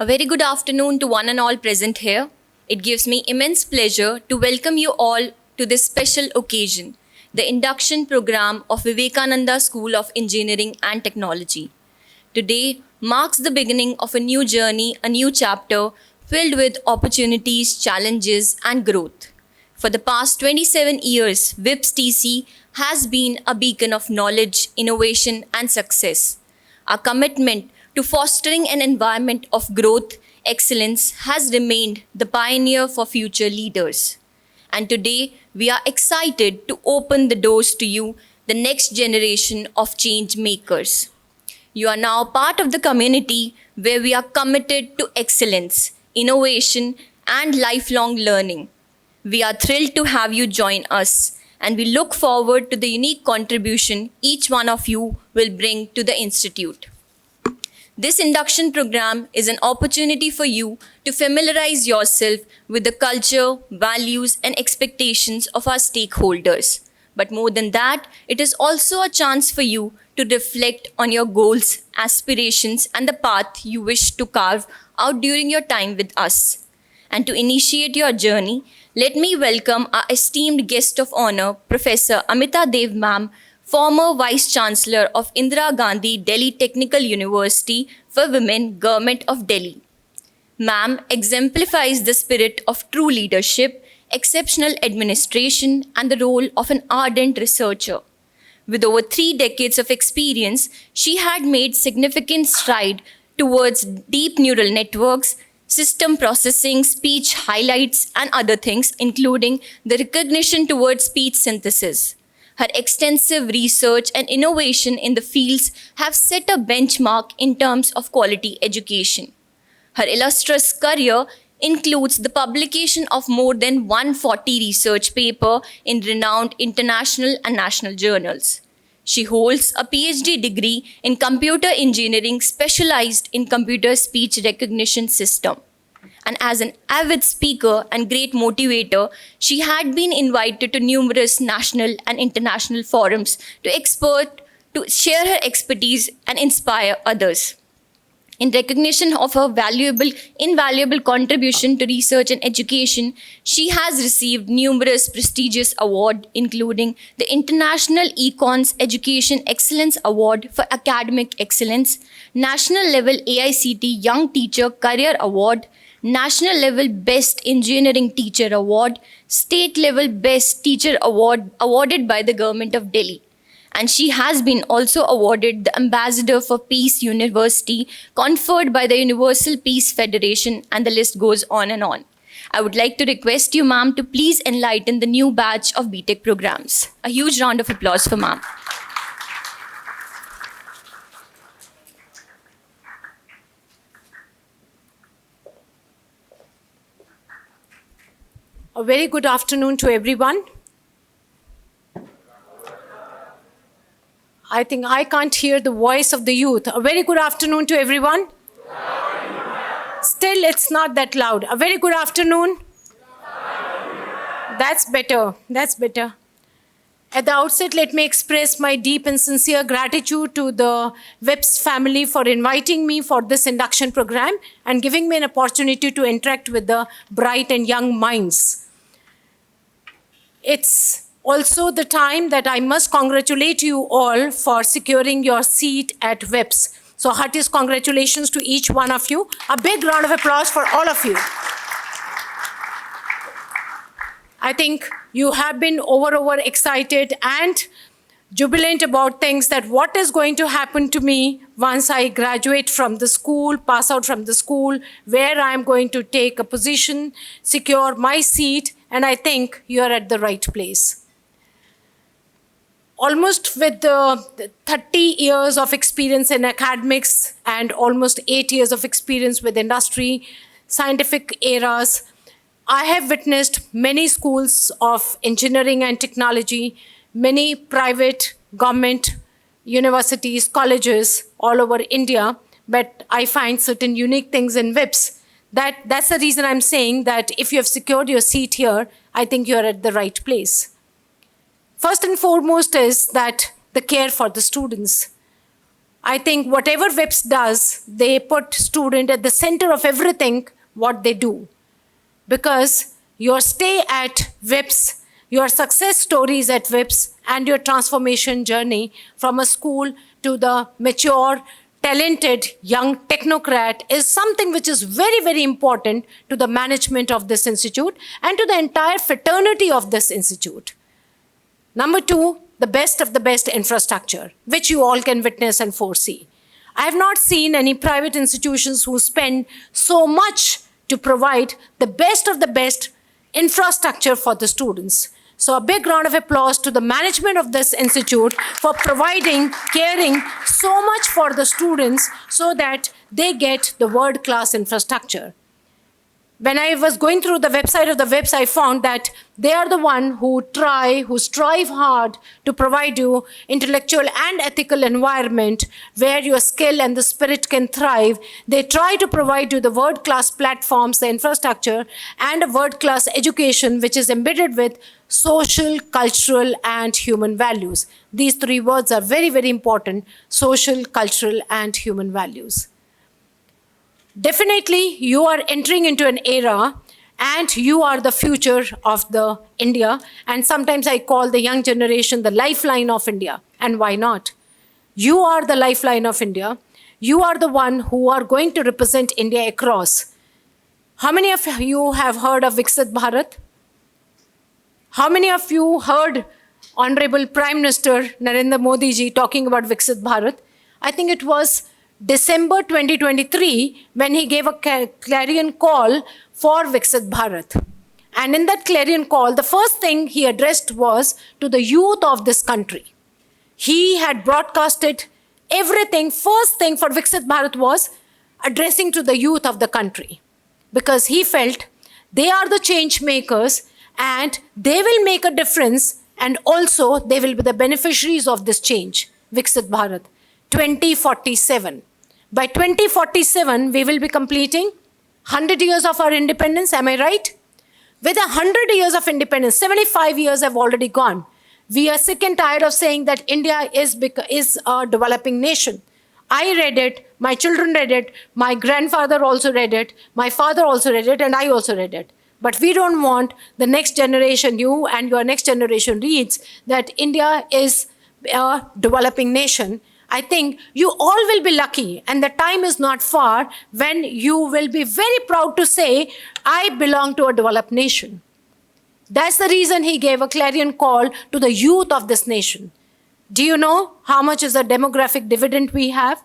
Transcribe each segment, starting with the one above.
A very good afternoon to one and all present here. It gives me immense pleasure to welcome you all to this special occasion, the induction program of Vivekananda School of Engineering and Technology. Today marks the beginning of a new journey, a new chapter filled with opportunities, challenges, and growth. For the past 27 years, VIPS TC has been a beacon of knowledge, innovation, and success. Our commitment to fostering an environment of growth, excellence has remained the pioneer for future leaders. And today, we are excited to open the doors to you, the next generation of change makers. You are now part of the community where we are committed to excellence, innovation, and lifelong learning. We are thrilled to have you join us, and we look forward to the unique contribution each one of you will bring to the Institute. This induction program is an opportunity for you to familiarize yourself with the culture, values, and expectations of our stakeholders. But more than that, it is also a chance for you to reflect on your goals, aspirations, and the path you wish to carve out during your time with us. And to initiate your journey, let me welcome our esteemed guest of honor, Professor Amita Dev Ma'am, former Vice Chancellor of Indira Gandhi Delhi Technical University for Women, Government of Delhi. Ma'am exemplifies the spirit of true leadership, exceptional administration, and the role of an ardent researcher. With over 3 decades of experience, she had made significant stride towards deep neural networks, system processing, speech highlights, and other things, including the recognition towards speech synthesis. Her extensive research and innovation in the fields have set a benchmark in terms of quality education. Her illustrious career includes the publication of more than 140 research papers in renowned international and national journals. She holds a PhD degree in computer engineering specialized in computer speech recognition system. And as an avid speaker and great motivator, she had been invited to numerous national and international forums to share her expertise and inspire others. In recognition of her invaluable contribution to research and education, she has received numerous prestigious awards, including the International Econs Education Excellence Award for Academic Excellence, National Level AICT Young Teacher Career Award, National Level Best Engineering Teacher Award, State Level Best Teacher Award awarded by the Government of Delhi. And she has been also awarded the Ambassador for Peace University, conferred by the Universal Peace Federation, and the list goes on and on. I would like to request you, ma'am, to please enlighten the new batch of BTech programs. A huge round of applause for ma'am. A very good afternoon to everyone. I think I can't hear the voice of the youth. A very good afternoon to everyone. Still, it's not that loud. A very good afternoon. That's better. That's better. At the outset, let me express my deep and sincere gratitude to the VIPS family for inviting me for this induction program and giving me an opportunity to interact with the bright and young minds. It's also the time that I must congratulate you all for securing your seat at VIPS. So heartiest congratulations to each one of you. A big round of applause for all of you. I think you have been over excited and jubilant about things that what is going to happen to me once I graduate from the school, pass out from the school, where I'm going to take a position, secure my seat, and I think you're at the right place. Almost with the 30 years of experience in academics and almost 8 years of experience with industry, scientific eras, I have witnessed many schools of engineering and technology, many private government universities, colleges all over India, but I find certain unique things in VIPS. That's the reason I'm saying that if you have secured your seat here, I think you're at the right place. First and foremost is that the care for the students. I think whatever WIPS does, they put student at the center of everything what they do. Because your stay at WIPS, your success stories at WIPS, and your transformation journey from a school to the mature, talented young technocrat is something which is very, very important to the management of this institute and to the entire fraternity of this institute. Number two, the best of the best infrastructure, which you all can witness and foresee. I have not seen any private institutions who spend so much to provide the best of the best infrastructure for the students. So a big round of applause to the management of this institute for providing, caring so much for the students so that they get the world-class infrastructure. When I was going through the website of the WIPS, I found that they are the one who strive hard to provide you intellectual and ethical environment where your skill and the spirit can thrive. They try to provide you the world-class platforms, the infrastructure, and a world-class education which is embedded with social, cultural, and human values. These three words are very, very important: social, cultural, and human values. Definitely, you are entering into an era and you are the future of the India. And sometimes I call the young generation the lifeline of India. And why not? You are the lifeline of India. You are the one who are going to represent India across. How many of you have heard of Viksit Bharat? How many of you heard Honorable Prime Minister Narendra Modi ji talking about Viksit Bharat? I think it was December 2023, when he gave a clarion call for Viksit Bharat. And in that clarion call, the first thing he addressed was to the youth of this country. He had broadcasted everything. First thing for Viksit Bharat was addressing to the youth of the country, because he felt they are the change makers and they will make a difference, and also they will be the beneficiaries of this change. Viksit Bharat 2047. By 2047, we will be completing 100 years of our independence, am I right? With 100 years of independence, 75 years have already gone. We are sick and tired of saying that India is a developing nation. I read it, my children read it, my grandfather also read it, my father also read it, and I also read it. But we don't want the next generation, you and your next generation reads that India is a developing nation. I think you all will be lucky, and the time is not far when you will be very proud to say, I belong to a developed nation. That's the reason he gave a clarion call to the youth of this nation. Do you know how much is the demographic dividend we have?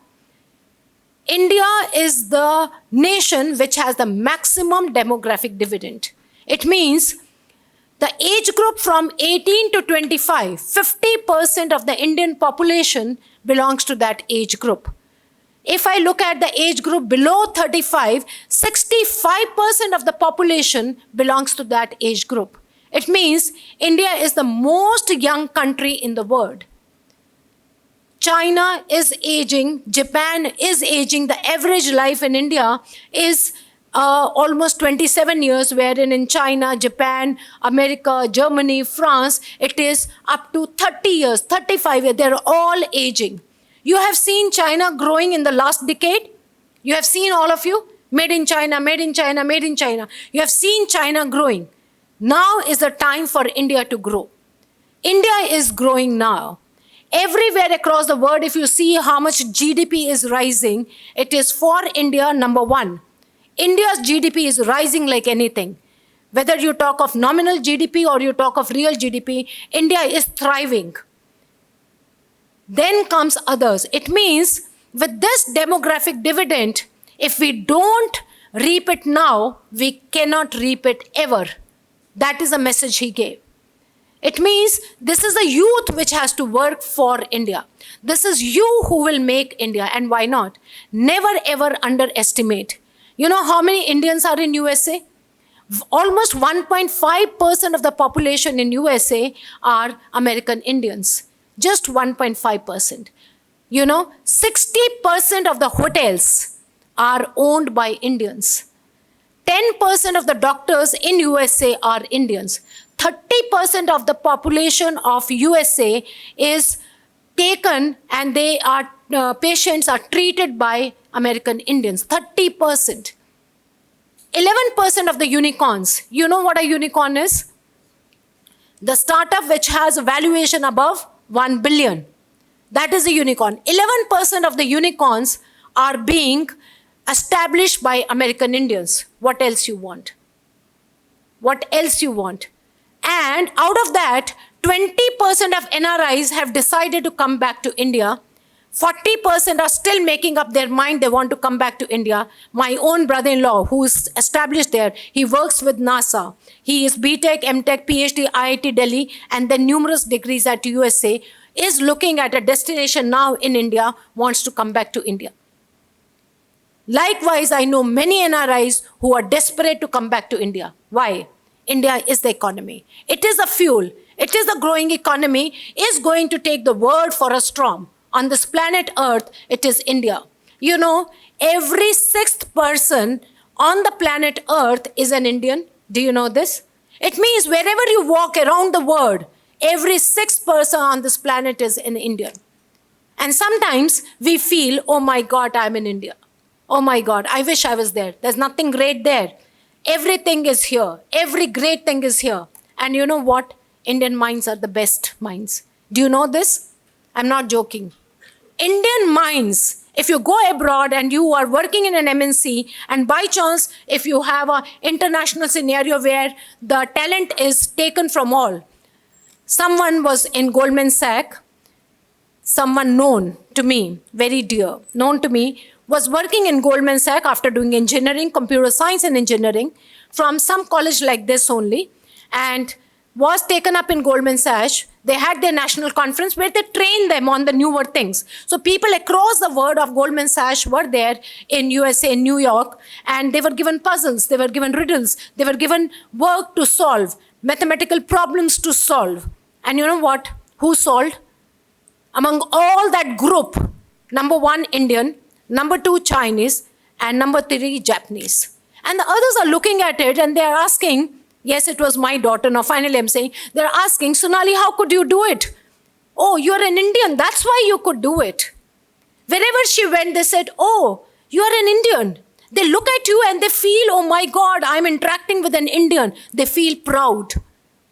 India is the nation which has the maximum demographic dividend. It means the age group from 18 to 25, 50% of the Indian population belongs to that age group. If I look at the age group below 35, 65% of the population belongs to that age group. It means India is the most young country in the world. China is aging, Japan is aging. The average life in India is almost 27 years, wherein in China, Japan, America, Germany, France, it is up to 30 years, 35 years. They're all aging. You have seen China growing in the last decade. You have seen, all of you, made in China, made in China, made in China. You have seen China growing. Now is the time for India to grow. India is growing now. Everywhere across the world, if you see how much GDP is rising, it is for India, number one. India's GDP is rising like anything. Whether you talk of nominal GDP or you talk of real GDP, India is thriving. Then comes others. It means with this demographic dividend, if we don't reap it now, we cannot reap it ever. That is the message he gave. It means this is the youth which has to work for India. This is you who will make India, and why not? Never ever underestimate. You know how many Indians are in USA? Almost 1.5% of the population in USA are American Indians. Just 1.5%. You know, 60% of the hotels are owned by Indians. 10% of the doctors in USA are Indians. 30% of the population of USA is taken and they are, patients are treated by American Indians, 30%. 11% of the unicorns. You know what a unicorn is? The startup which has a valuation above 1 billion. That is a unicorn. 11% of the unicorns are being established by American Indians. What else you want? What else you want? And out of that, 20% of NRIs have decided to come back to India. 40% are still making up their mind they want to come back to India. My own brother-in-law, who is established there, he works with NASA. He is BTech, MTech, PhD, IIT Delhi, and then numerous degrees at USA, is looking at a destination now in India, wants to come back to India. Likewise, I know many NRIs who are desperate to come back to India. Why? India is the economy. It is a fuel. It is a growing economy, is going to take the world for a storm. On this planet Earth, it is India. You know, every sixth person on the planet Earth is an Indian. Do you know this? It means wherever you walk around the world, every sixth person on this planet is an Indian. And sometimes we feel, oh my God, I'm in India. Oh my God, I wish I was there. There's nothing great there. Everything is here. Every great thing is here. And you know what? Indian minds are the best minds. Do you know this? I'm not joking. Indian minds, if you go abroad and you are working in an MNC, and by chance, if you have an international scenario where the talent is taken from all, someone was in Goldman Sachs, someone known to me, very dear, known to me, was working in Goldman Sachs after doing engineering, computer science and engineering, from some college like this only, and was taken up in Goldman Sachs. They had their national conference where they trained them on the newer things. So people across the world of Goldman Sachs were there in USA, in New York, and they were given puzzles, they were given riddles, they were given work to solve, mathematical problems to solve. And you know what? Who solved? Among all that group, number 1, Indian, number 2, Chinese, and number 3, Japanese. And the others are looking at it and they are asking, yes, it was my daughter. Now, finally, I'm saying, they're asking, Sonali, how could you do it? Oh, you're an Indian. That's why you could do it. Wherever she went, they said, oh, you're an Indian. They look at you and they feel, oh my God, I'm interacting with an Indian. They feel proud.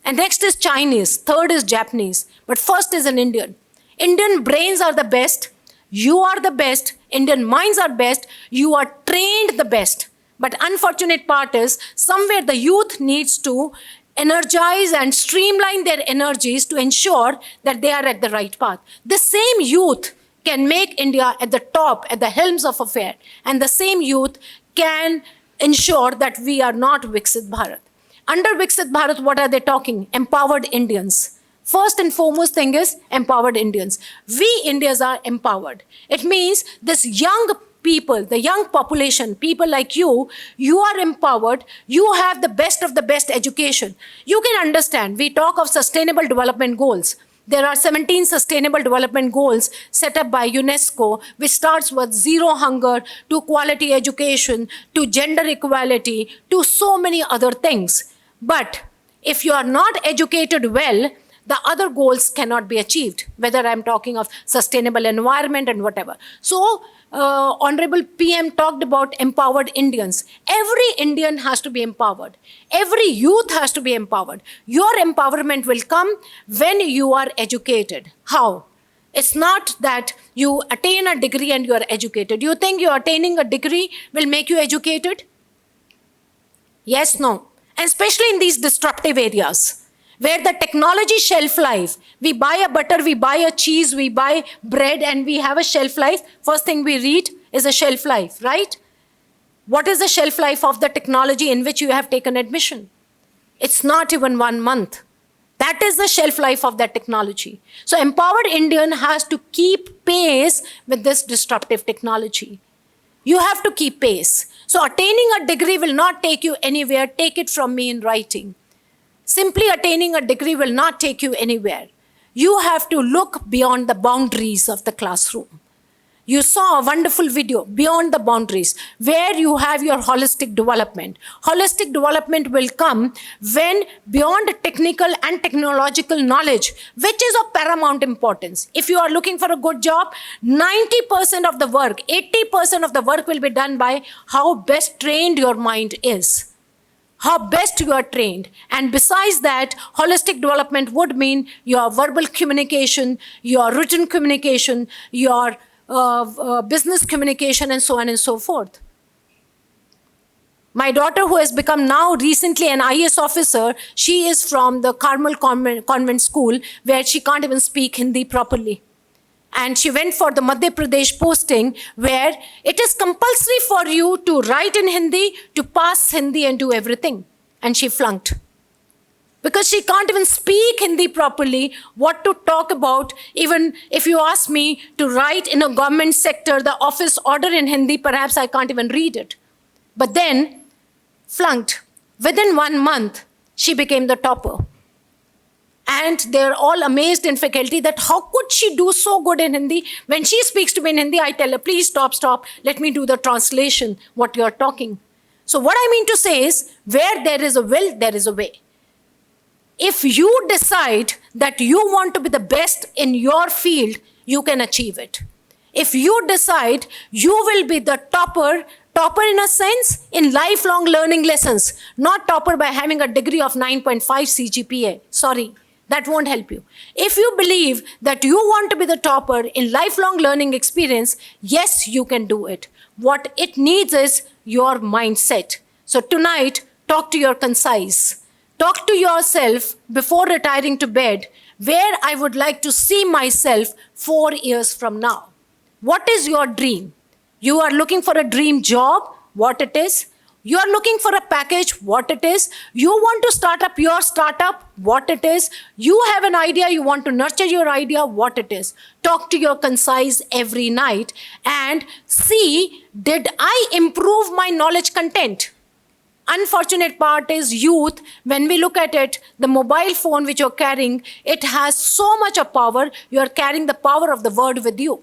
And next is Chinese. Third is Japanese. But first is an Indian. Indian brains are the best. You are the best. Indian minds are best. You are trained the best. But unfortunate part is, somewhere the youth needs to energize and streamline their energies to ensure that they are at the right path. The same youth can make India at the top, at the helms of affairs. And the same youth can ensure that we are not Viksit Bharat. Under Viksit Bharat, what are they talking? Empowered Indians. First and foremost thing is empowered Indians. We Indians are empowered. It means this young people, the young population, people like you are empowered, you have the best of the best education. You can understand, we talk of sustainable development goals. There are 17 sustainable development goals set up by UNESCO, which starts with zero hunger, to quality education, to gender equality, to so many other things. But if you are not educated well, the other goals cannot be achieved, whether I'm talking of sustainable environment and whatever. So, Honorable PM talked about empowered Indians. Every Indian has to be empowered. Every youth has to be empowered. Your empowerment will come when you are educated. How? It's not that you attain a degree and you are educated. You think you attaining a degree will make you educated? Yes, no. And especially in these disruptive areas, where the technology shelf life, we buy a butter, we buy a cheese, we buy bread, and we have a shelf life. First thing we read is a shelf life, right? What is the shelf life of the technology in which you have taken admission? It's not even 1 month. That is the shelf life of that technology. So empowered Indian has to keep pace with this disruptive technology. You have to keep pace. So attaining a degree will not take you anywhere. Take it from me in writing. Simply attaining a degree will not take you anywhere. You have to look beyond the boundaries of the classroom. You saw a wonderful video, Beyond the Boundaries, where you have your holistic development. Holistic development will come when beyond technical and technological knowledge, which is of paramount importance. If you are looking for a good job, 90% of the work, 80% of the work will be done by how best trained your mind is, how best you are trained. And besides that, holistic development would mean your verbal communication, your written communication, your business communication, and so on and so forth. My daughter, who has become now recently an IAS officer, she is from the Carmel Convent School, where she can't even speak Hindi properly. And she went for the Madhya Pradesh posting, where it is compulsory for you to write in Hindi, to pass Hindi and do everything. And she flunked. Because she can't even speak Hindi properly, what to talk about. Even if you ask me to write in a government sector, the office order in Hindi, perhaps I can't even read it. But then, flunked. Within 1 month, she became the topper. And they're all amazed in faculty that how could she do so good in Hindi? When she speaks to me in Hindi, I tell her, please stop, let me do the translation, what you're talking. So what I mean to say is, where there is a will, there is a way. If you decide that you want to be the best in your field, you can achieve it. If you decide you will be the topper in a sense in lifelong learning lessons, not topper by having a degree of 9.5 CGPA. Sorry, that won't help you. If you believe that you want to be the topper in lifelong learning experience, yes, you can do it. What it needs is your mindset. So tonight, talk to your concise. Talk to yourself before retiring to bed, where I would like to see myself 4 years from now. What is your dream? You are looking for a dream job, what it is. You are looking for a package, what it is. You want to start up your startup, what it is. You have an idea, you want to nurture your idea, what it is. Talk to your concise every night and see, did I improve my knowledge content? Unfortunate part is youth, when we look at it, the mobile phone which you're carrying, it has so much of power, you're carrying the power of the word with you.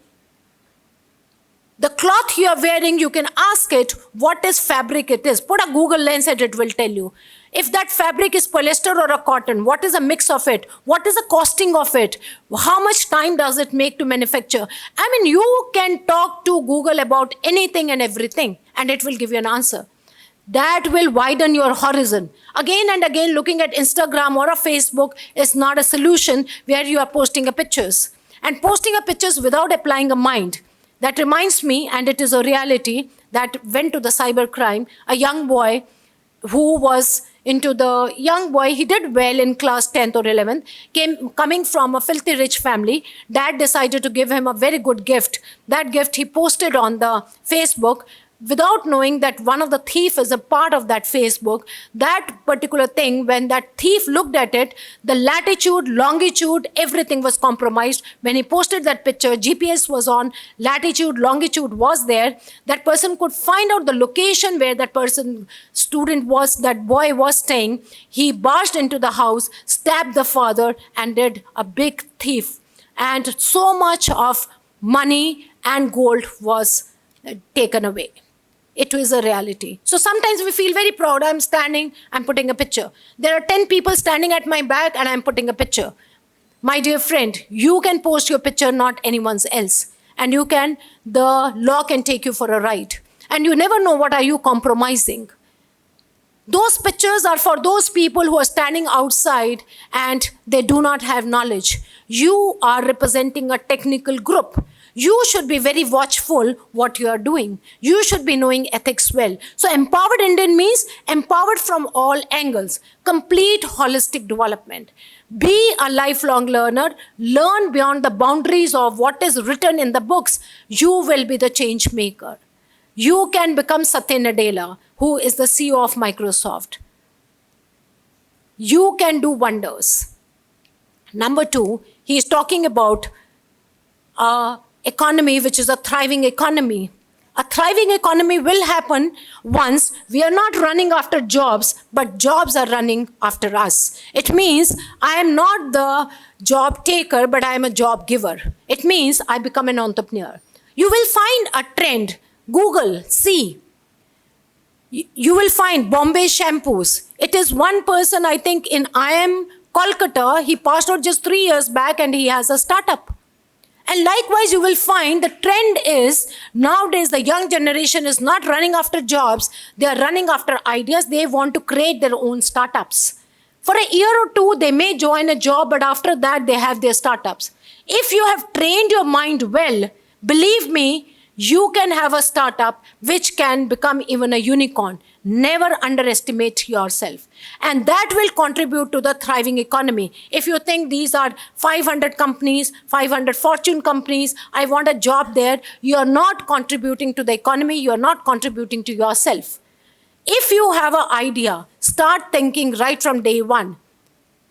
The cloth you're wearing, you can ask it what is fabric it is. Put a Google lens and it will tell you. If that fabric is polyester or a cotton, what is a mix of it? What is the costing of it? How much time does it make to manufacture? I mean, you can talk to Google about anything and everything, and it will give you an answer. That will widen your horizon. Again and again, looking at Instagram or a Facebook is not a solution where you are posting a pictures. And posting a pictures without applying a mind. That reminds me, and it is a reality, that went to the cybercrime, a young boy who was into the young boy, he did well in class 10th or 11th, coming from a filthy rich family. Dad decided to give him a very good gift. That gift he posted on the Facebook, without knowing that one of the thief is a part of that Facebook. That particular thing, when that thief looked at it, the latitude, longitude, everything was compromised. When he posted that picture, GPS was on, latitude, longitude was there. That person could find out the location where that person, student was, that boy was staying. He barged into the house, stabbed the father, and did a big thief. And so much of money and gold was taken away. It was a reality. So sometimes we feel very proud. I'm standing, I'm putting a picture. There are 10 people standing at my back and I'm putting a picture. My dear friend, you can post your picture, not anyone's else. And you can, the law can take you for a ride. And you never know what are you compromising. Those pictures are for those people who are standing outside and they do not have knowledge. You are representing a technical group. You should be very watchful what you are doing. You should be knowing ethics well. So empowered Indian means empowered from all angles. Complete holistic development. Be a lifelong learner. Learn beyond the boundaries of what is written in the books. You will be the change maker. You can become Satya Nadella, who is the CEO of Microsoft. You can do wonders. Number 2, he is talking about economy, which is a thriving economy. A thriving economy will happen once we are not running after jobs, but jobs are running after us. It means I am not the job taker, but I am a job giver. It means I become an entrepreneur. You will find a trend. Google, see. You will find Bombay shampoos. It is one person, I think, in IIM Kolkata. He passed out just 3 years back and he has a startup. And likewise, you will find the trend is nowadays the young generation is not running after jobs. They are running after ideas. They want to create their own startups. For a year or two, they may join a job, but after that, they have their startups. If you have trained your mind well, believe me, you can have a startup which can become even a unicorn. Never underestimate yourself. And that will contribute to the thriving economy. If you think these are 500 companies, 500 fortune companies, I want a job there, you are not contributing to the economy, you are not contributing to yourself. If you have an idea, start thinking right from day one.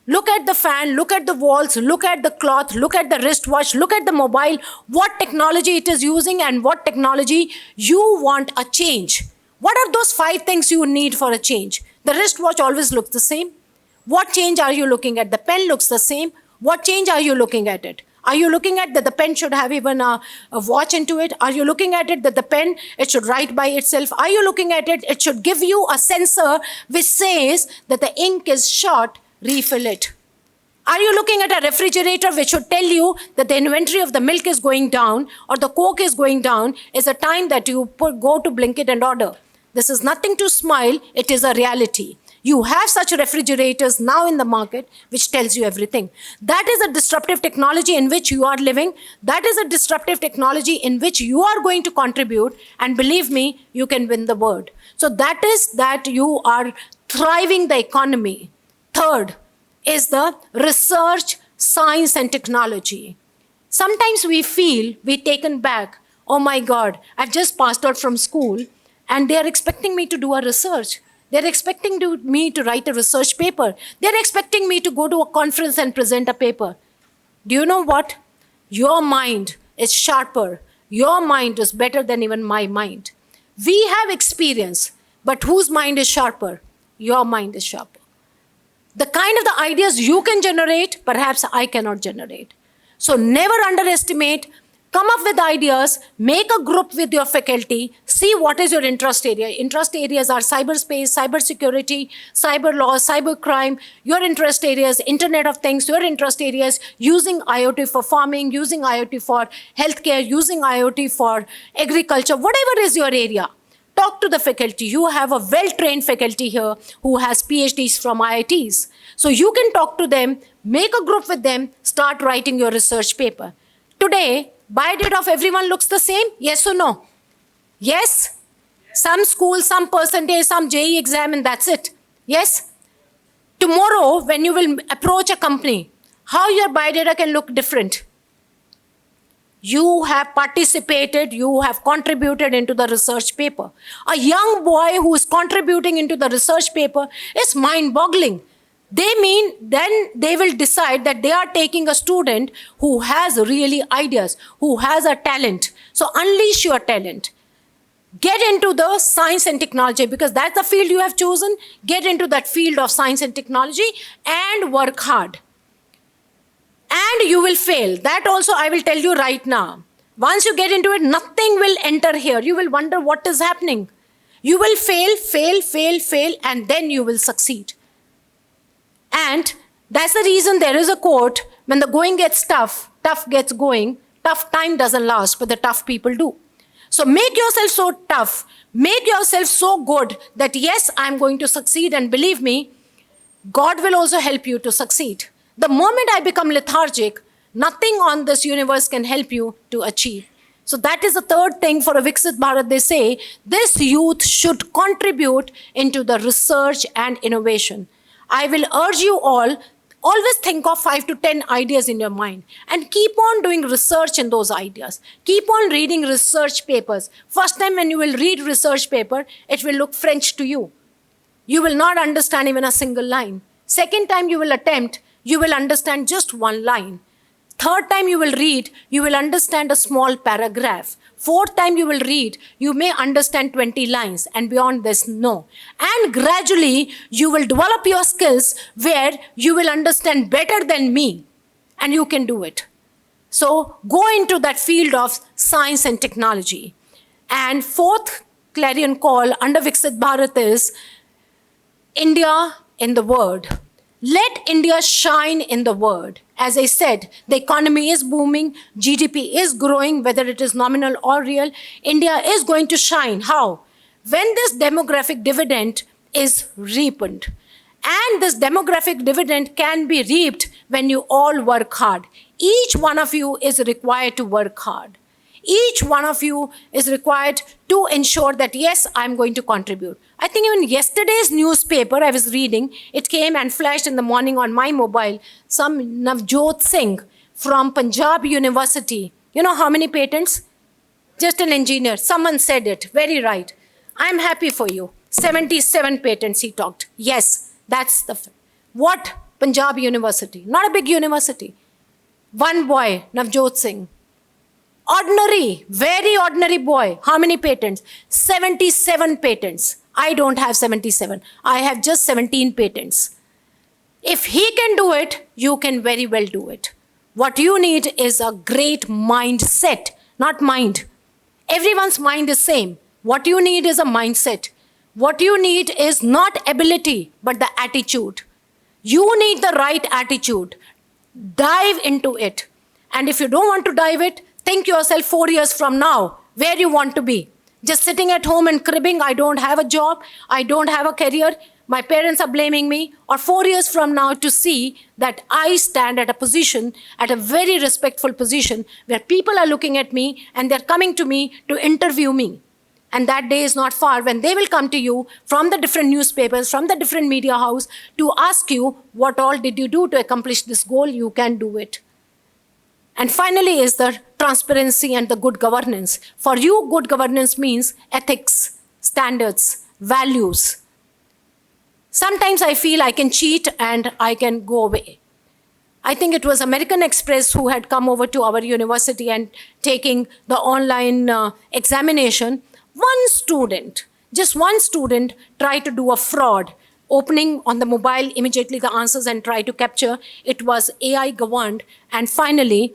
Look at the fan, look at the walls, look at the cloth, look at the wristwatch, look at the mobile, what technology it is using and what technology you want a change. What are those 5 things you need for a change? The wristwatch always looks the same. What change are you looking at? The pen looks the same. What change are you looking at it? Are you looking at that the pen should have even a watch into it? Are you looking at it that the pen, it should write by itself? Are you looking at it, it should give you a sensor which says that the ink is short, refill it? Are you looking at a refrigerator which should tell you that the inventory of the milk is going down or the Coke is going down is a time that you go to Blinkit and order? This is nothing to smile, it is a reality. You have such refrigerators now in the market which tells you everything. That is a disruptive technology in which you are living. That is a disruptive technology in which you are going to contribute. And believe me, you can win the world. So that is that you are thriving the economy. Third is the research, science and technology. Sometimes we feel we're taken back. Oh my God, I've just passed out from school and they're expecting me to do a research. They're expecting me to write a research paper. They're expecting me to go to a conference and present a paper. Do you know what? Your mind is sharper. Your mind is better than even my mind. We have experience, but whose mind is sharper? Your mind is sharper. The kind of the ideas you can generate, perhaps I cannot generate. So never underestimate. Come up with ideas, make a group with your faculty, see what is your interest area. Interest areas are cyberspace, cybersecurity, cyber law, cyber crime. Your interest areas, Internet of Things, your interest areas, using IoT for farming, using IoT for healthcare, using IoT for agriculture, whatever is your area. Talk to the faculty. You have a well-trained faculty here who has PhDs from IITs. So you can talk to them, make a group with them, start writing your research paper. Today, biodata of everyone looks the same? Yes or no? Yes? Some school, some percentage, some JEE exam, and that's it. Yes? Tomorrow, when you will approach a company, how your biodata can look different? You have participated, you have contributed into the research paper. A young boy who is contributing into the research paper is mind-boggling. Then they will decide that they are taking a student who has really ideas, who has a talent. So unleash your talent. Get into the science and technology because that's the field you have chosen. Get into that field of science and technology and work hard. And you will fail. That also I will tell you right now. Once you get into it, nothing will enter here. You will wonder what is happening. You will fail, and then you will succeed. And that's the reason there is a quote, when the going gets tough, tough gets going, tough time doesn't last, but the tough people do. So make yourself so tough, make yourself so good that yes, I'm going to succeed, and believe me, God will also help you to succeed. The moment I become lethargic, nothing on this universe can help you to achieve. So that is the third thing for a Viksit Bharat. They say this youth should contribute into the research and innovation. I will urge you all, always think of 5 to 10 ideas in your mind and keep on doing research in those ideas. Keep on reading research papers. First time when you will read research paper, it will look French to you. You will not understand even a single line. Second time you will attempt, you will understand just one line. Third time you will read, you will understand a small paragraph. Fourth time you will read, you may understand 20 lines, and beyond this, no. And gradually, you will develop your skills where you will understand better than me, and you can do it. So go into that field of science and technology. And fourth clarion call under Viksit Bharat is India in the world. Let India shine in the world. As I said, the economy is booming, GDP is growing, whether it is nominal or real. India is going to shine. How? When this demographic dividend is reaped. And this demographic dividend can be reaped when you all work hard. Each one of you is required to work hard. Each one of you is required to ensure that, yes, I'm going to contribute. I think even yesterday's newspaper I was reading, it came and flashed in the morning on my mobile, some Navjot Singh from Punjab University. You know how many patents? Just an engineer. Someone said it. Very right. I'm happy for you. 77 patents, he talked. Yes, that's the... What? Punjab University. Not a big university. One boy, Navjot Singh. Ordinary, very ordinary boy. How many patents? 77 patents. I don't have 77. I have just 17 patents. If he can do it, you can very well do it. What you need is a great mindset, not mind. Everyone's mind is same. What you need is a mindset. What you need is not ability, but the attitude. You need the right attitude. Dive into it. And if you don't want to dive it, think yourself 4 years from now, where you want to be. Just sitting at home and cribbing, I don't have a job, I don't have a career, my parents are blaming me. Or 4 years from now to see that I stand at a position, at a very respectful position, where people are looking at me and they're coming to me to interview me. And that day is not far when they will come to you from the different newspapers, from the different media house to ask you, what all did you do to accomplish this goal? You can do it. And finally is the transparency and the good governance. For you, good governance means ethics, standards, values. Sometimes I feel I can cheat and I can go away. I think it was American Express who had come over to our university and taking the online examination. One student, just one student, tried to do a fraud, opening on the mobile immediately the answers and try to capture. It was AI governed, and finally,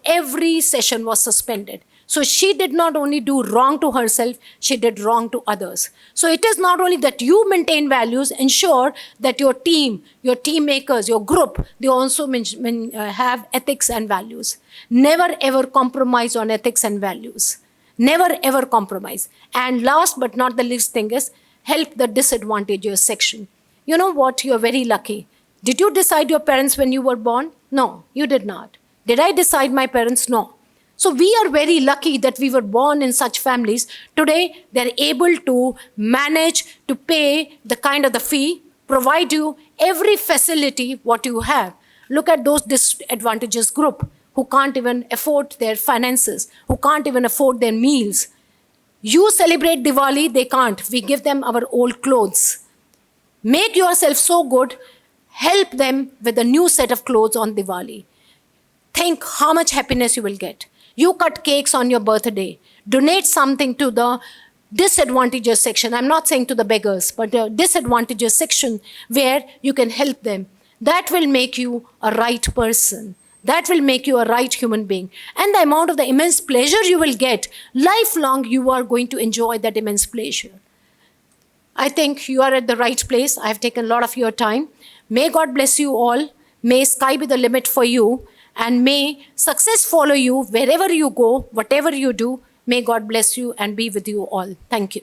every session was suspended. So she did not only do wrong to herself, she did wrong to others. So it is not only that you maintain values, ensure that your team makers, your group, they also have ethics and values. Never ever compromise on ethics and values. Never ever compromise. And last but not the least thing is, help the disadvantaged section. You know what? You're very lucky. Did you decide your parents when you were born? No, you did not. Did I decide my parents? No. So we are very lucky that we were born in such families. Today, they're able to manage to pay the kind of the fee, provide you every facility what you have. Look at those disadvantaged group who can't even afford their finances, who can't even afford their meals. You celebrate Diwali, they can't. We give them our old clothes. Make yourself so good, help them with a new set of clothes on Diwali. Think how much happiness you will get. You cut cakes on your birthday. Donate something to the disadvantaged section. I'm not saying to the beggars, but the disadvantaged section where you can help them. That will make you a right person. That will make you a right human being. And the amount of the immense pleasure you will get, lifelong you are going to enjoy that immense pleasure. I think you are at the right place. I've taken a lot of your time. May God bless you all. May sky be the limit for you. And may success follow you wherever you go, whatever you do. May God bless you and be with you all. Thank you.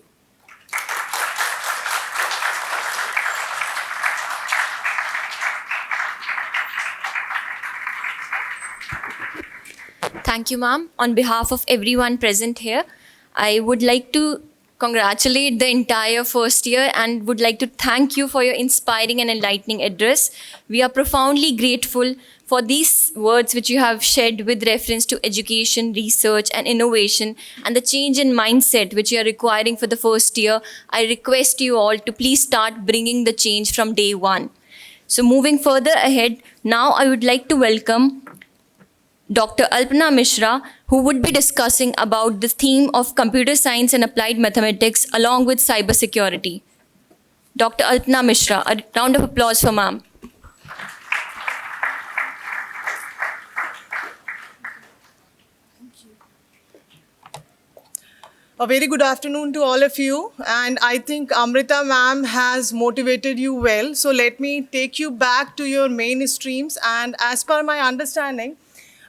Thank you, ma'am. On behalf of everyone present here, I would like to congratulate the entire first year and would like to thank you for your inspiring and enlightening address. We are profoundly grateful for these words which you have shared with reference to education, research and innovation and the change in mindset which you are requiring for the first year. I request you all to please start bringing the change from day one. So moving further ahead, now I would like to welcome Dr. Alpana Mishra, who would be discussing about the theme of computer science and applied mathematics along with cybersecurity. Dr. Alpana Mishra, a round of applause for ma'am. A very good afternoon to all of you. And I think Amrita ma'am has motivated you well. So let me take you back to your main streams. And as per my understanding,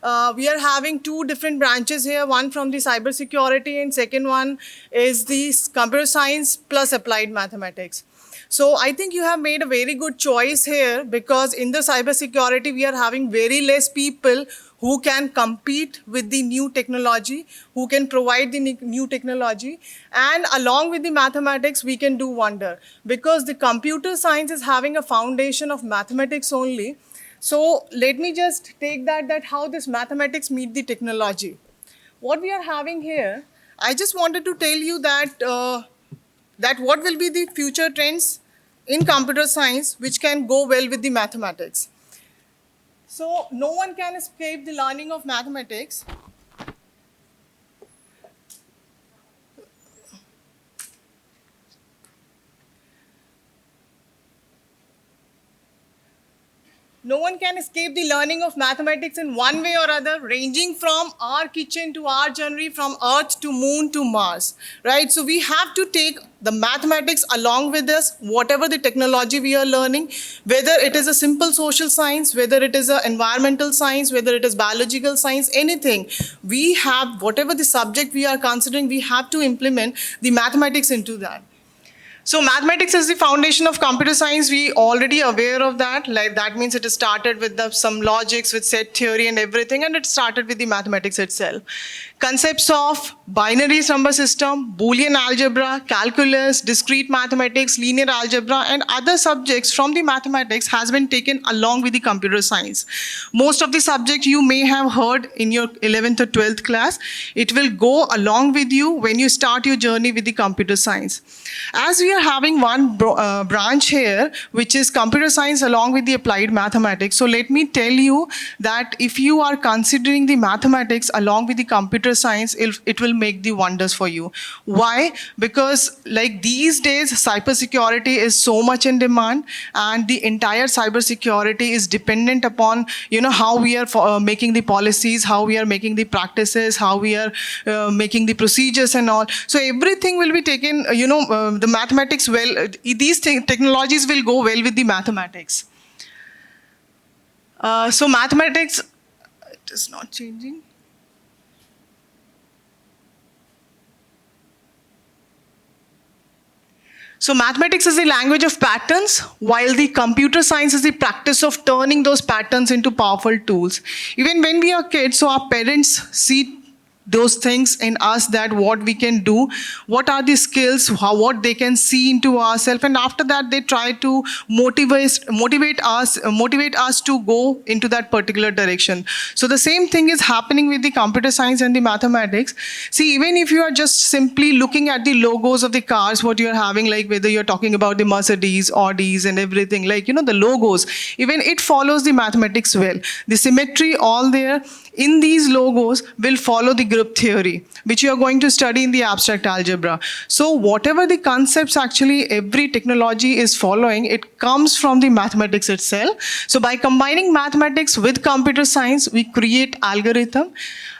we are having two different branches here, one from the cybersecurity and second one is the computer science plus applied mathematics. So I think you have made a very good choice here because in the cybersecurity, we are having very less people who can compete with the new technology, who can provide the new technology. And along with the mathematics, we can do wonder because the computer science is having a foundation of mathematics only. So let me just take that how this mathematics meet the technology. What we are having here, I just wanted to tell you that what will be the future trends in computer science which can go well with the mathematics. So no one can escape the learning of mathematics. No one can escape the learning of mathematics in one way or other, ranging from our kitchen to our journey from Earth to Moon to Mars, right? So we have to take the mathematics along with us, whatever the technology we are learning, whether it is a simple social science, whether it is an environmental science, whether it is biological science, anything. We have, whatever the subject we are considering, we have to implement the mathematics into that. So mathematics is the foundation of computer science. We already aware of that. Like that means it started with some logics, with set theory and everything, and it started with the mathematics itself. Concepts of binary number system, Boolean algebra, calculus, discrete mathematics, linear algebra, and other subjects from the mathematics has been taken along with the computer science. Most of the subject you may have heard in your 11th or 12th class. It will go along with you when you start your journey with the computer science. As we are having one branch here, which is computer science along with the applied mathematics. So let me tell you that if you are considering the mathematics along with the computer science, it will make the wonders for you. Why? Because like these days, cybersecurity is so much in demand, and the entire cybersecurity is dependent upon, how we are making the policies, how we are making the practices, how we are making the procedures and all. So everything will be taken, the mathematics these technologies will go well with the mathematics. So mathematics, it is not changing. So mathematics is the language of patterns, while the computer science is the practice of turning those patterns into powerful tools. Even when we are kids, so our parents see those things in us, that what we can do, what are the skills, what they can see into ourselves, and after that they try to motivate us to go into that particular direction. So the same thing is happening with the computer science and the mathematics. See, even if you are just simply looking at the logos of the cars, what you're having, like whether you're talking about the Mercedes, Audis and everything, like, the logos, even it follows the mathematics well. The symmetry all there in these logos will follow the group theory, which you are going to study in the abstract algebra. So whatever the concepts actually every technology is following, it comes from the mathematics itself. So by combining mathematics with computer science, we create algorithm.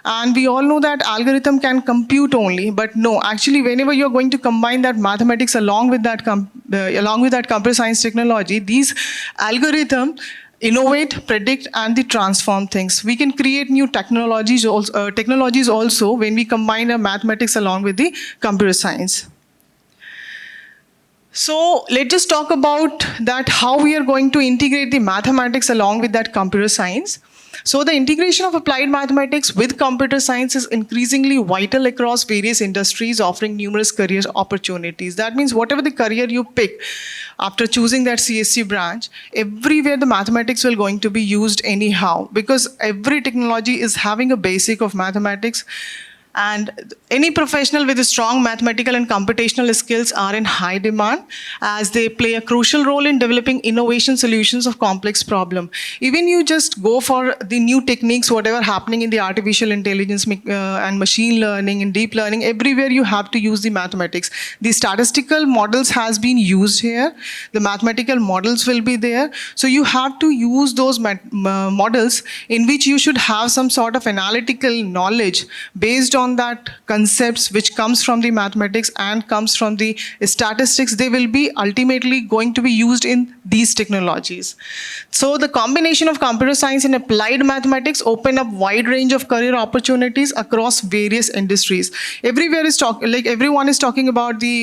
And we all know that algorithm can compute only, but no, actually whenever you're going to combine that mathematics along with that computer science technology, these algorithm innovate, predict, and they transform things. We can create new technologies also when we combine the mathematics along with the computer science. So let's just talk about that, how we are going to integrate the mathematics along with that computer science. So the integration of applied mathematics with computer science is increasingly vital across various industries, offering numerous career opportunities. That means whatever the career you pick after choosing that CSC branch, everywhere the mathematics will going to be used anyhow, because every technology is having a basic of mathematics. And any professional with a strong mathematical and computational skills are in high demand, as they play a crucial role in developing innovation solutions of complex problems. Even you just go for the new techniques, whatever happening in the artificial intelligence and machine learning and deep learning, everywhere you have to use the mathematics. The statistical models has been used here. The mathematical models will be there. So you have to use those models in which you should have some sort of analytical knowledge based on on that concepts which comes from the mathematics and comes from the statistics, they will be ultimately going to be used in these technologies. So the combination of computer science and applied mathematics open up wide range of career opportunities across various industries. Everywhere is everyone is talking about the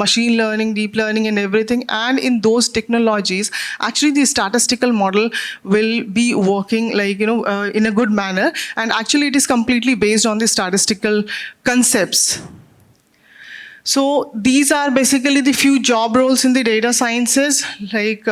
machine learning, deep learning and everything, and in those technologies actually the statistical model will be working in a good manner, and actually it is completely based on the statistical concepts. So these are basically the few job roles in the data sciences. These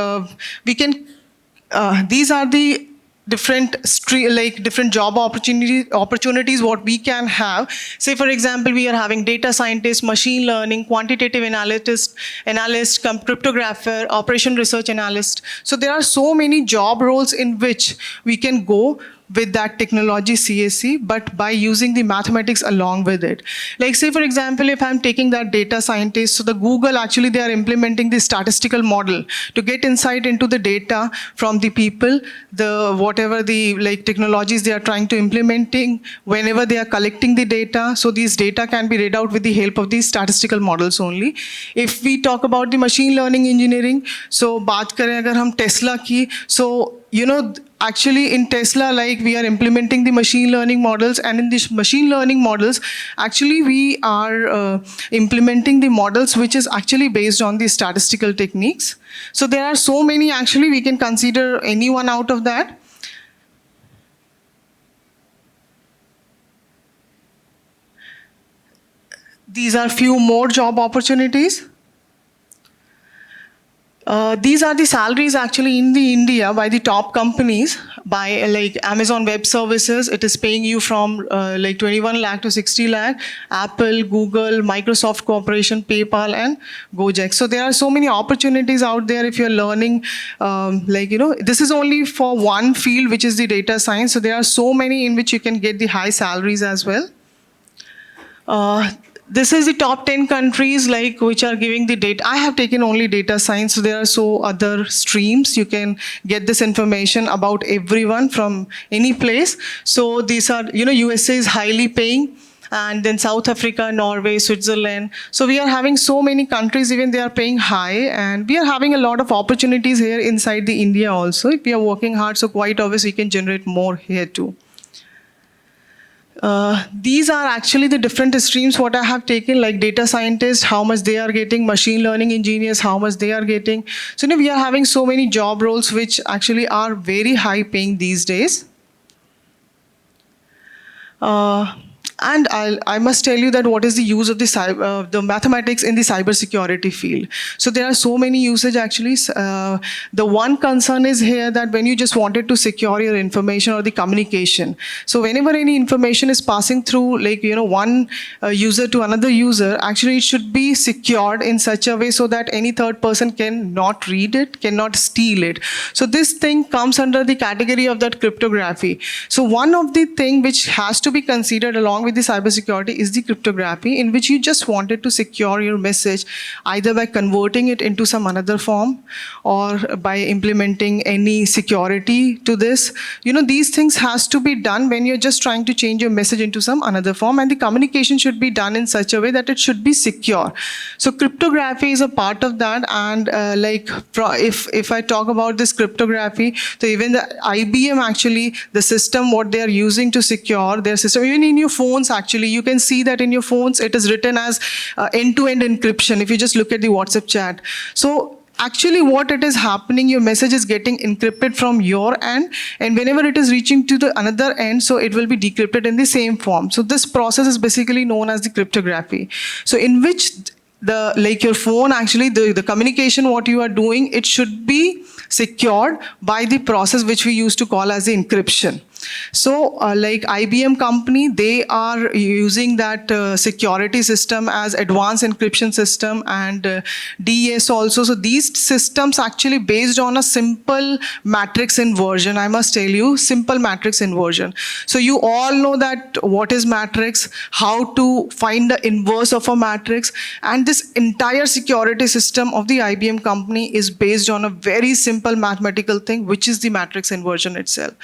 are the different job opportunities what we can have. Say for example, we are having data scientist, machine learning, quantitative analyst, cryptographer, operation research analyst. So there are so many job roles in which we can go with that technology CSC, but by using the mathematics along with it. Like say for example, if I'm taking that data scientist, so the Google actually they are implementing the statistical model to get insight into the data from the people, whatever the technologies they are trying to implementing, whenever they are collecting the data. So these data can be read out with the help of these statistical models only. If we talk about the machine learning engineering, so baat kare agar hum Tesla ki, so actually in Tesla, we are implementing the machine learning models, and in these machine learning models, actually we are implementing the models which is actually based on the statistical techniques. So there are so many, actually we can consider any one out of that. These are few more job opportunities. These are the salaries actually in the India by the top companies. By Amazon Web Services, it is paying you from 21 lakh to 60 lakh. Apple, Google, Microsoft Corporation, PayPal, and Gojek. So there are so many opportunities out there if you're learning. This is only for one field, which is the data science. So there are so many in which you can get the high salaries as well. This is the top 10 countries which are giving the data. I have taken only data science, so there are so other streams. You can get this information about everyone from any place. So these are, USA is highly paying, and then South Africa, Norway, Switzerland. So we are having so many countries, even they are paying high, and we are having a lot of opportunities here inside the India also. If we are working hard, so quite obviously we can generate more here too. These are actually the different streams what I have taken, like data scientists, how much they are getting, machine learning engineers, how much they are getting. So we are having so many job roles which actually are very high paying these days. And I must tell you that what is the use of the mathematics in the cybersecurity field. So there are so many usage actually. The one concern is here that when you just wanted to secure your information or the communication. So whenever any information is passing through one user to another user, actually it should be secured in such a way so that any third person cannot read it, cannot steal it. So this thing comes under the category of that cryptography. So one of the thing which has to be considered along with the cybersecurity is the cryptography, in which you just wanted to secure your message either by converting it into some another form or by implementing any security to this. These things has to be done when you're just trying to change your message into some another form, and the communication should be done in such a way that it should be secure. So cryptography is a part of that, and if I talk about this cryptography, so even the IBM actually, the system what they are using to secure their system, even in your phones actually, you can see that in your phones it is written as end-to-end encryption if you just look at the WhatsApp chat. So actually what it is happening, your message is getting encrypted from your end, and whenever it is reaching to the another end, so it will be decrypted in the same form. So this process is basically known as the cryptography. So in which your phone actually, the communication what you are doing, it should be secured by the process which we used to call as the encryption. So IBM company, they are using that security system as advanced encryption system, and DES also. So these systems actually based on a simple matrix inversion. I must tell you, simple matrix inversion. So you all know that what is matrix, how to find the inverse of a matrix, and this entire security system of the IBM company is based on a very simple mathematical thing, which is the matrix inversion itself.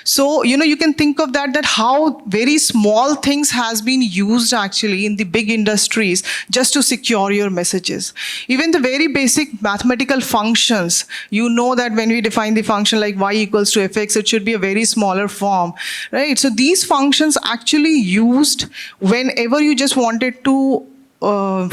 So how, you can think of that how very small things has been used actually in the big industries just to secure your messages. Even the very basic mathematical functions, that when we define the function like y equals to fx, it should be a very smaller form, right? So these functions actually used whenever you just wanted to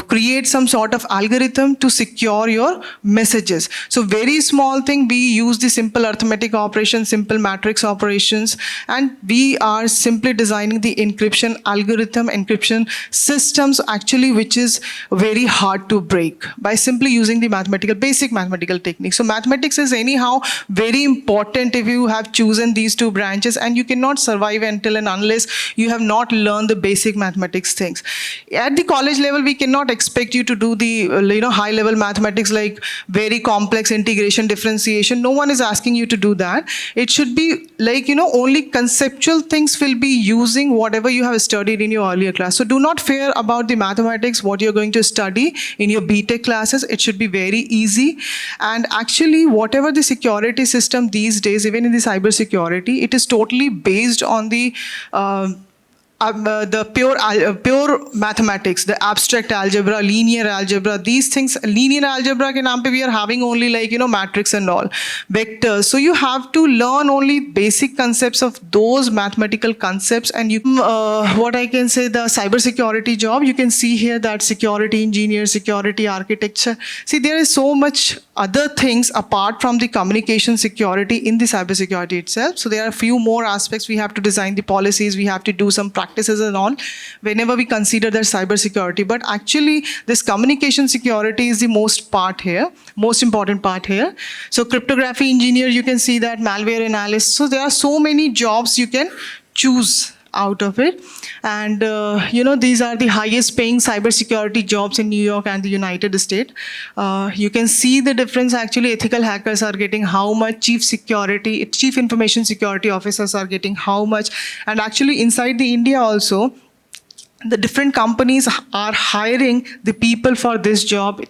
create some sort of algorithm to secure your messages. So very small thing, we use the simple arithmetic operations, simple matrix operations, and we are simply designing the encryption algorithm, encryption systems actually, which is very hard to break by simply using the basic mathematical techniques. So mathematics is anyhow very important if you have chosen these two branches, and you cannot survive until and unless you have not learned the basic mathematics things. At the college level, we cannot expect you to do the high level mathematics like very complex integration, differentiation. No one is asking you to do that. It should be like only conceptual things will be using whatever you have studied in your earlier class. So do not fear about the mathematics, what you're going to study in your BTech classes. It should be very easy. And actually, whatever the security system these days, even in the cyber security, it is totally based on the pure mathematics, the abstract algebra, linear algebra, these things. Linear algebra ke naam pe we are having only like matrix and all, vectors. So you have to learn only basic concepts of those mathematical concepts. And you, what I can say, the cyber security job, you can see here that security engineer, security architecture. See, there is so much other things apart from the communication security in the cyber security itself. So there are a few more aspects. We have to design the policies, we have to do some practices and all whenever we consider that cyber security. But actually, this communication security is the most important part here. So cryptography engineer, you can see that, malware analyst. So there are so many jobs you can choose out of it. And these are the highest paying cybersecurity jobs in New York and the United States. You can see the difference. Actually, ethical hackers are getting how much, chief information security officers are getting how much. And actually inside the India also, the different companies are hiring the people for this job,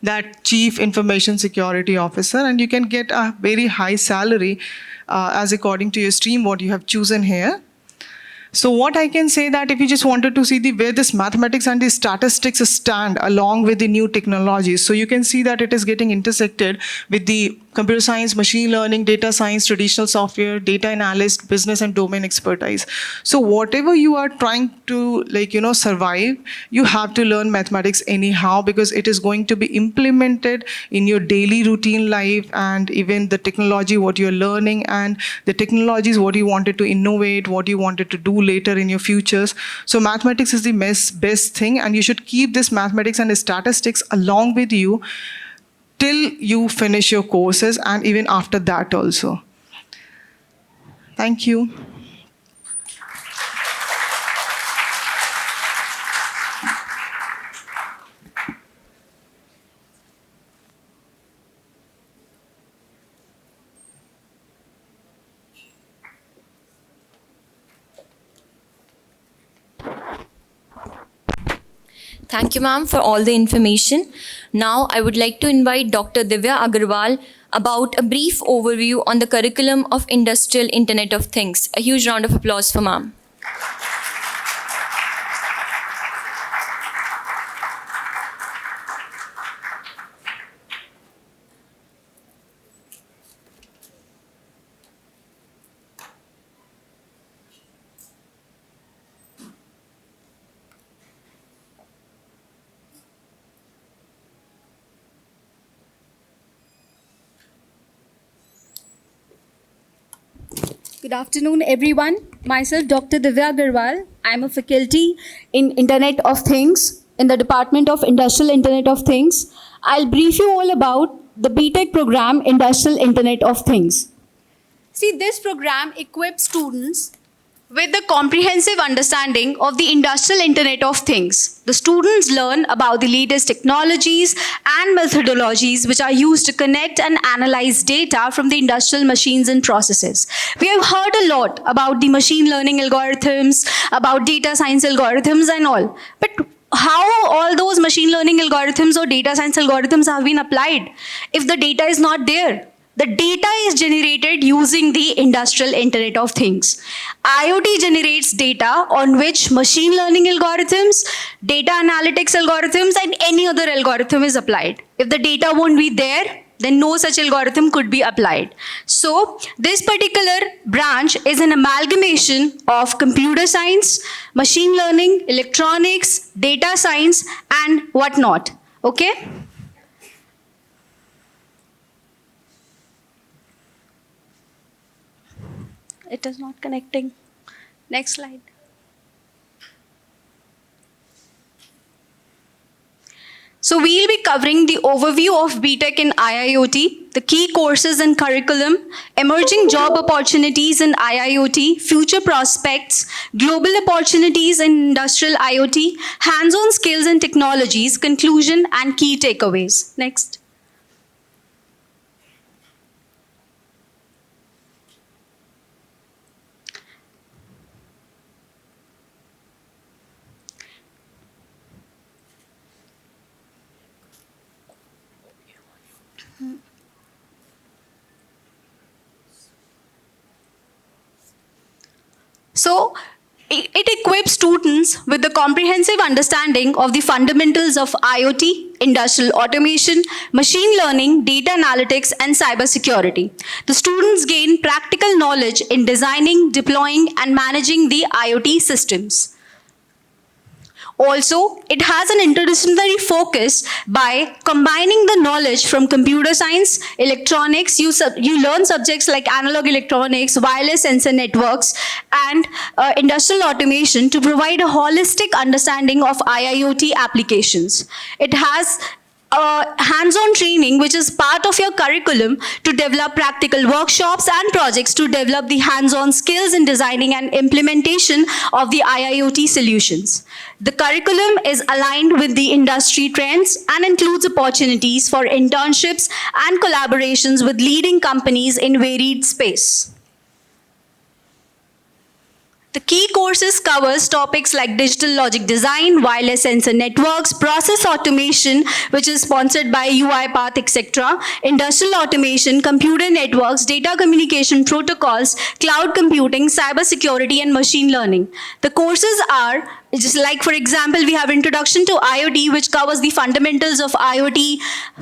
that chief information security officer, and you can get a very high salary as according to your stream, what you have chosen here. So what I can say that if you just wanted to see where this mathematics and the statistics stand along with the new technologies, so you can see that it is getting intersected with the computer science, machine learning, data science, traditional software, data analyst, business and domain expertise. So whatever you are trying to survive, you have to learn mathematics anyhow, because it is going to be implemented in your daily routine life, and even the technology, what you're learning, and the technologies, what you wanted to innovate, what you wanted to do later in your futures. So mathematics is the best thing, and you should keep this mathematics and statistics along with you till you finish your courses, and even after that also. Thank you. Thank you, ma'am, for all the information. Now, I would like to invite Dr. Divya Agarwal about a brief overview on the curriculum of Industrial Internet of Things. A huge round of applause for ma'am. Good afternoon, everyone. Myself, Dr. Divya Agarwal. I'm a faculty in Internet of Things in the Department of Industrial Internet of Things. I'll brief you all about the BTech program, Industrial Internet of Things. See, this program equips students with the comprehensive understanding of the Industrial Internet of Things. The students learn about the latest technologies and methodologies which are used to connect and analyze data from the industrial machines and processes. We have heard a lot about the machine learning algorithms, about data science algorithms and all. But how all those machine learning algorithms or data science algorithms have been applied if the data is not there? The data is generated using the industrial Internet of Things. IoT generates data on which machine learning algorithms, data analytics algorithms, and any other algorithm is applied. If the data won't be there, then no such algorithm could be applied. So this particular branch is an amalgamation of computer science, machine learning, electronics, data science, and whatnot. Okay? It is not connecting. Next slide. So we'll be covering the overview of BTech in IIoT, the key courses and curriculum, emerging job opportunities in IIoT, future prospects, global opportunities in industrial IoT, hands-on skills and technologies, conclusion and key takeaways. Next. So it equips students with the comprehensive understanding of the fundamentals of IoT, industrial automation, machine learning, data analytics, and cybersecurity. The students gain practical knowledge in designing, deploying, and managing the IoT systems. Also, it has an interdisciplinary focus by combining the knowledge from computer science, electronics, you learn subjects like analog electronics, wireless sensor networks, and industrial automation to provide a holistic understanding of IIoT applications. It has hands-on training, which is part of your curriculum to develop practical workshops and projects to develop the hands-on skills in designing and implementation of the IIoT solutions. The curriculum is aligned with the industry trends and includes opportunities for internships and collaborations with leading companies in varied space. The key courses covers topics like digital logic design, wireless sensor networks, process automation, which is sponsored by UiPath, etc., industrial automation, computer networks, data communication protocols, cloud computing, cybersecurity, and machine learning. The courses are just like, for example, we have Introduction to IoT, which covers the fundamentals of IoT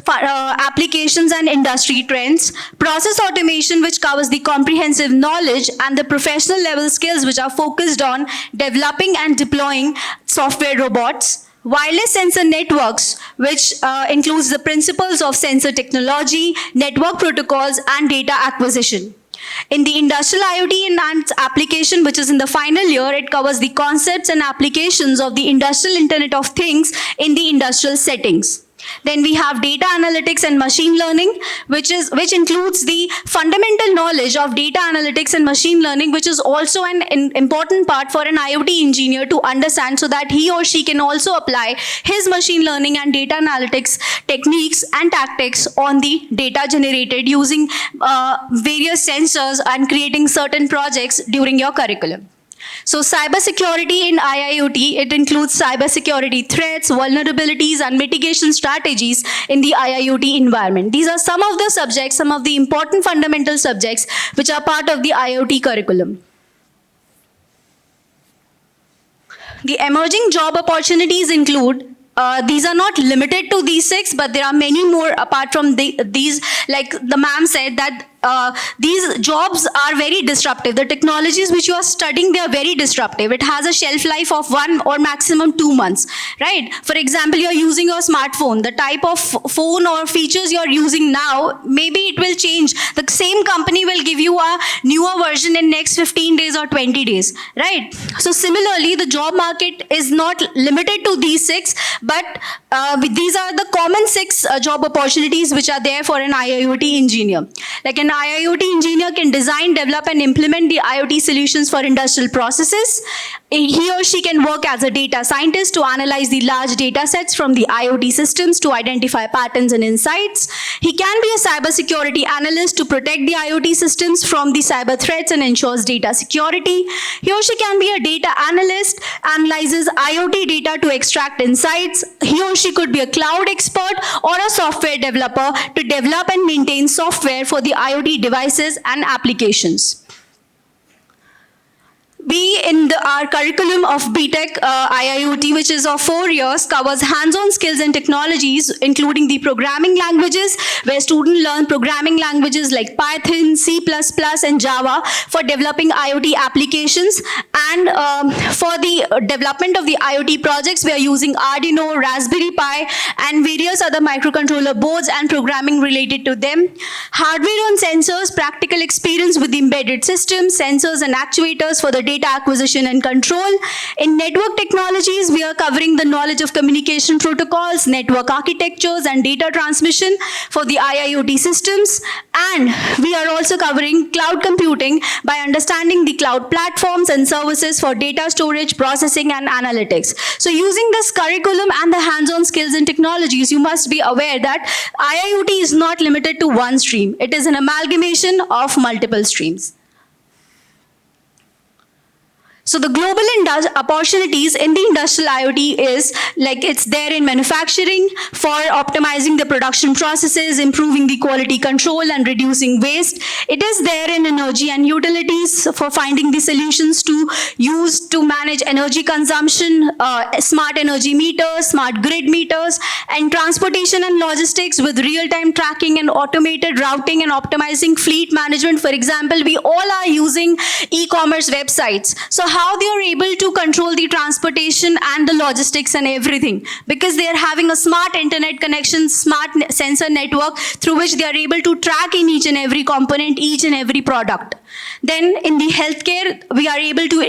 applications and industry trends. Process automation, which covers the comprehensive knowledge and the professional level skills, which are focused on developing and deploying software robots. Wireless sensor networks, which includes the principles of sensor technology, network protocols, and data acquisition. In the industrial IoT and application, which is in the final year, it covers the concepts and applications of the industrial Internet of Things in the industrial settings. Then we have data analytics and machine learning, which includes the fundamental knowledge of data analytics and machine learning, which is also an important part for an IoT engineer to understand so that he or she can also apply his machine learning and data analytics techniques and tactics on the data generated using various sensors and creating certain projects during your curriculum. So cybersecurity in IIoT, it includes cybersecurity threats, vulnerabilities, and mitigation strategies in the IIoT environment. These are some of the subjects, some of the important fundamental subjects which are part of the IoT curriculum. The emerging job opportunities include these are not limited to these 6, but there are many more apart from these. Like the ma'am said that these jobs are very disruptive. The technologies which you are studying, they are very disruptive. It has a shelf life of 1 or maximum 2 months, right? For example, you are using your smartphone. The type of phone or features you are using now, maybe it will change. The same company will give you a newer version in next 15 days or 20 days, right? So similarly, the job market is not limited to these 6, but these are the common 6 job opportunities which are there for an IIoT engineer. Like an IIoT engineer can design, develop, and implement the IoT solutions for industrial processes. he or she can work as a data scientist to analyze the large data sets from the IoT systems to identify patterns and insights. He can be a cybersecurity analyst to protect the IoT systems from the cyber threats and ensures data security. He or she can be a data analyst, analyzes IoT data to extract insights. He or she could be a cloud expert or a software developer to develop and maintain software for the IoT devices and applications. Our curriculum of BTech IIoT, which is of 4 years, covers hands-on skills and technologies, including the programming languages, where students learn programming languages like Python, C++, and Java for developing IoT applications. And for the development of the IoT projects, we are using Arduino, Raspberry Pi, and various other microcontroller boards and programming related to them. Hardware on sensors, practical experience with embedded systems, sensors and actuators for the data acquisition and control. In network technologies, we are covering the knowledge of communication protocols, network architectures, and data transmission for the IIoT systems. And we are also covering cloud computing by understanding the cloud platforms and services for data storage, processing, and analytics. So using this curriculum and the hands-on skills and technologies, you must be aware that IIoT is not limited to one stream. It is an amalgamation of multiple streams. So the global opportunities in the industrial IoT is like it's there in manufacturing for optimizing the production processes, improving the quality control and reducing waste. It is there in energy and utilities for finding the solutions to use to manage energy consumption, smart energy meters, smart grid meters, and transportation and logistics with real-time tracking and automated routing and optimizing fleet management. For example, we all are using e-commerce websites. So how they are able to control the transportation and the logistics and everything, because they are having a smart internet connection, smart sensor network through which they are able to track in each and every component, each and every product. Then in the healthcare, we are able to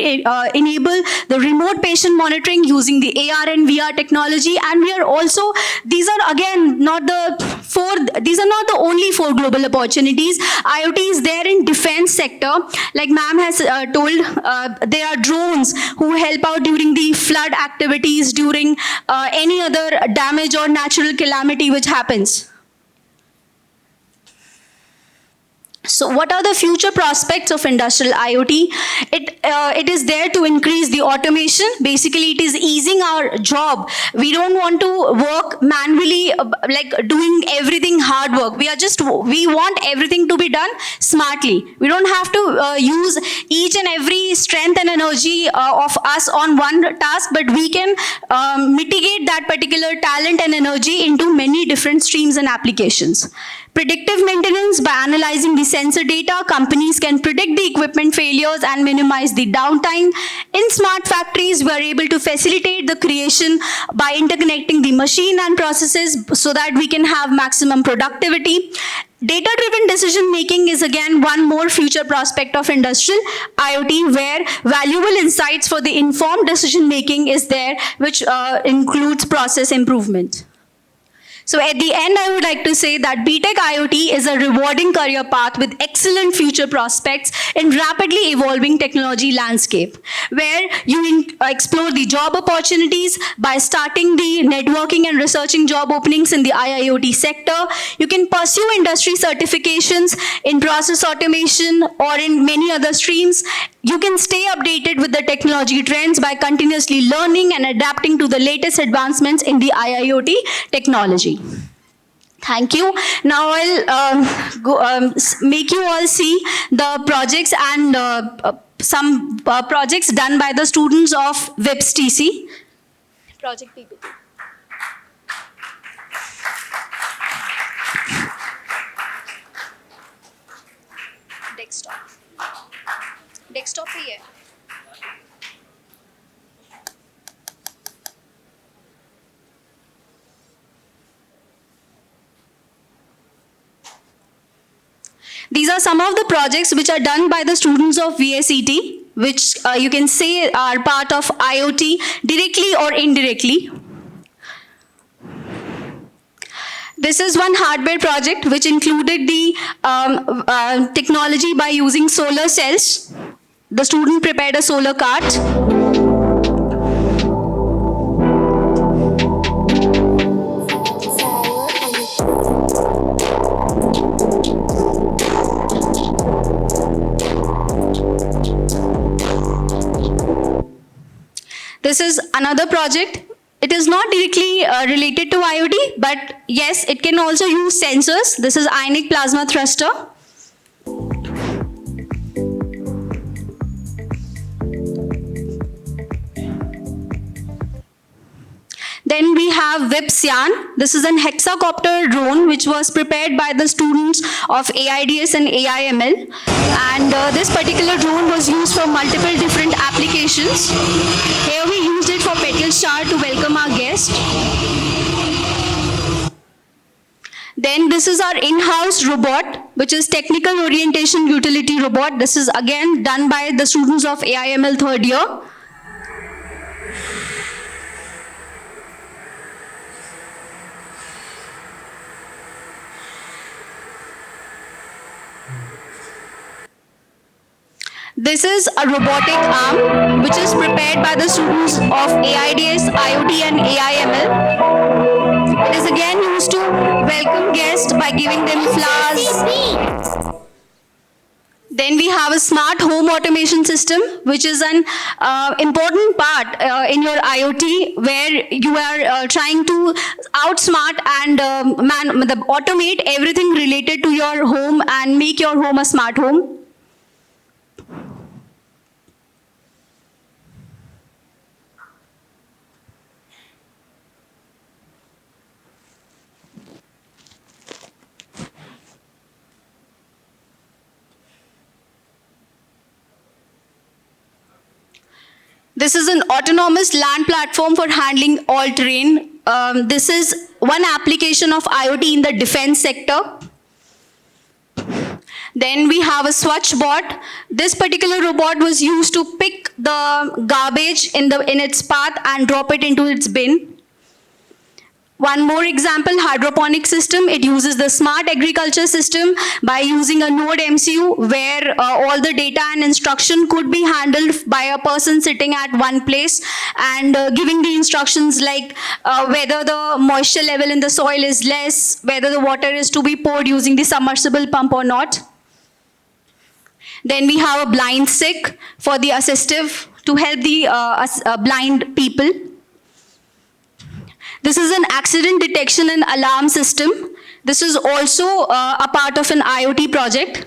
enable the remote patient monitoring using the AR and VR technology. And we are also, these are again not the only 4 global opportunities. IoT is there in defense sector. Like ma'am has told, there are drones who help out during the flood activities, during any other damage or natural calamity which happens. So what are the future prospects of industrial IoT? It is there to increase the automation. Basically, it is easing our job. We don't want to work manually, like doing everything hard work. We want everything to be done smartly. We don't have to use each and every strength and energy of us on one task, but we can mitigate that particular talent and energy into many different streams and applications. Predictive maintenance. By analyzing the sensor data, companies can predict the equipment failures and minimize the downtime. In smart factories, we are able to facilitate the creation by interconnecting the machine and processes so that we can have maximum productivity. Data-driven decision-making is again one more future prospect of industrial IoT, where valuable insights for the informed decision-making is there, which includes process improvement. So at the end, I would like to say that BTech IoT is a rewarding career path with excellent future prospects in rapidly evolving technology landscape, where you explore the job opportunities by starting the networking and researching job openings in the IIoT sector. You can pursue industry certifications in process automation or in many other streams. You can stay updated with the technology trends by continuously learning and adapting to the latest advancements in the IIoT technology. Thank you. Now I'll make you all see the projects and some projects done by the students of WIPS TC. Project PPT. Desktop पे ही है. These are some of the projects which are done by the students of VSET, which you can say are part of IoT directly or indirectly. This is one hardware project which included the technology by using solar cells. The student prepared a solar cart. This is another project. It is not directly related to IoT, but yes, it can also use sensors. This is ionic plasma thruster. Then we have Vipsyan. This is an hexacopter drone which was prepared by the students of AIDS and AIML. And this particular drone was used for multiple different applications. Here we used it for Petal Star to welcome our guest. Then this is our in-house robot, which is technical orientation utility robot. This is again done by the students of AIML third year. This is a robotic arm which is prepared by the students of AIDS, IoT and AIML. It is again used to welcome guests by giving them flowers. Then we have a smart home automation system, which is an important part in your IoT, where you are trying to outsmart and automate everything related to your home and make your home a smart home. This is an autonomous land platform for handling all terrain. This is one application of IoT in the defense sector. Then we have a Swachh bot. This particular robot was used to pick the garbage in its path and drop it into its bin. One more example, hydroponic system. It uses the smart agriculture system by using a node MCU where all the data and instruction could be handled by a person sitting at one place and giving the instructions like whether the moisture level in the soil is less, whether the water is to be poured using the submersible pump or not. Then we have a blind sick for the assistive to help the blind people. This is an accident detection and alarm system. This is also a part of an IoT project.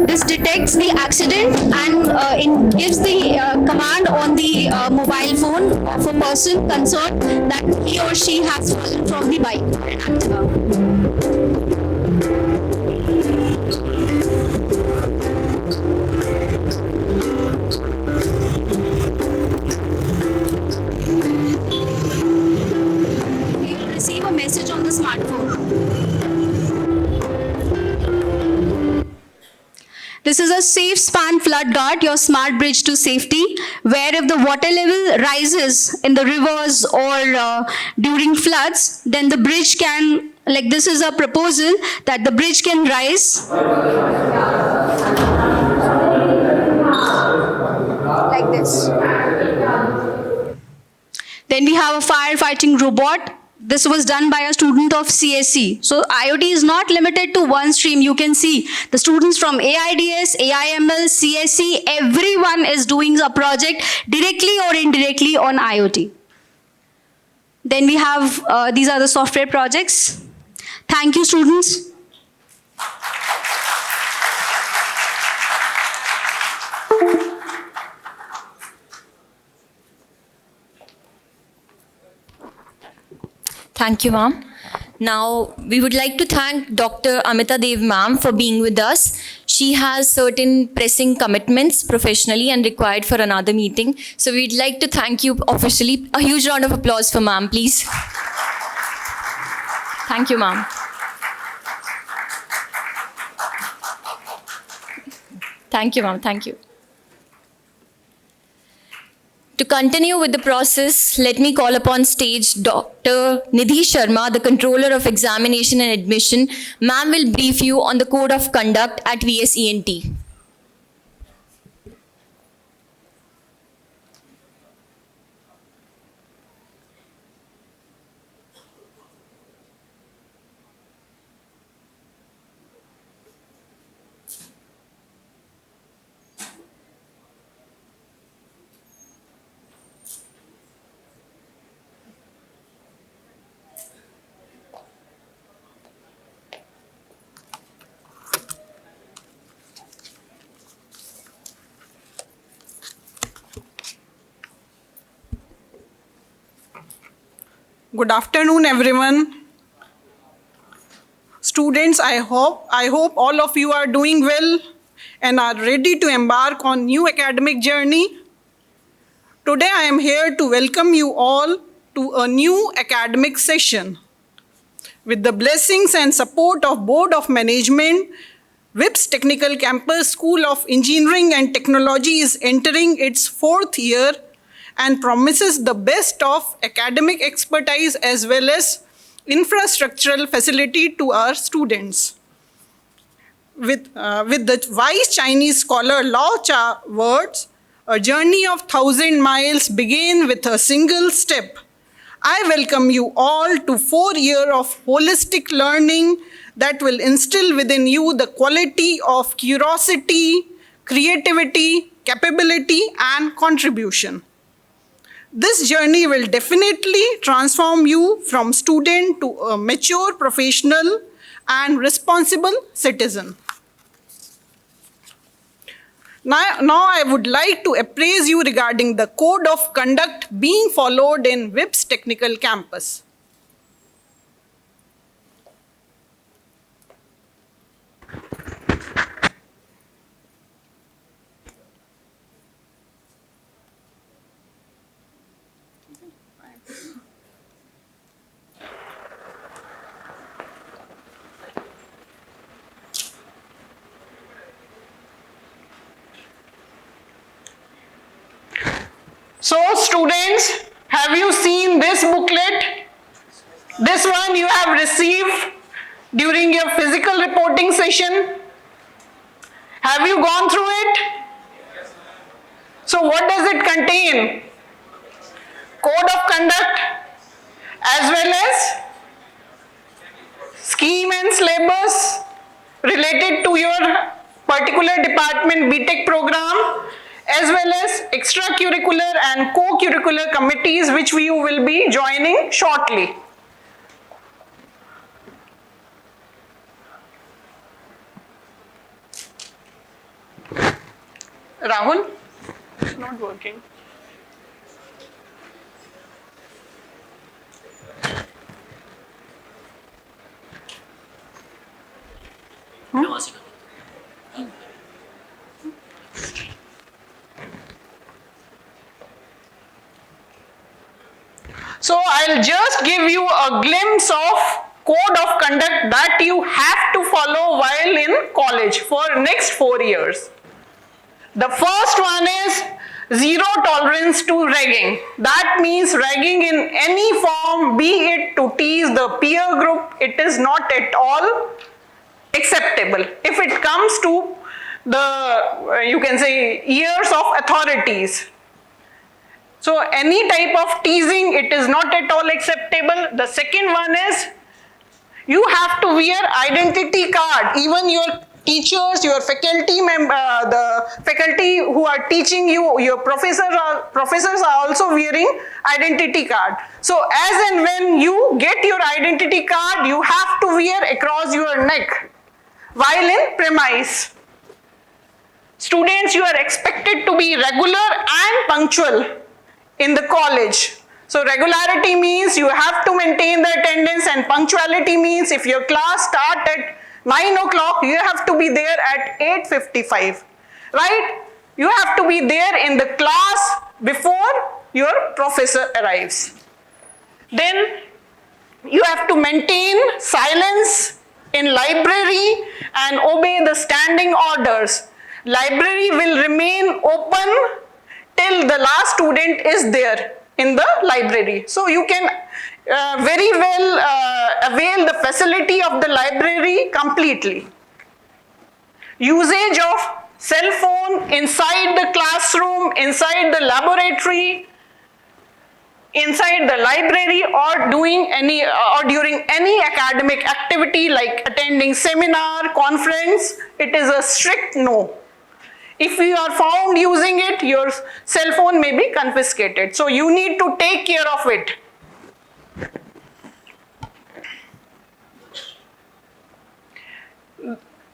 This detects the accident and it gives the command on the mobile phone of a person concerned that he or she has fallen from the bike. Receive a message on the smartphone. This is a safe span flood guard, your smart bridge to safety, where if the water level rises in the rivers or during floods, then the bridge can, like this is a proposal that the bridge can rise. Like this. Then we have a firefighting robot. This was done by a student of CSE. So IoT is not limited to one stream. You can see the students from AIDS, AIML, CSE, everyone is doing a project directly or indirectly on IoT. Then we have, these are the software projects. Thank you, students. Thank you, ma'am. Now, we would like to thank Dr. Amita Dev, ma'am, for being with us. She has certain pressing commitments professionally and required for another meeting. So we'd like to thank you officially. A huge round of applause for ma'am, please. Thank you, ma'am. Thank you, ma'am. Thank you. To continue with the process, let me call upon stage Dr. Nidhi Sharma, the Controller of Examination and Admission. Ma'am will brief you on the Code of Conduct at VSENT. Good afternoon, everyone. Students, I hope all of you are doing well and are ready to embark on new academic journey. Today, I am here to welcome you all to a new academic session. With the blessings and support of Board of Management, WIPS Technical Campus School of Engineering and Technology is entering its 4th year and promises the best of academic expertise as well as infrastructural facility to our students. With the wise Chinese scholar Lao Tzu words, a journey of 1,000 miles begin with a single step. I welcome you all to 4 years of holistic learning that will instill within you the quality of curiosity, creativity, capability, and contribution. This journey will definitely transform you from student to a mature professional and responsible citizen. Now I would like to appraise you regarding the code of conduct being followed in WIPS Technical Campus. So students, have you seen this booklet? This one you have received during your physical reporting session. Have you gone through it? So what does it contain? Code of conduct as well as scheme and syllabus related to your particular department BTech program, as well as extracurricular and co-curricular committees which you will be joining shortly. Rahul? It's not working. So I'll just give you a glimpse of code of conduct that you have to follow while in college for next 4 years. The first one is zero tolerance to ragging. That means ragging in any form, be it to tease the peer group, it is not at all acceptable. If it comes to the, you can say, ears of authorities. So any type of teasing, it is not at all acceptable. The second one is you have to wear identity card. Even your teachers, your faculty member, the faculty who are teaching you, your professors are also wearing identity card. So as and when you get your identity card, you have to wear across your neck while in premise. Students, you are expected to be regular and punctual in the college. So regularity means you have to maintain the attendance, and punctuality means if your class starts at 9 o'clock, you have to be there at 8:55, right? You have to be there in the class before your professor arrives. Then you have to maintain silence in library and obey the standing orders. Library will remain open till the last student is there in the library. So you can very well avail the facility of the library completely. Usage of cell phone inside the classroom, inside the laboratory, inside the library, or doing any or during any academic activity like attending seminar, conference, it is a strict no. If you are found using it, your cell phone may be confiscated. So you need to take care of it.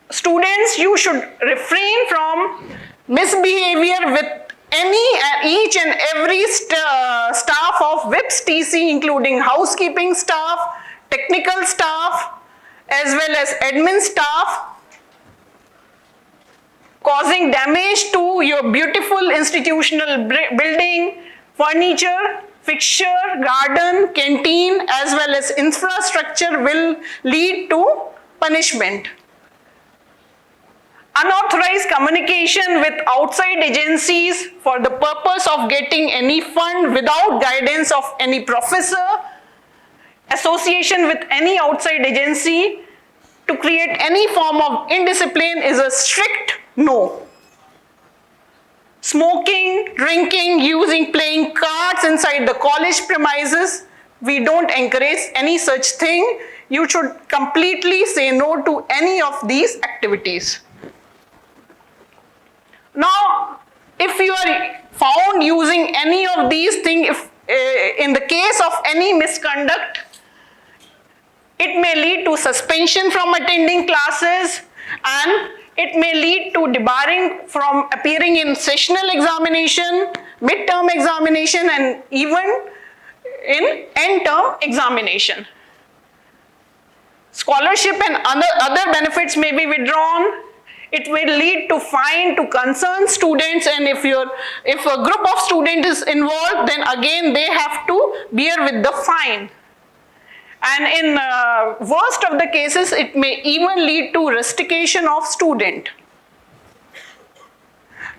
Students, you should refrain from misbehavior with any each and every staff of WIPS TC, including housekeeping staff, technical staff, as well as admin staff, causing damage to your beautiful institutional building, furniture, fixture, garden, canteen, as well as infrastructure will lead to punishment. Unauthorized communication with outside agencies for the purpose of getting any fund without guidance of any professor, association with any outside agency to create any form of indiscipline is a strict no. Smoking, drinking, playing cards inside the college premises, we don't encourage any such thing. You should completely say no to any of these activities. Now, if you are found using any of these things, in the case of any misconduct, it may lead to suspension from attending classes, and it may lead to debarring from appearing in sessional examination, midterm examination, and even in end-term examination. Scholarship and other benefits may be withdrawn. It will lead to fine to concerned students, and if a group of students is involved, then again they have to bear with the fine. And in worst of the cases, it may even lead to rustication of student.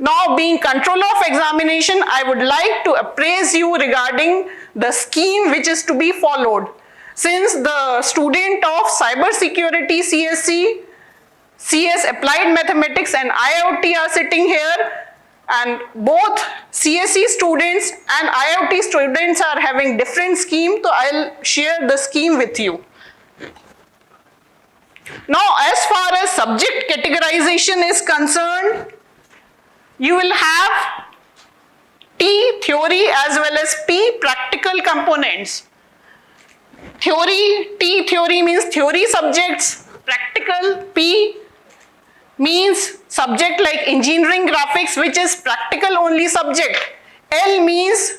Now, being controller of examination, I would like to appraise you regarding the scheme which is to be followed. Since the student of cyber security CSC, CS Applied Mathematics and IoT are sitting here, and both CSE students and IoT students are having different scheme, so I'll share the scheme with you. Now, as far as subject categorization is concerned, you will have T theory as well as P practical components. T theory means theory subjects, practical P means subject like engineering graphics, which is practical only subject. L means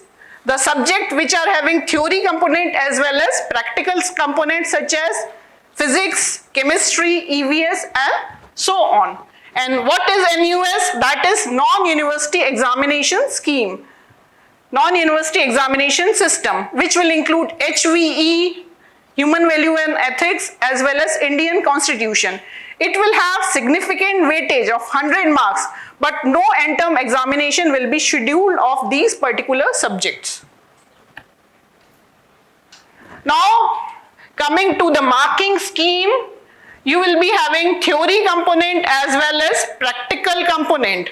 the subject which are having theory component as well as practical components such as physics, chemistry, EVS and so on. And what is NUS? That is non-university examination scheme, non-university examination system, which will include HVE, Human Value and Ethics, as well as Indian Constitution. It will have significant weightage of 100 marks, but no end-term examination will be scheduled of these particular subjects. Now, coming to the marking scheme, you will be having theory component as well as practical component.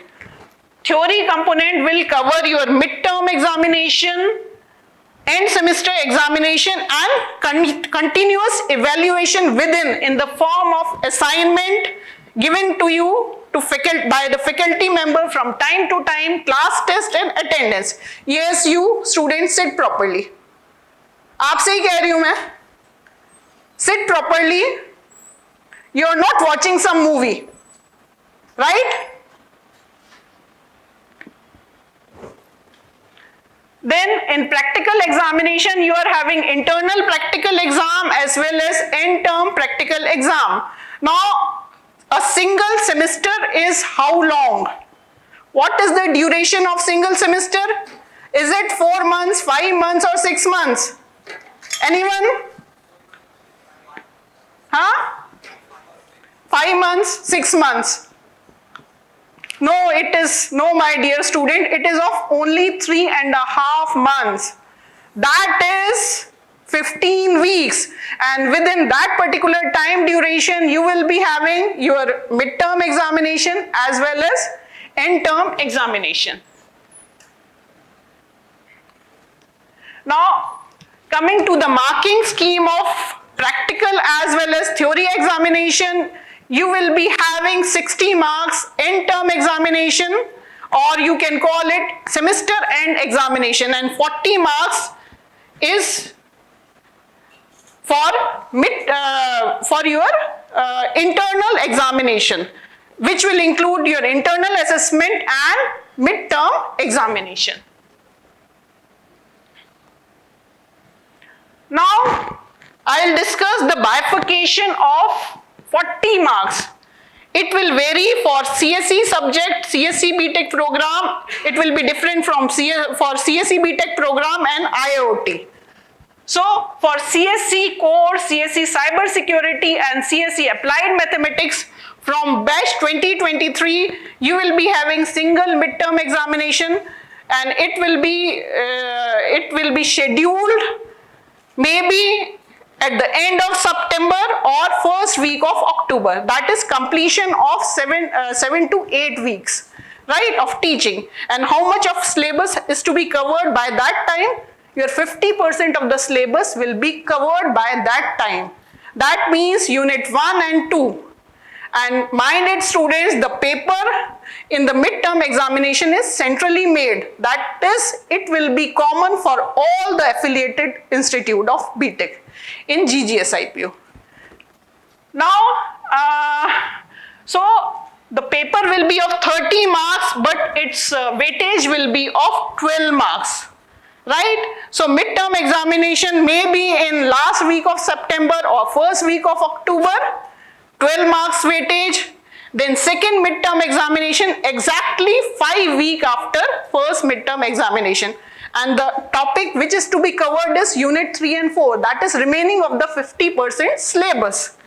Theory component will cover your midterm examination, end semester examination and continuous evaluation within in the form of assignment given to you by the faculty member from time to time, class test and attendance. Yes, you students sit properly. आपसे ही कह रही हूँ मैं. Sit properly. You are not watching some movie, right? Then in practical examination, you are having internal practical exam as well as end term practical exam. Now, a single semester is how long? What is the duration of single semester? Is it 4 months, 5 months or 6 months? Anyone? Huh? 5 months, 6 months. No, it is, no my dear student, it is of only 3.5 months. That is 15 weeks, and within that particular time duration, you will be having your midterm examination as well as end term examination. Now, coming to the marking scheme of practical as well as theory examination, you will be having 60 marks end term examination, or you can call it semester end examination, and 40 marks is for your internal examination, which will include your internal assessment and midterm examination. Now, I'll discuss the bifurcation of 40 marks. It will vary for CSE subject, CSE BTech program. It will be different from for CSE BTech program and IIoT. So, for CSE core, CSE cyber security and CSE applied mathematics from batch 2023, you will be having single midterm examination, and it will be scheduled maybe at the end of September or first week of October. That is completion of 7 to 8 weeks, right, of teaching. And how much of syllabus is to be covered by that time? Your 50% of the syllabus will be covered by that time. That means unit 1 and 2. And minded students, the paper in the midterm examination is centrally made. That is, it will be common for all the affiliated institute of BTech in GGSIPU. Now, so the paper will be of 30 marks, but its weightage will be of 12 marks. Right? So midterm examination may be in last week of September or first week of October, 12 marks weightage. Then second midterm examination exactly 5 weeks after first midterm examination. And the topic which is to be covered is unit 3 and 4. That is remaining of the 50% syllabus.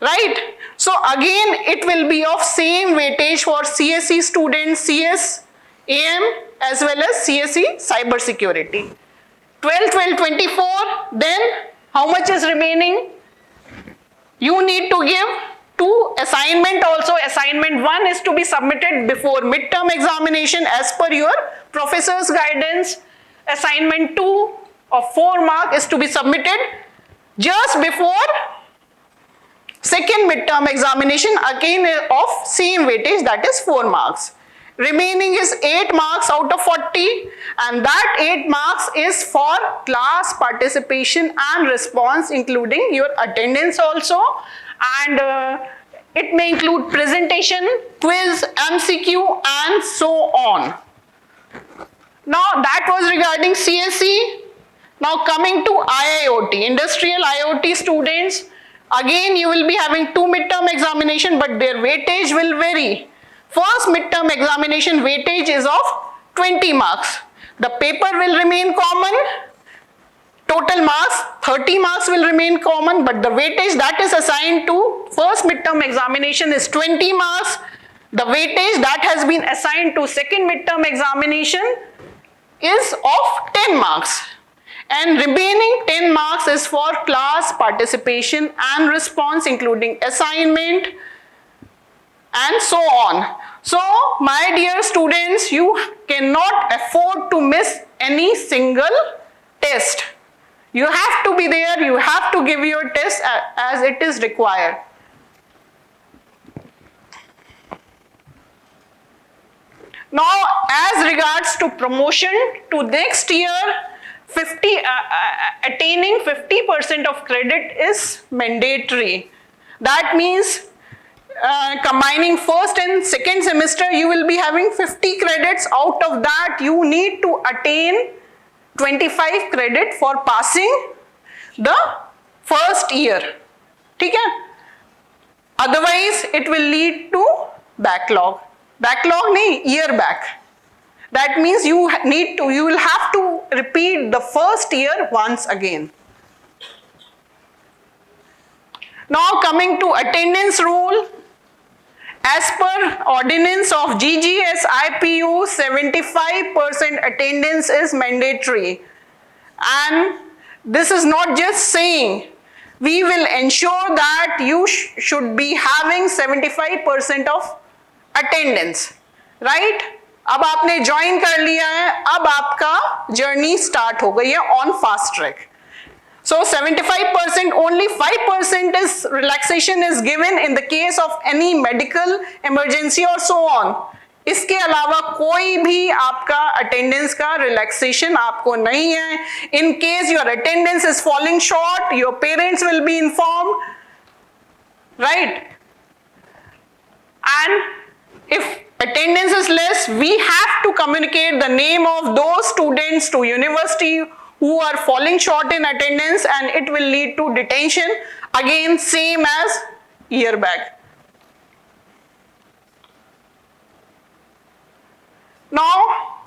Right? So again, it will be of same weightage for CSE students, CS, AM, as well as CSE cyber security. 12, 12, 24, then how much is remaining? You need to give 2 assignment also. Assignment 1 is to be submitted before midterm examination as per your professor's guidance. Assignment 2 of 4 mark is to be submitted just before second midterm examination, again of same weightage, that is 4 marks. Remaining is 8 marks out of 40, and that 8 marks is for class participation and response, including your attendance also, and it may include presentation, quiz, MCQ, and so on. Now that was regarding CSE. Now coming to IIoT, industrial IoT students, again you will be having 2 midterm examination, but their weightage will vary. First midterm examination weightage is of 20 marks. The paper will remain common. Total marks, 30 marks will remain common, but the weightage that is assigned to first midterm examination is 20 marks. The weightage that has been assigned to second midterm examination is of 10 marks. And remaining 10 marks is for class participation and response, including assignment, and so on. So, my dear students, you cannot afford to miss any single test. You have to be there, you have to give your test as it is required. Now, as regards to promotion to next year, attaining 50% of credit is mandatory. That means combining first and second semester, you will be having 50 credits. Out of that, you need to attain 25 credit for passing the first year. Okay? Otherwise, it will lead to backlog. Backlog nahi, year back. That means you will have to repeat the first year once again. Now coming to attendance rule, as per ordinance of GGS IPU, 75% attendance is mandatory. And this is not just saying, we will ensure that you should be having 75% of attendance, right? अब आपने join कर लिया है, अब आपका journey start हो गई है on fast track. So 75%, only 5% is relaxation is given in the case of any medical emergency or so on. इसके अलावा कोई भी आपका attendance का relaxation आपको नहीं है. In case your attendance is falling short, your parents will be informed, right? And if attendance is less, we have to communicate the name of those students to university who are falling short in attendance, and it will lead to detention. Again, same as year back. Now,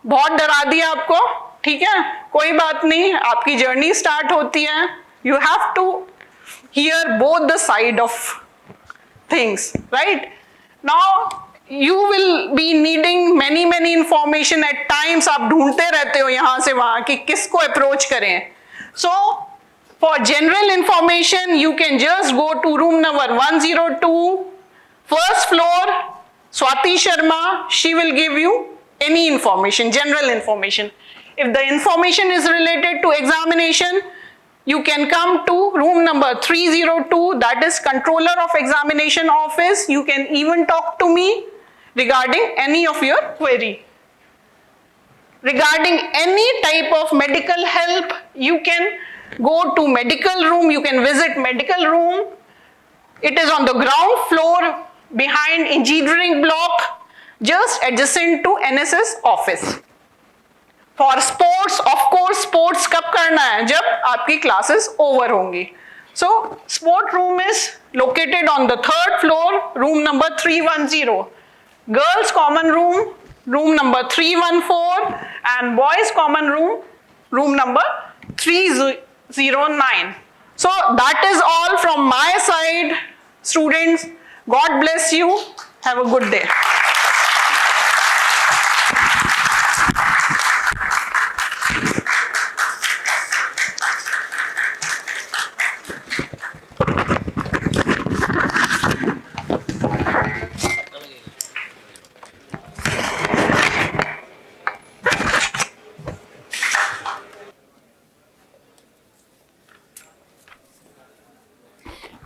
बहुत डरा दिया आपको, ठीक है, कोई बात नहीं, आपकी जर्नी स्टार्ट होती है. You have to hear both the side of things, right? Now, you will be needing many information at times. आप ढूंढते रहते हो यहाँ से वहाँ कि किसको approach करें. So, for general information, you can just go to room number 102, first floor, Swati Sharma. She will give you any information, general information. If the information is related to examination, you can come to room number 302, that is Controller of Examination Office. You can even talk to me regarding any of your query. Regarding any type of medical help, you can go to medical room, you can visit medical room. It is on the ground floor behind engineering block, just adjacent to NSS office. For sports, of course, sports कब करना है? जब आपकी classes over होंगी. So, sport room is located on the 3rd floor, room number 310. Girls common room, room number 314, and boys common room, room number 309. So, that is all from my side, students. God bless you. Have a good day.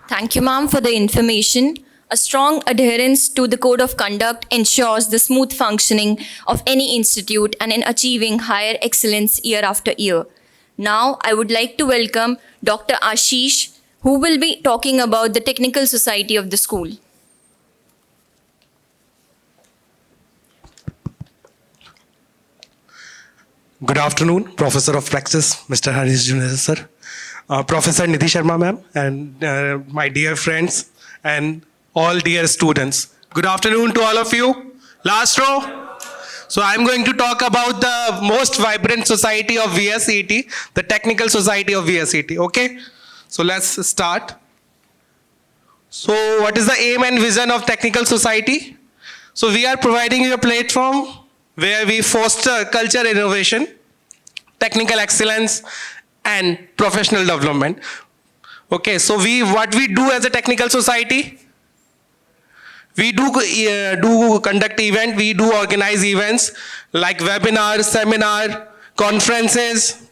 Thank you, ma'am, for the information. A strong adherence to the code of conduct ensures the smooth functioning of any institute and in achieving higher excellence year after year. Now, I would like to welcome Dr. Ashish, who will be talking about the Technical Society of the school. Good afternoon, Professor of Praxis, Mr. Harish Junesha, sir. Professor Nidhi Sharma, ma'am, and my dear friends and all dear students. Good afternoon to all of you. Last row. So I'm going to talk about the most vibrant society of VSET, the Technical Society of VSET, okay? So let's start. So what is the aim and vision of Technical Society? So we are providing you a platform where we foster culture innovation, technical excellence, and professional development. Okay, so what we do as a technical society, we do conduct events, we do organize events like webinars, seminar, conferences,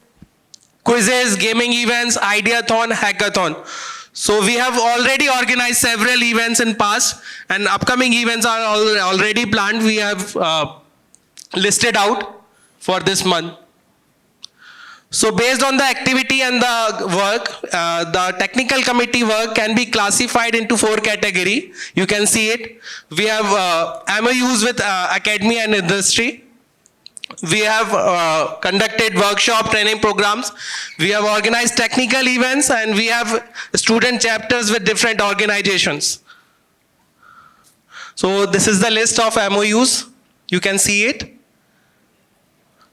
quizzes, gaming events, ideathon, hackathon. So we have already organized several events in past, and upcoming events are already planned. We have listed out for this month. So based on the activity and the work, the technical committee work can be classified into 4 categories. You can see it. We have MOUs with academy and industry. We have conducted workshop training programs. We have organized technical events, and we have student chapters with different organizations. So this is the list of MOUs. You can see it.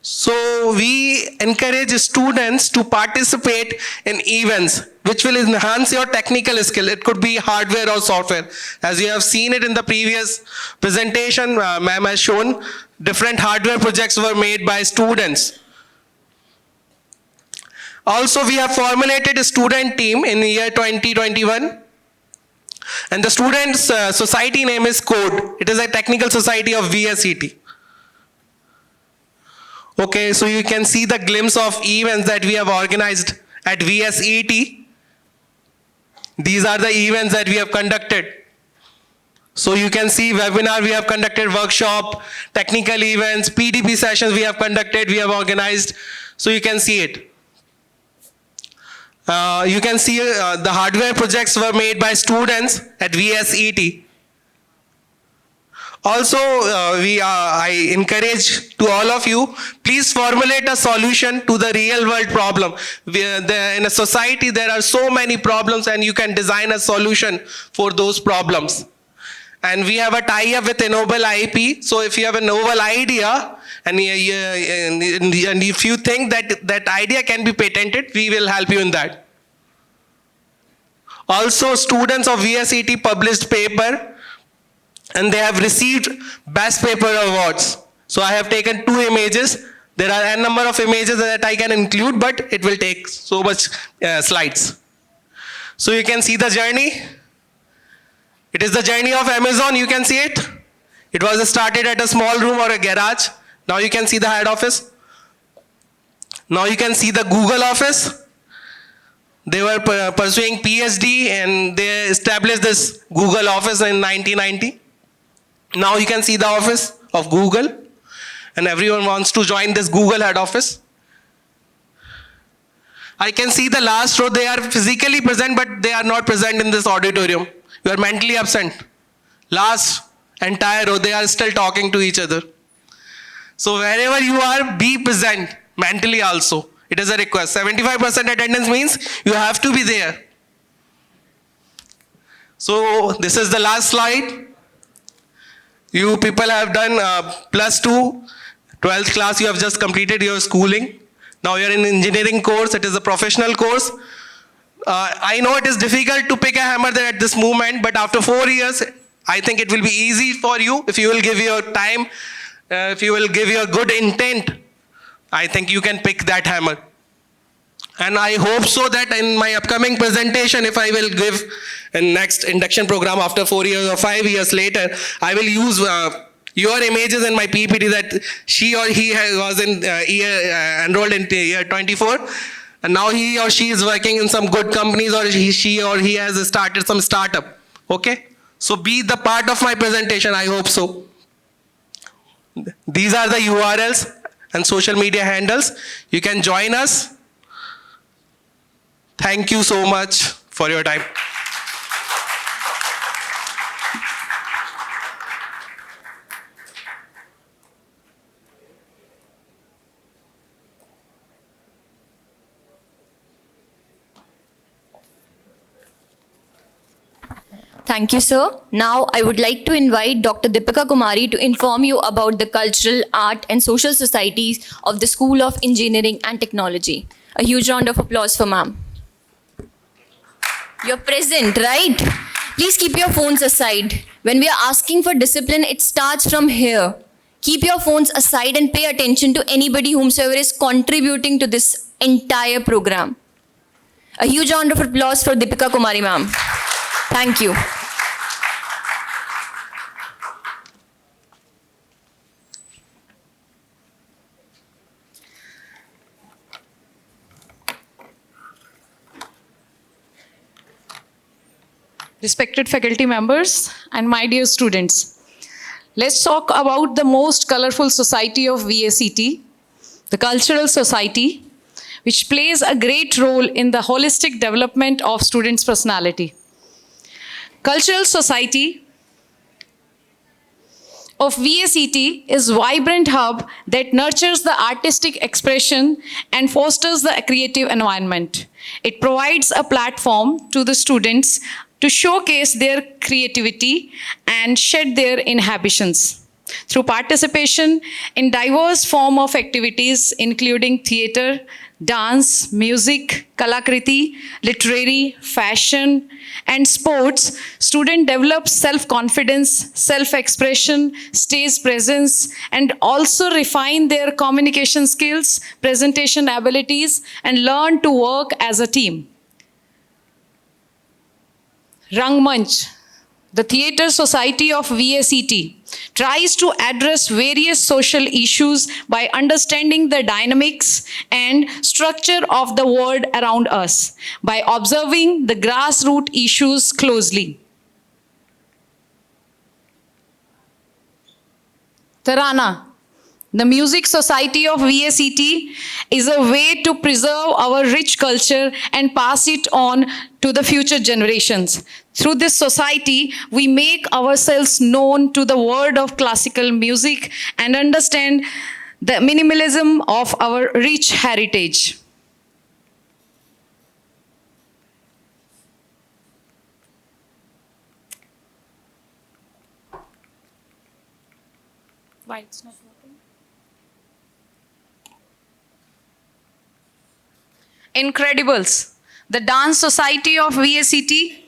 So we encourage students to participate in events which will enhance your technical skill. It could be hardware or software. As you have seen it in the previous presentation, ma'am has shown different hardware projects were made by students. Also, we have formulated a student team in the year 2021. And the students' society name is CODE. It is a technical society of VSET. Okay, so you can see the glimpse of events that we have organized at VSET. These are the events that we have conducted. So you can see webinar, we have conducted workshop, technical events, PDP sessions we have conducted, we have organized. So you can see it. You can see the hardware projects were made by students at VSET. Also, I encourage to all of you, please formulate a solution to the real world problem. In a society, there are so many problems and you can design a solution for those problems. And we have a tie-up with Ennoble IP. So if you have a novel idea and if you think that that idea can be patented, we will help you in that. Also, students of VSET published paper and they have received best paper awards. So I have taken 2 images. There are n number of images that I can include, but it will take so much slides. So you can see the journey. It is the journey of Amazon. You can see it. It was started at a small room or a garage. Now you can see the head office. Now you can see the Google office. They were pursuing PhD and they established this Google office in 1990. Now you can see the office of Google and everyone wants to join this Google head office. I can see the last row. They are physically present, but they are not present in this auditorium. You are mentally absent. Last entire row, they are still talking to each other. So wherever you are, be present mentally also. It is a request. 75% attendance means you have to be there. So this is the last slide. You people have done +2, 12th class, you have just completed your schooling. Now you are in engineering course, it is a professional course. I know it is difficult to pick a hammer there at this moment, but after 4 years, I think it will be easy for you if you will give your time, if you will give your good intent. I think you can pick that hammer. And I hope so that in my upcoming presentation, if I will give a next induction program after 4 years or 5 years later, I will use your images in my PPT that she or he was enrolled in year 24. And now he or she is working in some good companies or she or he has started some startup. Okay? So be the part of my presentation, I hope so. These are the URLs and social media handles. You can join us. Thank you so much for your time. Thank you, sir. Now, I would like to invite Dr. Deepika Kumari to inform you about the cultural, art, and social societies of the School of Engineering and Technology. A huge round of applause for ma'am. You're present, right? Please keep your phones aside. When we are asking for discipline, it starts from here. Keep your phones aside and pay attention to anybody whomsoever is contributing to this entire program. A huge round of applause for Deepika Kumari, ma'am. Thank you. Respected faculty members and my dear students, let's talk about the most colorful society of VSET, the cultural society, which plays a great role in the holistic development of students' personality. Cultural society of VSET is a vibrant hub that nurtures the artistic expression and fosters the creative environment. It provides a platform to the students to showcase their creativity and shed their inhibitions through participation in diverse forms of activities including theater, dance, music, kalakriti, literary, fashion, and sports. Students develop self-confidence, self-expression, stage presence, and also refine their communication skills, presentation abilities, and learn to work as a team. Rangmanch, the Theatre Society of VSET, tries to address various social issues by understanding the dynamics and structure of the world around us, by observing the grassroots issues closely. Tarana, The Music Society of VSET is a way to preserve our rich culture and pass it on to the future generations. Through this society, we make ourselves known to the world of classical music and understand the minimalism of our rich heritage. Why it's not working? Incredibles, the Dance Society of VSET.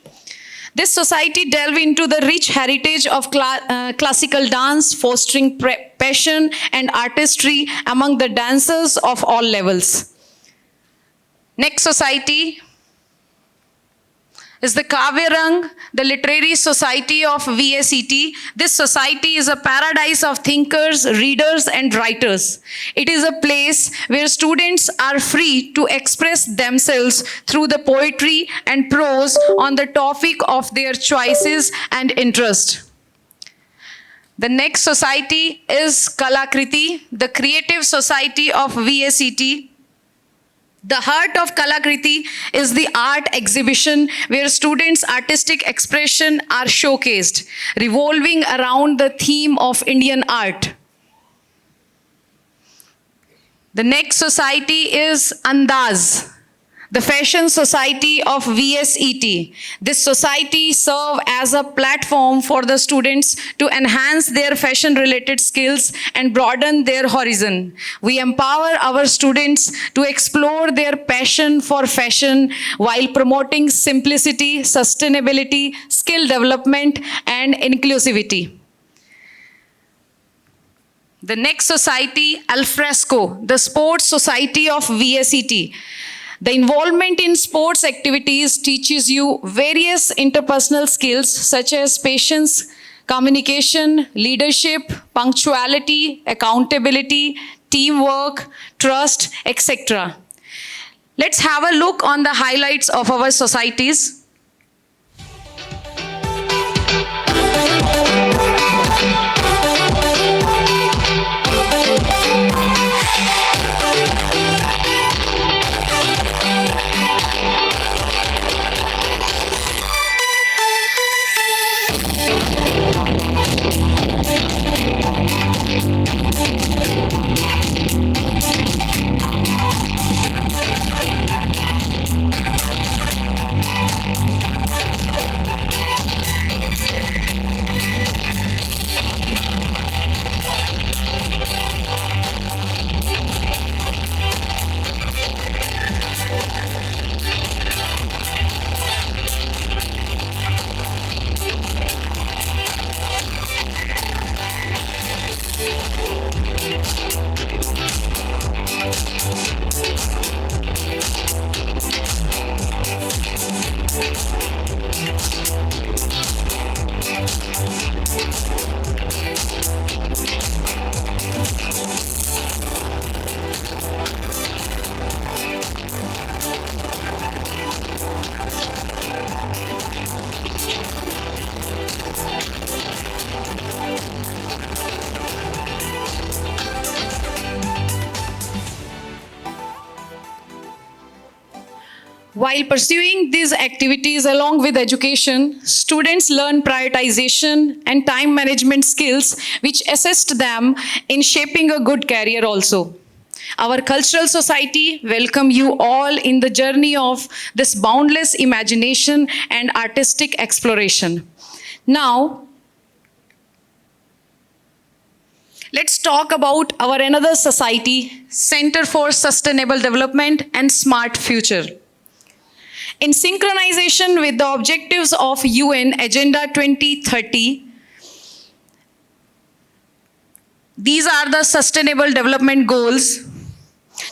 This society delve into the rich heritage of classical dance, fostering passion and artistry among the dancers of all levels. Next society is the Kavyarang, the Literary Society of VSET. This society is a paradise of thinkers, readers, and writers. It is a place where students are free to express themselves through the poetry and prose on the topic of their choices and interest. The next society is Kalakriti, the Creative Society of VSET. The heart of Kalakriti is the art exhibition where students' artistic expression are showcased, revolving around the theme of Indian art. The next society is Andaz, the Fashion Society of VSET. This society serves as a platform for the students to enhance their fashion-related skills and broaden their horizon. We empower our students to explore their passion for fashion while promoting simplicity, sustainability, skill development, and inclusivity. The next society, Alfresco, the Sports Society of VSET. The involvement in sports activities teaches you various interpersonal skills such as patience, communication, leadership, punctuality, accountability, teamwork, trust, etc. Let's have a look on the highlights of our societies. While pursuing these activities along with education, students learn prioritization and time management skills which assist them in shaping a good career also. Our cultural society welcome you all in the journey of this boundless imagination and artistic exploration. Now, let's talk about our another society, Center for Sustainable Development and Smart Future. In synchronization with the objectives of UN Agenda 2030, these are the Sustainable Development Goals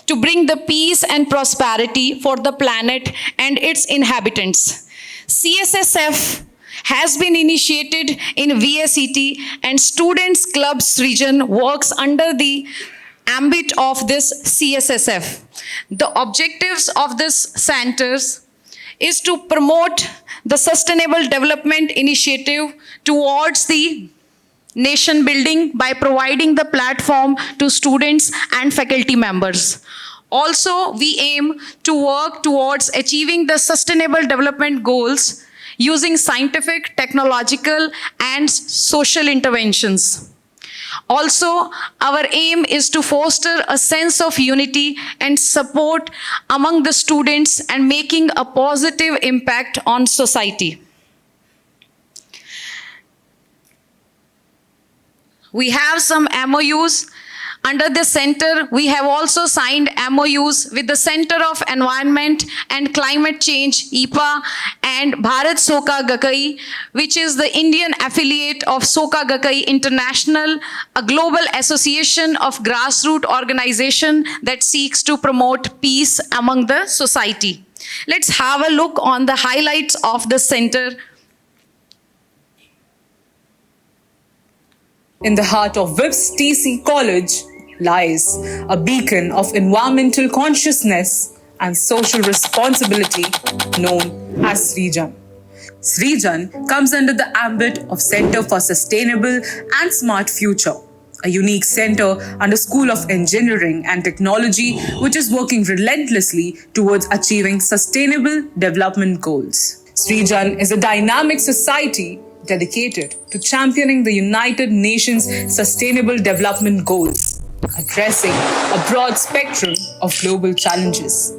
to bring the peace and prosperity for the planet and its inhabitants. CSSF has been initiated in VSET and Students Clubs region works under the ambit of this CSSF. The objectives of this centers is to promote the Sustainable Development Initiative towards the nation building by providing the platform to students and faculty members. Also, we aim to work towards achieving the Sustainable Development Goals using scientific, technological, and social interventions. Also, our aim is to foster a sense of unity and support among the students and making a positive impact on society. We have some MOUs. Under the center, we have also signed MOUs with the Center of Environment and Climate Change, EPA, and Bharat Soka Gakkai, which is the Indian affiliate of Soka Gakkai International, a global association of grassroots organization that seeks to promote peace among the society. Let's have a look on the highlights of the center. In the heart of WIPS TC College lies a beacon of environmental consciousness and social responsibility known as Srijan. Srijan comes under the ambit of Center for Sustainable and Smart Future, a unique center under School of Engineering and Technology which is working relentlessly towards achieving sustainable development goals. Srijan is a dynamic society dedicated to championing the United Nations Sustainable Development Goals, addressing a broad spectrum of global challenges.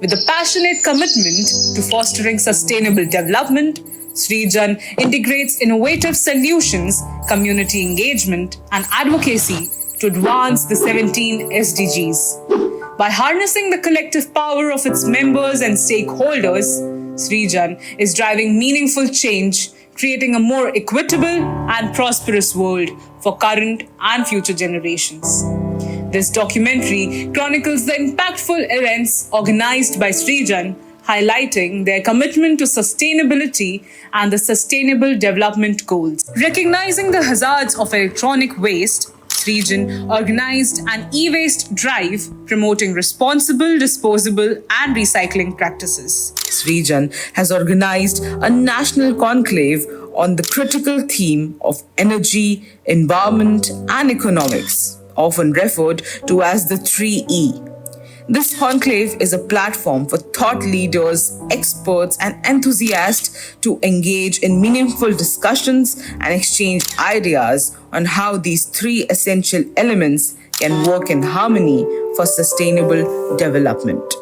With a passionate commitment to fostering sustainable development, Srijan integrates innovative solutions, community engagement, and advocacy to advance the 17 SDGs. By harnessing the collective power of its members and stakeholders, Srijan is driving meaningful change, creating a more equitable and prosperous world for current and future generations. This documentary chronicles the impactful events organized by Srijan, highlighting their commitment to sustainability and the Sustainable Development Goals. Recognizing the hazards of electronic waste, Srijan organized an e-waste drive promoting responsible, disposable, and recycling practices. Srijan has organized a national conclave on the critical theme of energy, environment, and economics, often referred to as the 3E. This conclave is a platform for thought leaders, experts, and enthusiasts to engage in meaningful discussions and exchange ideas on how these three essential elements can work in harmony for sustainable development.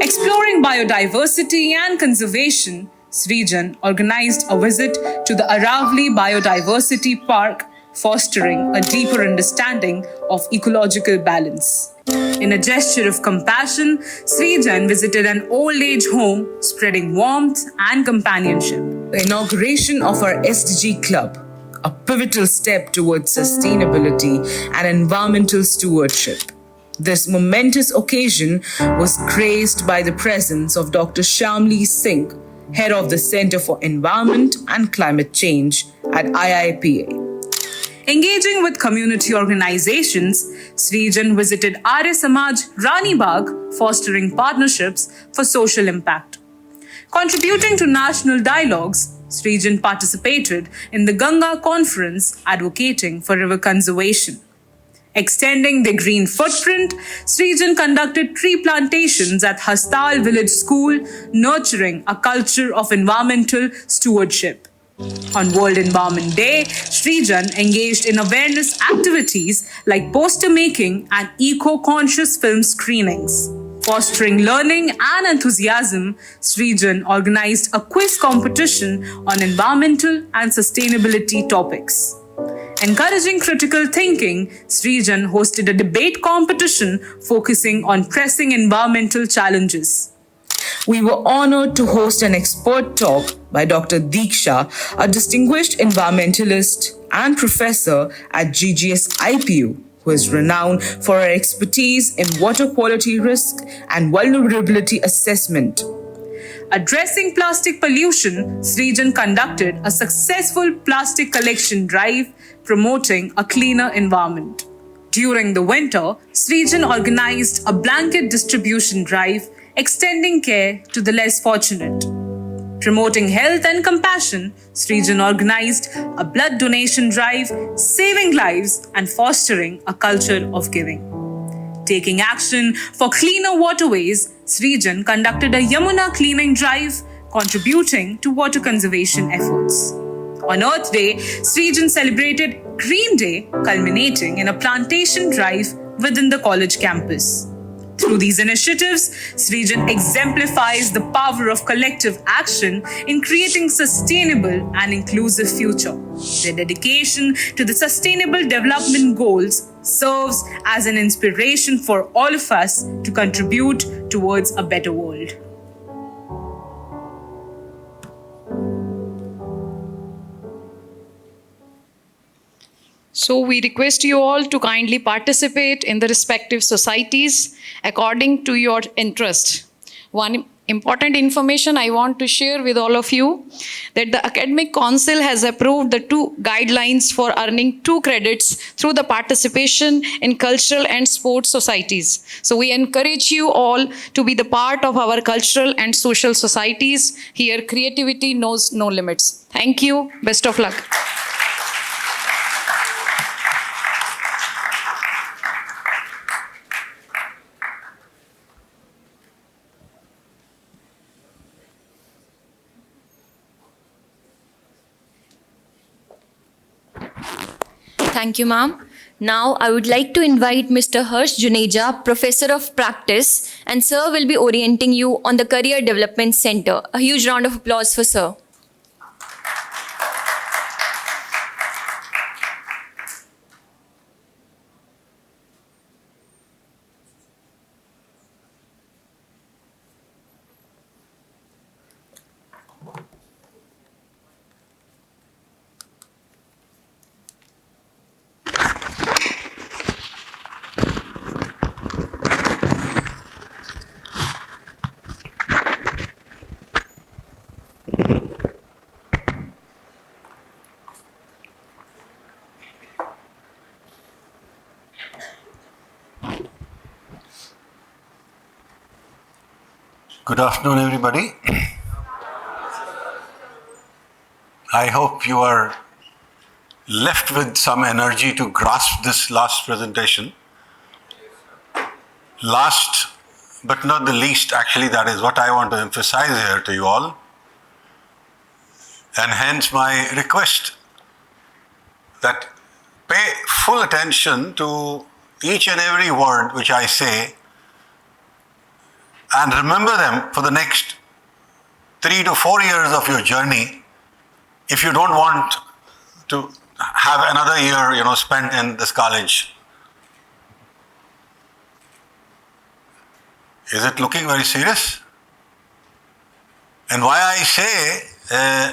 Exploring biodiversity and conservation, Srijan organized a visit to the Aravali Biodiversity Park, fostering a deeper understanding of ecological balance. In a gesture of compassion, Srijan visited an old age home, spreading warmth and companionship. The inauguration of our SDG Club, a pivotal step towards sustainability and environmental stewardship. This momentous occasion was graced by the presence of Dr. Shamli Singh, head of the Center for Environment and Climate Change at IIPA. Engaging with community organizations, Srijan visited Arya Samaj Rani Bagh, fostering partnerships for social impact. Contributing to national dialogues, Srijan participated in the Ganga Conference advocating for river conservation. Extending their green footprint, Srijan conducted tree plantations at Hastal Village School, nurturing a culture of environmental stewardship. On World Environment Day, Srijan engaged in awareness activities like poster making and eco-conscious film screenings. Fostering learning and enthusiasm, Srijan organized a quiz competition on environmental and sustainability topics. Encouraging critical thinking, Srijan hosted a debate competition focusing on pressing environmental challenges. We were honored to host an expert talk by Dr. Deeksha, a distinguished environmentalist and professor at GGS IPU, who is renowned for her expertise in water quality risk and vulnerability assessment. Addressing plastic pollution, Srijan conducted a successful plastic collection drive promoting a cleaner environment. During the winter, Srijan organized a blanket distribution drive extending care to the less fortunate. Promoting health and compassion, Srijan organized a blood donation drive, saving lives and fostering a culture of giving. Taking action for cleaner waterways, Srijan conducted a Yamuna cleaning drive, contributing to water conservation efforts. On Earth Day, Srijan celebrated Green Day, culminating in a plantation drive within the college campus. Through these initiatives, Srijan exemplifies the power of collective action in creating sustainable and inclusive future. Their dedication to the Sustainable Development Goals serves as an inspiration for all of us to contribute towards a better world. So we request you all to kindly participate in the respective societies according to your interest. One important information I want to share with all of you, that the Academic Council has approved the 2 guidelines for earning 2 credits through the participation in cultural and sports societies. So we encourage you all to be the part of our cultural and social societies. Here, creativity knows no limits. Thank you. Best of luck. Thank you, ma'am. Now, I would like to invite Mr. Harsh Juneja, Professor of Practice, and sir will be orienting you on the Career Development Center. A huge round of applause for sir. Good afternoon, everybody. I hope you are left with some energy to grasp this last presentation. Last but not the least, actually, that is what I want to emphasize here to you all. And hence my request that pay full attention to each and every word which I say, and remember them for the next 3 to 4 years of your journey if you don't want to have another year, spent in this college. Is it looking very serious? And why I say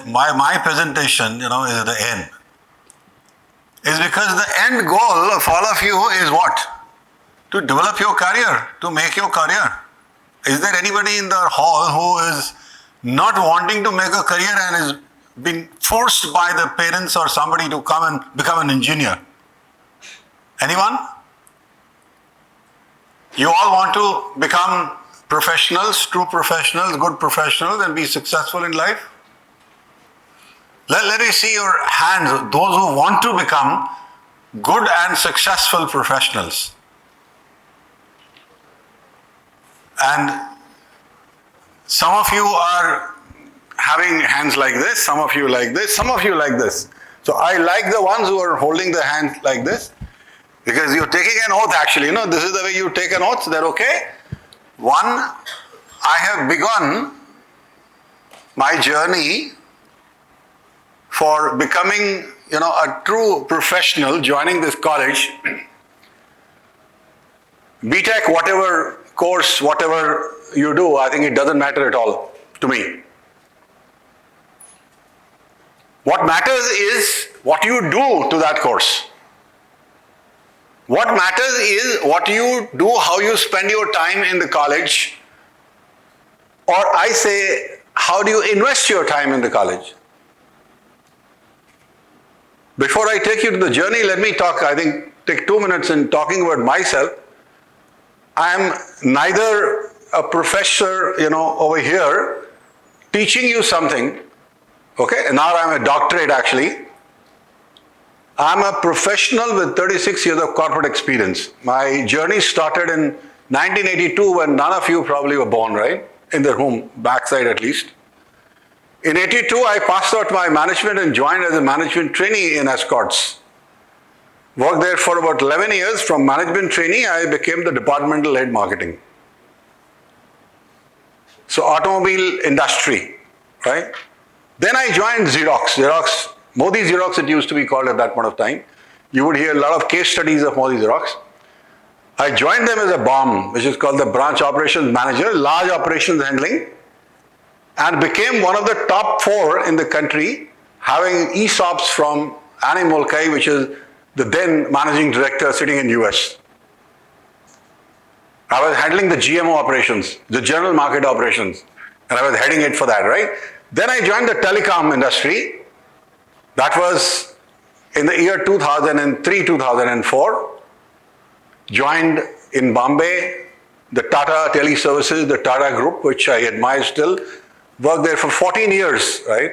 my presentation, is the end, is because the end goal of all of you is what? To develop your career, to make your career. Is there anybody in the hall who is not wanting to make a career and is being forced by the parents or somebody to come and become an engineer? Anyone? You all want to become professionals, true professionals, good professionals, and be successful in life? Let me see your hands, those who want to become good and successful professionals. And some of you are having hands like this, some of you like this, some of you like this. So I like the ones who are holding the hand like this, because you're taking an oath actually. This is the way you take an oath, they're okay. One, I have begun my journey for becoming, a true professional, joining this college. BTech, whatever course, whatever you do, I think it doesn't matter at all to me. What matters is what you do to that course. What matters is what you do, how you spend your time in the college, or I say, how do you invest your time in the college? Before I take you to the journey, let me take 2 minutes in talking about myself. I am neither a professor, over here, teaching you something, okay? And now I'm a doctorate actually. I'm a professional with 36 years of corporate experience. My journey started in 1982 when none of you probably were born, right? In the room, backside at least. In 82, I passed out my management and joined as a management trainee in Escorts. Worked there for about 11 years. From management trainee, I became the departmental head marketing. So automobile industry, right? Then I joined Xerox. Modi Xerox it used to be called at that point of time. You would hear a lot of case studies of Modi Xerox. I joined them as a BOM, which is called the Branch Operations Manager, large operations handling, and became one of the top 4 in the country, having ESOPs from Annie Mulcahy, which is the then managing director sitting in US. I was handling the GMO operations, the general market operations, and I was heading it for that, right? Then I joined the telecom industry. That was in the year 2003, 2004. Joined in Bombay, the Tata Teleservices, the Tata Group, which I admire still. Worked there for 14 years, right?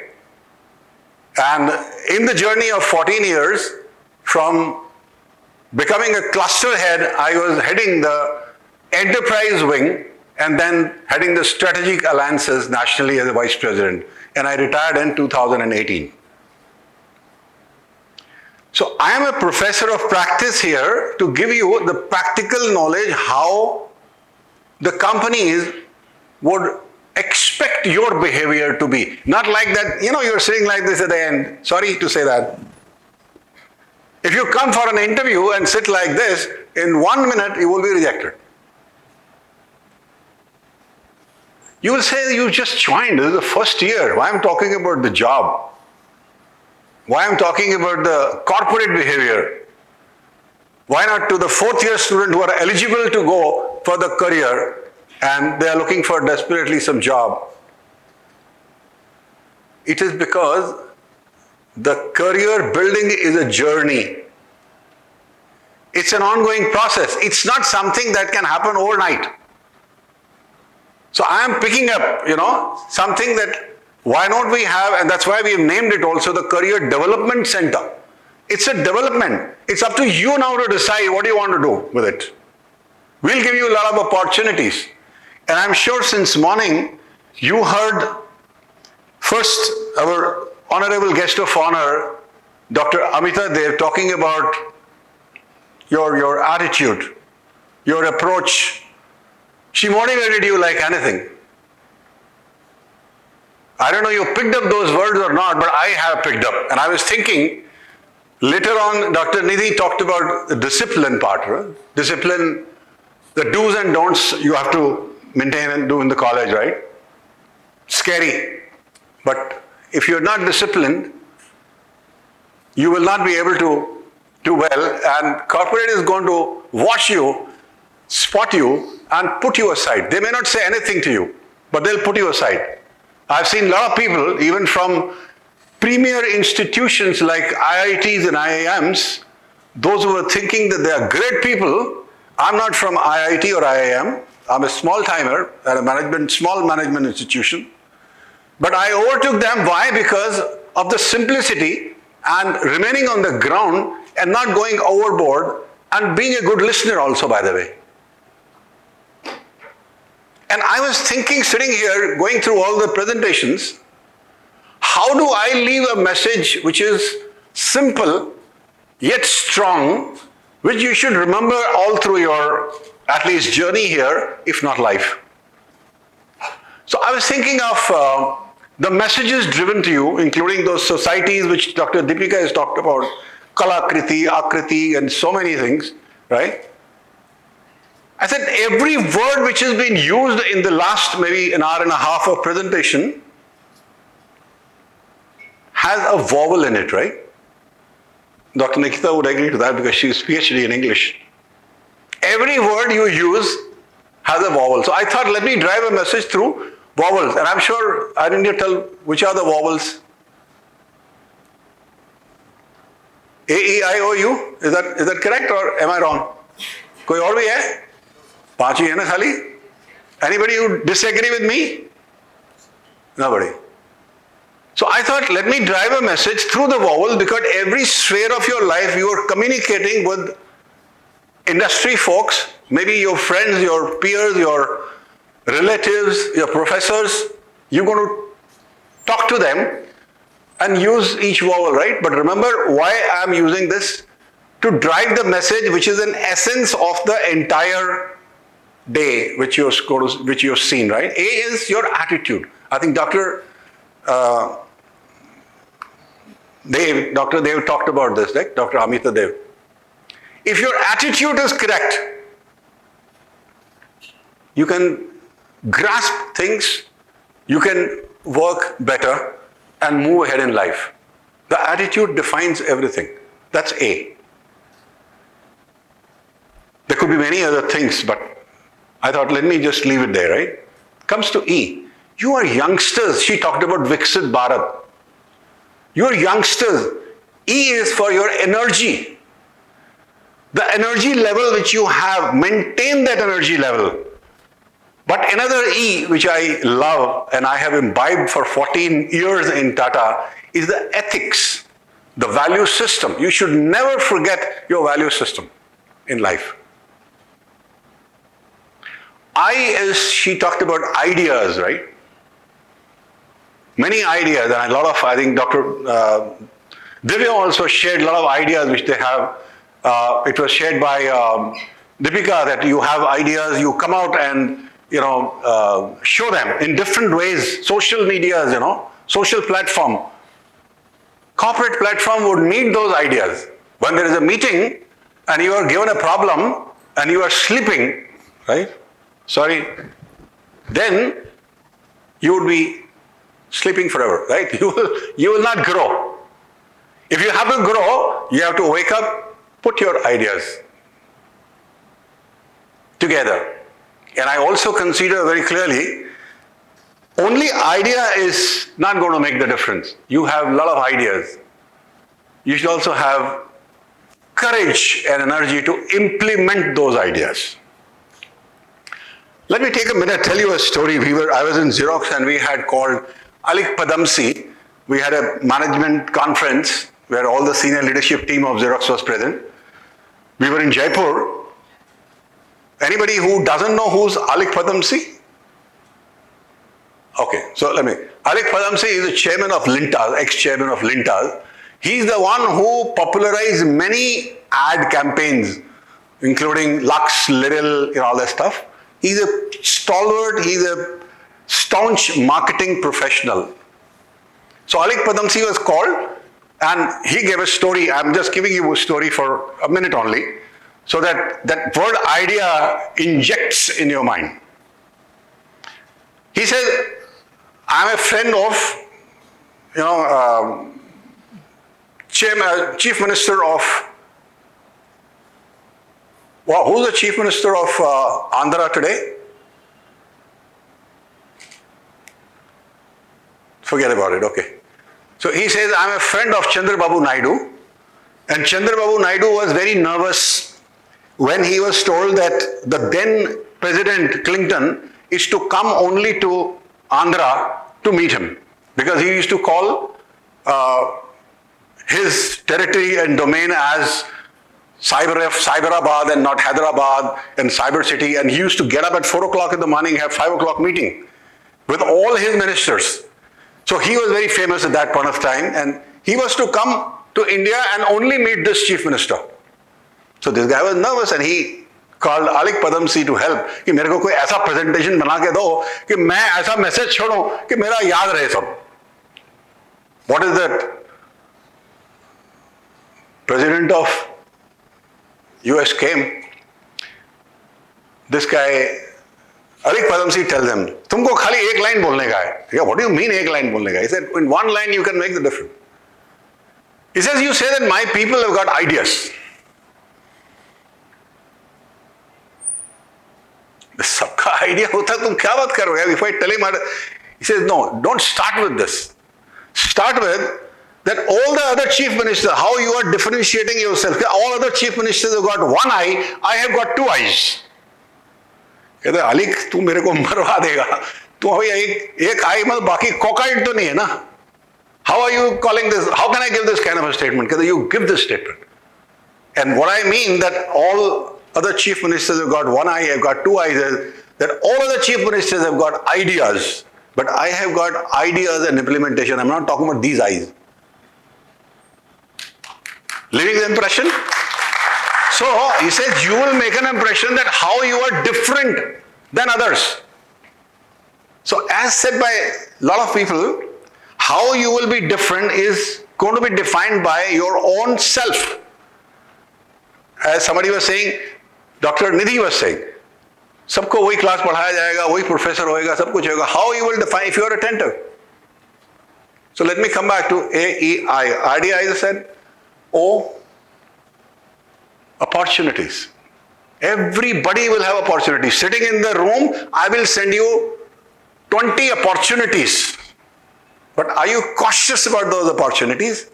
And in the journey of 14 years, from becoming a cluster head, I was heading the enterprise wing and then heading the strategic alliances nationally as a vice president. And I retired in 2018. So I am a professor of practice here to give you the practical knowledge how the companies would expect your behavior to be. Not like that, you're sitting like this at the end. Sorry to say that. If you come for an interview and sit like this, in 1 minute you will be rejected. You will say you just joined, this is the first year. Why I'm talking about the job? Why I'm talking about the corporate behavior? Why not to the 4th year student who are eligible to go for the career and they are looking for desperately some job? It is because the career building is a journey. It's an ongoing process. It's not something that can happen overnight. So I am picking up, something that why not we have, and that's why we have named it also the Career Development Center. It's a development. It's up to you now to decide what you want to do with it. We'll give you a lot of opportunities. And I'm sure since morning, you heard first our honorable guest of honor, Dr. Amita Dev, talking about your attitude, your approach. She motivated you like anything. I don't know you picked up those words or not, but I have picked up. And I was thinking, later on, Dr. Nidhi talked about the discipline part. Right? Discipline, the do's and don'ts you have to maintain and do in the college, right? Scary. But if you're not disciplined, you will not be able to do well. And corporate is going to watch you, spot you, and put you aside. They may not say anything to you, but they'll put you aside. I've seen a lot of people, even from premier institutions like IITs and IIMs, those who are thinking that they are great people. I'm not from IIT or IIM. I'm a small timer at a small management institution. But I overtook them. Why? Because of the simplicity and remaining on the ground and not going overboard and being a good listener also, by the way. And I was thinking, sitting here, going through all the presentations, how do I leave a message which is simple, yet strong, which you should remember all through your, at least, journey here, if not life. So I was thinking of the messages driven to you, including those societies which Dr. Deepika has talked about, Kalakriti, Akriti, and so many things, right? I said every word which has been used in the last maybe an hour and a half of presentation has a vowel in it, right? Dr. Nikita would agree to that because she's PhD in English. Every word you use has a vowel. So I thought, let me drive a message through vowels. And I'm sure I didn't need to tell which are the vowels. A, E, I, O, U. Is that correct or am I wrong? कोई और भी है? पांच ही है ना खाली? Anybody who disagree with me? Nobody. So I thought, let me drive a message through the vowel, because every sphere of your life you are communicating with industry folks, maybe your friends, your peers, your relatives, your professors. You're going to talk to them and use each vowel, right? But remember why I'm using this? To drive the message, which is an essence of the entire day which you've seen, right? A is your attitude. I think Dr. Dev talked about this, right? Dr. Amita Dev. If your attitude is correct, you can grasp things, you can work better and move ahead in life. The attitude defines everything. That's A. There could be many other things, but I thought, let me just leave it there, right? Comes to E. You are youngsters. She talked about Viksit Bharat. You are youngsters. E is for your energy. The energy level which you have, maintain that energy level. But another E, which I love and I have imbibed for 14 years in Tata, is the ethics, the value system. You should never forget your value system in life. I is, she talked about ideas, right? Many ideas, and a lot of, I think Dr. Divya also shared a lot of ideas which they have. It was shared by Deepika that you have ideas, you come out and show them in different ways. Social medias, social platform. Corporate platform would need those ideas. When there is a meeting and you are given a problem and you are sleeping, right? Sorry, then you would be sleeping forever, right? You will not grow. If you have to grow, you have to wake up, put your ideas together. And I also consider very clearly, only idea is not going to make the difference. You have a lot of ideas. You should also have courage and energy to implement those ideas. Let me take a minute, tell you a story. I was in Xerox and we had called Alik Padamsee. We had a management conference where all the senior leadership team of Xerox was present. We were in Jaipur. Anybody who doesn't know who's Alik Padamsee? Okay, so Alik Padamsee is the chairman of Lintas, ex-chairman of Lintas. He's the one who popularized many ad campaigns, including Lux, Lidl, all that stuff. He's a stalwart, he's a staunch marketing professional. So Alik Padamsee was called and he gave a story. I'm just giving you a story for a minute only, so that that word idea injects in your mind. He said, I'm a friend of, Chief Minister of, who's the Chief Minister of Andhra today? Forget about it, okay. So he says, I'm a friend of Chandrababu Naidu, and Chandrababu Naidu was very nervous when he was told that the then President Clinton is to come only to Andhra to meet him, because he used to call his territory and domain as Cyberabad and not Hyderabad and Cyber City, and he used to get up at 4 o'clock in the morning, have 5 o'clock meeting with all his ministers. So he was very famous at that point of time, and he was to come to India and only meet this chief minister. So this guy was nervous and he called Alik Padamsee to help कि मेरे को कोई ऐसा presentation बना के दो कि मैं ऐसा message छोड़ूं कि मेरा याद रहे सब. What is that? President of US came. This guy, Alik Padamsee tells him, तुमको खाली एक line बोलने का है. Yeah, what do you mean एक line बोलने का? He said, in one line you can make the difference. He says, you say that my people have got ideas. सबका idea होता तुम क्या बात कर रहे हो? If I tell him, he says, no, don't start with this. Start with that all the other chief ministers, how you are differentiating yourself. All other chief ministers have got one eye, I have got two eyes. कहते अलिक तू मेरे को मरवा देगा, तो एक आई मतलब बाकी कोकाइड तो नहीं है ना. How are you calling this? How can I give this kind of a statement? Because you give this statement. And what I mean that all other chief ministers have got one eye, have got two eyes, that all other chief ministers have got ideas, but I have got ideas and implementation. I'm not talking about these eyes. Leaving the impression? So he says you will make an impression that how you are different than others. So as said by a lot of people, how you will be different is going to be defined by your own self. As somebody was saying, Dr. Nidhi was saying, सबको वही class पढ़ाया जाएगा, वही professor होएगा, सब कुछ होएगा. How you will define if you are attentive? So let me come back to AEI. IDI, I said, O, opportunities. Everybody will have opportunities. Sitting in the room, I will send you 20 opportunities. But are you cautious about those opportunities?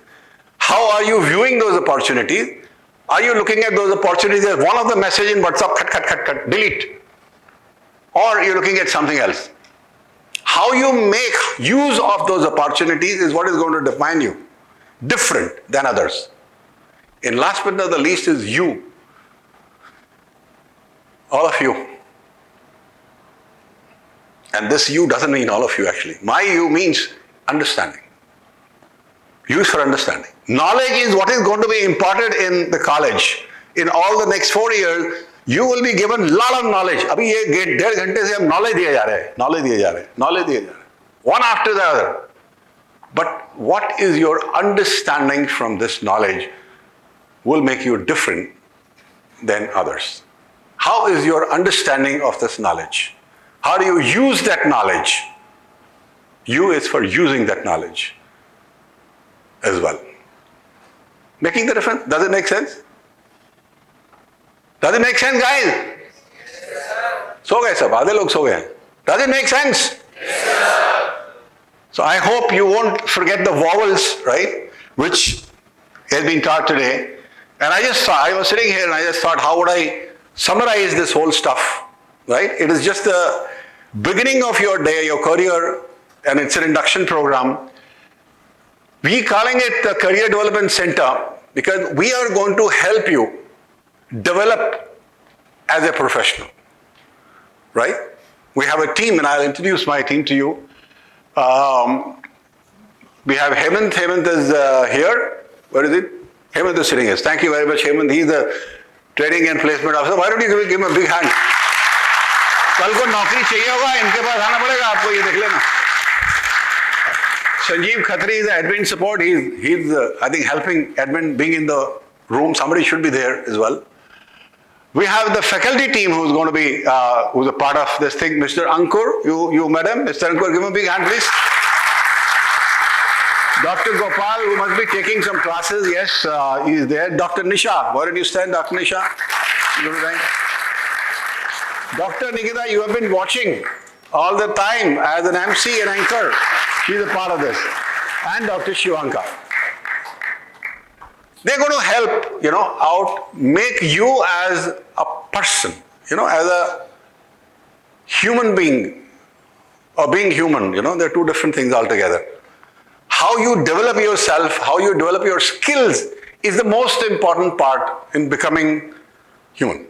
How are you viewing those opportunities? Are you looking at those opportunities as one of the message in WhatsApp, cut, delete? Or you're looking at something else? How you make use of those opportunities is what is going to define you. Different than others. And last but not the least is you. All of you. And this you doesn't mean all of you actually. My you means understanding. Use for understanding. Knowledge is what is going to be imparted in the college. In all the next 4 years, you will be given lot of knowledge. अभी ये 1.5 घंटे से हम knowledge दिए जा रहे हैं, one after the other. But what is your understanding from this knowledge will make you different than others. How is your understanding of this knowledge? How do you use that knowledge? You is for using that knowledge as well. Making the difference? Does it make sense? Does it make sense, guys? सो गए सब, आधे लोग सो गए. Does it make sense? So I hope you won't forget the vowels, right? Which has been taught today. And I was sitting here and I just thought, how would I summarize this whole stuff, right? It is just the beginning of your day, your career, and it's an induction program. We calling it the Career Development Center because we are going to help you develop as a professional, right? We have a team and I'll introduce my team to you. We have Hemant. Hemant is here. Where is it? Hemant is sitting here. Thank you very much, Hemant. He's the training and placement officer. Why don't you give him a big hand? कल को नौकरी चाहिए होगा, इनके पास आना पड़ेगा आपको, ये देख लेना. Sanjeev Khatri is the admin support. He's I think helping admin being in the room. Somebody should be there as well. We have the faculty team who's going to be who's a part of this thing. Mr. Ankur, you madam, Mr. Ankur, give him a big hand, please. Dr. Gopal, who must be taking some classes, yes, he is there. Dr. Nisha, where did you stand, Dr. Nisha? Dr. Nikita, you have been watching all the time as an MC and anchor. She's a part of this. And Dr. Shivanka. They're going to help, out, make you as a person, as a human being or being human, they're two different things altogether. How you develop yourself, how you develop your skills is the most important part in becoming human.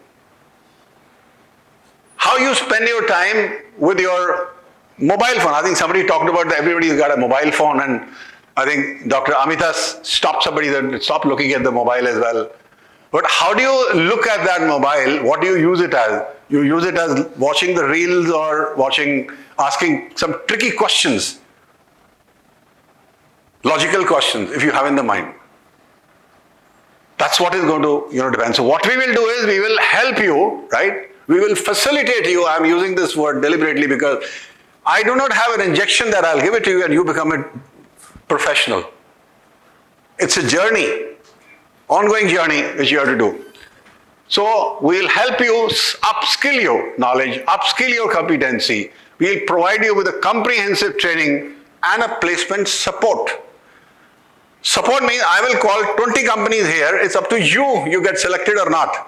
How you spend your time with your mobile phone. I think somebody talked about that everybody's got a mobile phone, and I think Dr. Amita stopped somebody that stop looking at the mobile as well. But how do you look at that mobile? What do you use it as? You use it as watching the reels or asking some tricky questions. Logical questions, if you have in the mind. That's what is going to, depend. So what we will do is we will help you, right? We will facilitate you. I'm using this word deliberately because I do not have an injection that I'll give it to you and you become a professional. It's a journey, ongoing journey which you have to do. So we'll help you upskill your knowledge, upskill your competency. We'll provide you with a comprehensive training and a placement support. Support means I will call 20 companies here. It's up to you, you get selected or not.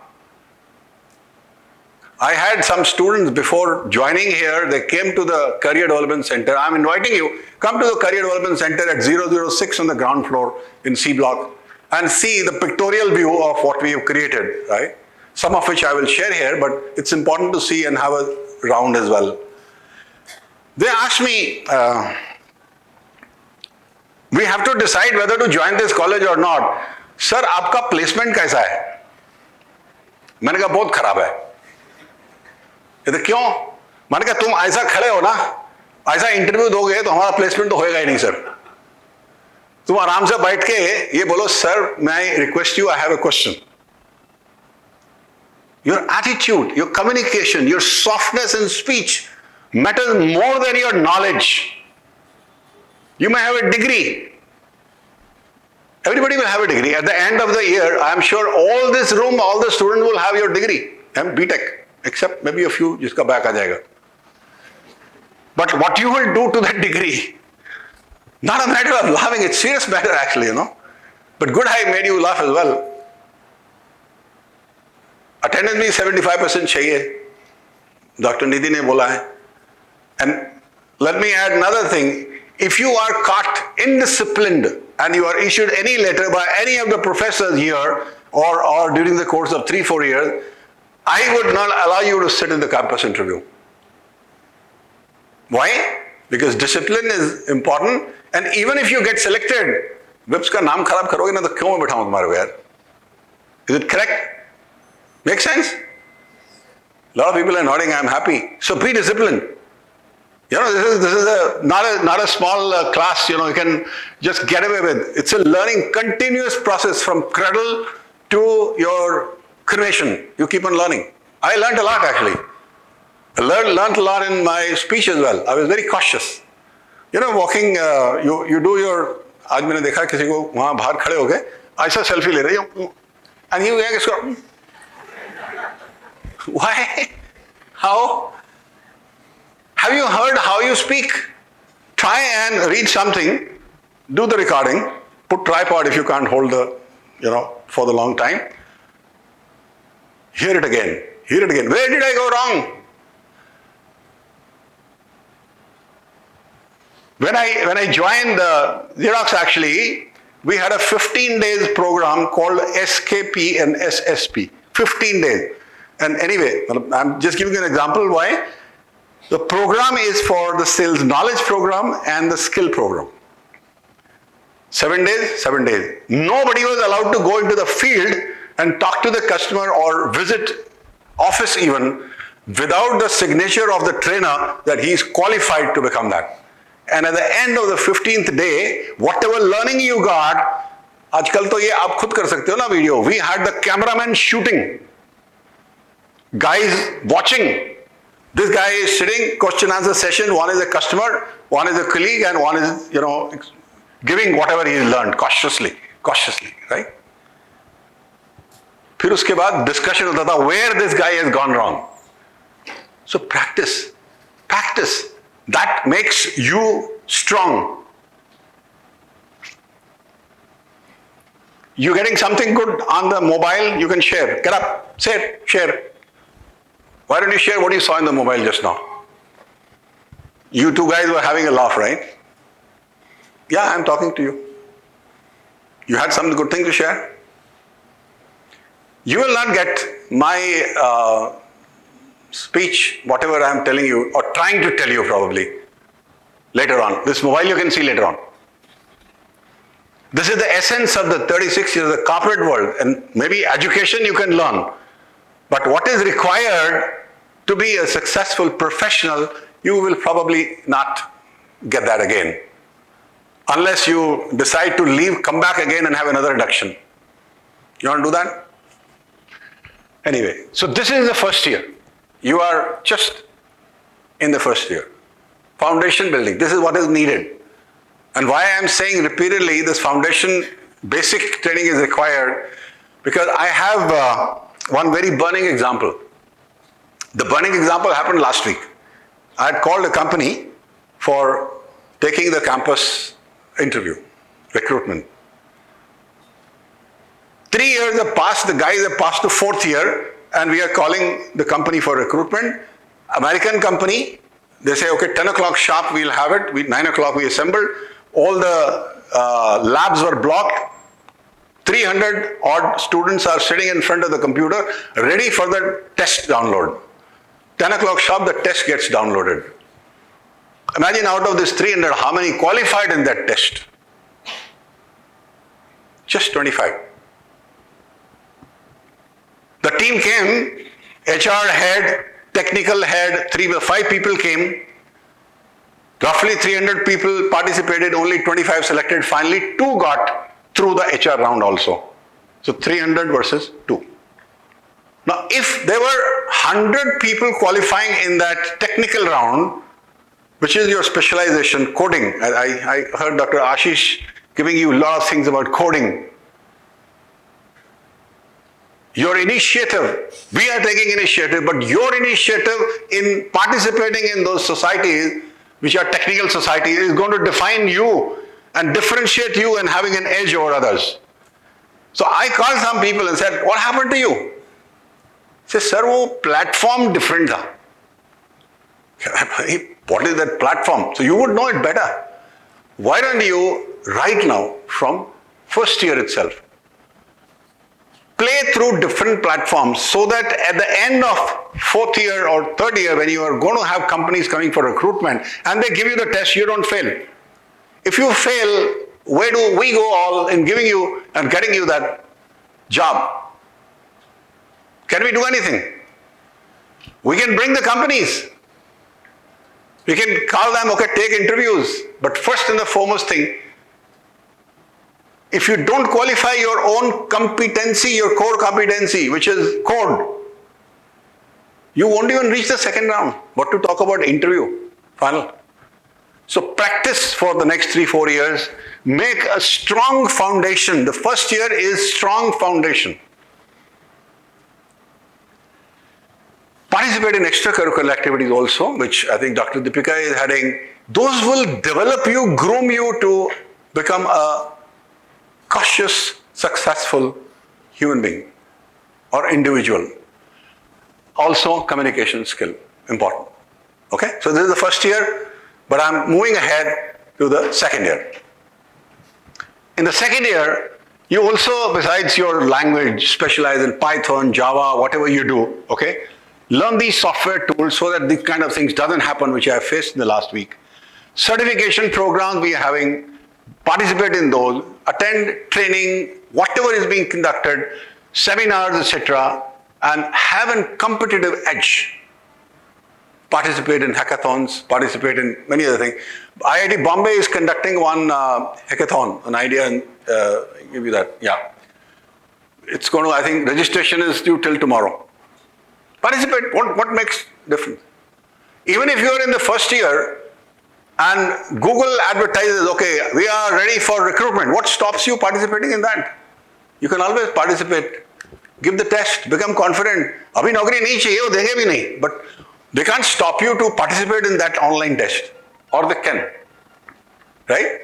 I had some students before joining here, they came to the Career Development Center. I'm inviting you, come to the Career Development Center at 006 on the ground floor in C block and see the pictorial view of what we have created, right? Some of which I will share here, but it's important to see and have a round as well. They asked me, we have to decide whether to join this college or not. Sir, आपका placement कैसा है? मैंने कहा बहुत खराब है. ये तो क्यों? मैंने कहा तुम ऐसा खड़े हो ना, ऐसा इंटरव्यू दोगे तो हमारा प्लेसमेंट तो होएगा ही नहीं सर. तुम आराम से बैठ के ये बोलो सर, मैं request you, I have a question. Your attitude, your communication, your softness in speech matters more than your knowledge. You may have a degree. Everybody will have a degree. At the end of the year, I am sure all this room, all the students will have your degree. And BTech, except maybe a few jiska back aa jayega. But what you will do to that degree, not a matter of laughing, it's serious matter actually, you know. But good I made you laugh as well. Attendance में 75% चाहिए, Dr. Nidhi ने बोला है. And let me add another thing. If you are caught indisciplined and you are issued any letter by any of the professors here or during the course of 3-4 years, I would not allow you to sit in the campus interview. Why? Because discipline is important, and even if you get selected, WIPS का नाम खराब करोगे ना तो क्यों मैं बैठाऊं तुम्हारे को यार? Is it correct? Make sense? A lot of people are nodding, I'm happy. So be disciplined. You know, this is not a small class, you know, you can just get away with. It's a learning continuous process from cradle to your cremation. You keep on learning. I learned a lot actually. I learned a lot in my speech as well. I was very cautious. You know, walking, you do your, आज मैंने देखा किसी को वहाँ बाहर खड़े हो गए, ऐसा सेल्फी ले रहे हैं, and you go, why? How? Have you heard how you speak? Try and read something, do the recording, put tripod if you can't hold the, you know, for the long time. Hear it again. Hear it again. Where did I go wrong? When I joined Xerox actually, we had a 15 days program called SKP and SSP. 15 days. And anyway, I'm just giving you an example why. The program is for the sales knowledge program and the skill program. 7 days, 7 days. Nobody was allowed to go into the field and talk to the customer or visit office even without the signature of the trainer that he is qualified to become that. And at the end of the 15th day, whatever learning you got, आजकल तो ये आप खुद कर सकते हो ना video. We had the cameraman shooting. Guys watching. This guy is sitting, question answer session, one is a customer, one is a colleague, and one is, you know, giving whatever he learned cautiously, right? फिर उसके बाद discussion होता था where this guy has gone wrong. So practice. That makes you strong. You're getting something good on the mobile, you can share. Get up, say it, share. Why don't you share what you saw in the mobile just now? You two guys were having a laugh, right? Yeah, I'm talking to you. You had some good thing to share? You will not get my speech, whatever I'm telling you, or trying to tell you probably, later on. This mobile you can see later on. This is the essence of the 36 years of the corporate world, and maybe education you can learn. But what is required to be a successful professional, you will probably not get that again. Unless you decide to leave, come back again and have another induction. You want to do that? Anyway, so this is the first year. You are just in the first year. Foundation building, this is what is needed. And why I am saying repeatedly this foundation basic training is required, because I have one very burning example. The burning example happened last week. I had called a company for taking the campus interview, recruitment. 3 years have passed, the guys have passed to 4th year, and we are calling the company for recruitment. American company, they say, okay, 10 o'clock sharp, we'll have it. 9 o'clock we assembled. All the labs were blocked. 300 odd students are sitting in front of the computer, ready for the test download. 10 o'clock sharp, the test gets downloaded. Imagine out of this 300, how many qualified in that test? Just 25. The team came, HR head, technical head, 5 people came. Roughly 300 people participated, only 25 selected. Finally, 2 got through the HR round also. So 300 versus 2. Now, if there were 100 people qualifying in that technical round, which is your specialization, coding. I heard Dr. Ashish giving you a lot of things about coding. Your initiative, we are taking initiative, but your initiative in participating in those societies, which are technical societies, is going to define you and differentiate you and having an edge over others. So I called some people and said, what happened to you? Say, sir, wo platform different tha. What is that platform? So you would know it better. Why don't you, right now, from first year itself, play through different platforms so that at the end of 4th year or 3rd year, when you are going to have companies coming for recruitment and they give you the test, you don't fail. If you fail, where do we go all in giving you and getting you that job? Can we do anything? We can bring the companies. We can call them, okay, take interviews. But first and the foremost thing, if you don't qualify your own competency, your core competency, which is code, you won't even reach the 2nd round. What to talk about interview, final. So practice for the next 3-4 years. Make a strong foundation. The first year is strong foundation. Participate in extracurricular activities also, which I think Dr. Deepika is heading. Those will develop you, groom you to become a cautious, successful human being or individual. Also, communication skill, important. Okay, so this is the first year, but I'm moving ahead to the 2nd year. In the 2nd year, you also, besides your language, specialize in Python, Java, whatever you do, okay? Learn these software tools so that these kind of things doesn't happen, which I have faced in the last week. Certification programs we are having, participate in those, attend training, whatever is being conducted, seminars, etc., and have a competitive edge. Participate in hackathons, participate in many other things. IIT Bombay is conducting one hackathon, an idea, and give you that, yeah. It's going to, I think, registration is due till tomorrow. Participate, what makes difference? Even if you're in the first year and Google advertises, okay, we are ready for recruitment, what stops you participating in that? You can always participate, give the test, become confident. Abhi naukri nahi chahiye, wo denge bhi nahi. But they can't stop you to participate in that online test. Or they can. Right?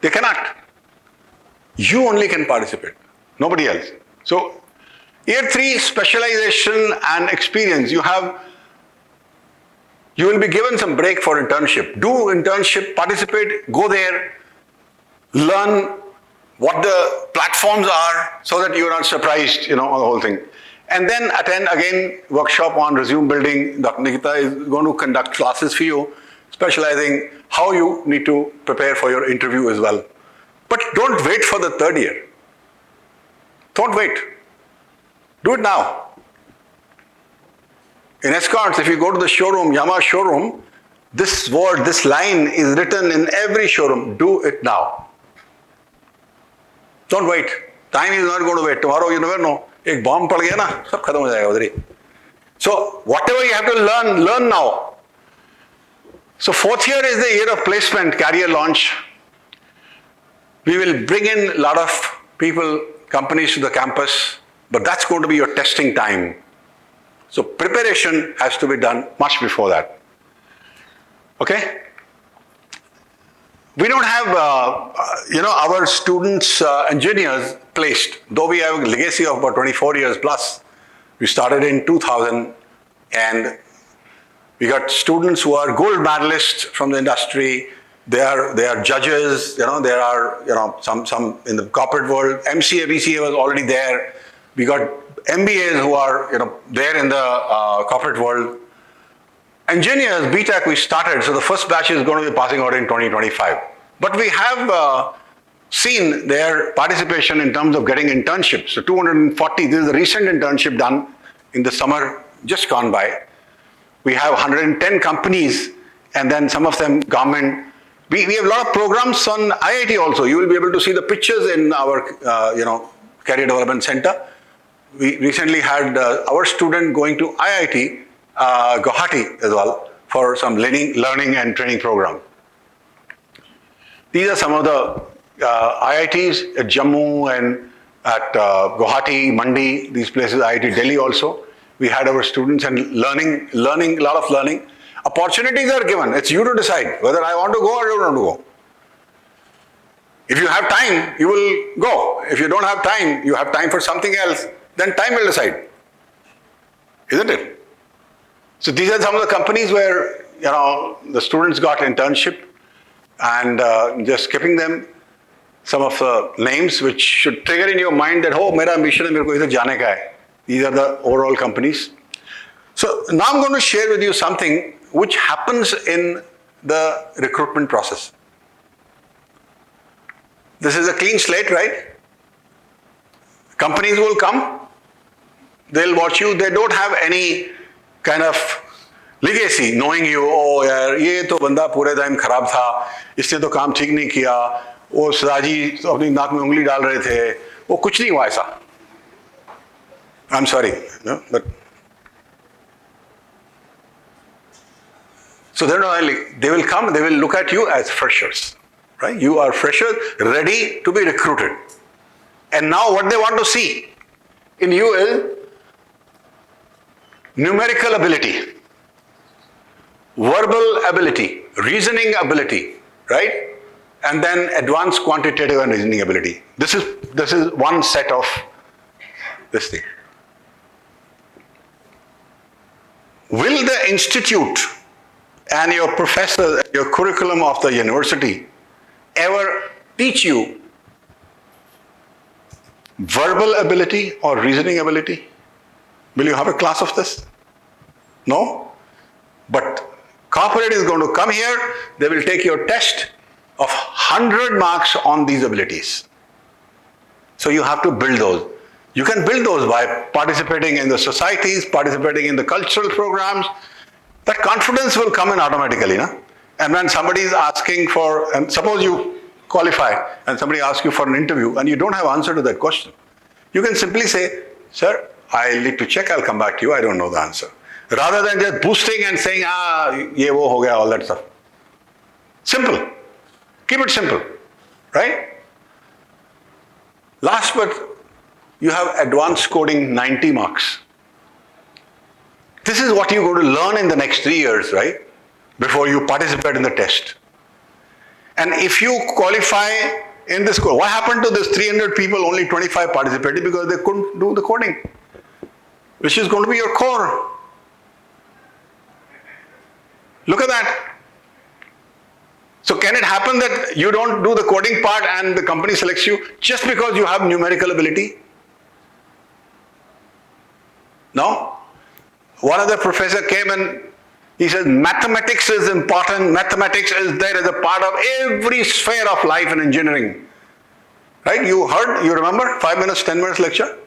They cannot. You only can participate. Nobody else. So, year 3, specialization and experience. You will be given some break for internship. Do internship, participate, go there, learn what the platforms are so that you're not surprised, on the whole thing. And then attend again workshop on resume building. Dr. Nikita is going to conduct classes for you, specializing how you need to prepare for your interview as well. But don't wait for the 3rd year. Don't wait. Do it now. In Escorts, if you go to the showroom, Yamaha showroom, this word, this line is written in every showroom. Do it now. Don't wait. Time is not going to wait. Tomorrow you never know. Ek bomb pad gaya na, sab khatam ho jayega udhar hi. So whatever you have to learn, learn now. So 4th year is the year of placement, career launch. We will bring in a lot of people, companies to the campus, but that's going to be your testing time. So preparation has to be done much before that. Okay? We don't have, our students, engineers placed, though we have a legacy of about 24 years plus. We started in 2000 and we got students who are gold medalists from the industry. They are judges, there are, some in the corporate world. MCA, BCA was already there. We got MBAs who are, there in the corporate world. Engineers, BTech, we started, so the first batch is going to be passing out in 2025. But we have seen their participation in terms of getting internships. So 240, this is a recent internship done in the summer just gone by. We have 110 companies, and then some of them government. We have a lot of programs on IIT also. You will be able to see the pictures in our, Career Development Center. We recently had our student going to IIT, Guwahati as well, for some learning and training program. These are some of the IITs at Jammu and at Guwahati, Mandi, these places, IIT Delhi also. We had our students and learning, a lot of learning. Opportunities are given. It's you to decide whether I want to go or don't want to go. If you have time, you will go. If you don't have time, you have time for something else, then time will decide. Isn't it? So these are some of the companies where, the students got internship, and just skipping them, some of the names which should trigger in your mind that, oh, mera ambition hai, mere ko idhar jaane ka hai. These are the overall companies. So now I'm going to share with you something which happens in the recruitment process. This is a clean slate, right? Companies will come, they'll watch you, they don't have any kind of legacy, knowing you, oh yaar, ye to banda pure time kharab tha, isne to kaam theek nahi kiya, wo Sadaji to apni naak mein ungli dal rahe the, wo kuch nahi hua aisa. I'm sorry, but so they will come, they will look at you as freshers, right? You are freshers ready to be recruited. And now what they want to see in you is numerical ability, verbal ability, reasoning ability, right? And then advanced quantitative and reasoning ability. This is one set of this thing. Will the institute and your professors, your curriculum of the university ever teach you verbal ability or reasoning ability? Will you have a class of this? No? But corporate is going to come here, they will take your test of 100 marks on these abilities. So you have to build those. You can build those by participating in the societies, participating in the cultural programs. That confidence will come in automatically. No? And when somebody is asking for, and suppose you qualify and somebody asks you for an interview and you don't have answer to that question, you can simply say, sir, I need to check, I'll come back to you, I don't know the answer. Rather than just boosting and saying, ye wo ho gaya, all that stuff. Simple. Keep it simple, right? Last but you have advanced coding 90 marks. This is what you're going to learn in the next 3 years, right? Before you participate in the test. And if you qualify in this course, what happened to this 300 people, only 25 participated because they couldn't do the coding, which is going to be your core. Look at that. So can it happen that you don't do the coding part and the company selects you just because you have numerical ability? No? One other professor came and he said, mathematics is important. Mathematics is there as a part of every sphere of life in engineering. Right? You heard, you remember? 5 minutes, 10 minutes lecture?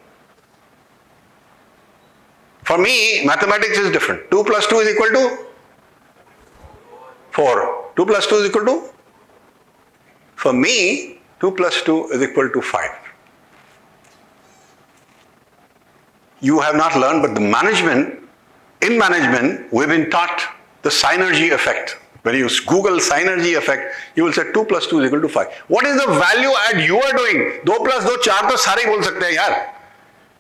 For me, mathematics is different. 2 plus 2 is equal to 4. 2 plus 2 is equal to? For me, 2 plus 2 is equal to 5. You have not learned, but in management, we've been taught the synergy effect. When you Google synergy effect, you will say 2 plus 2 is equal to 5. What is the value add you are doing? 2 plus 2, 4 तो सारे बोल सकते हैं यार.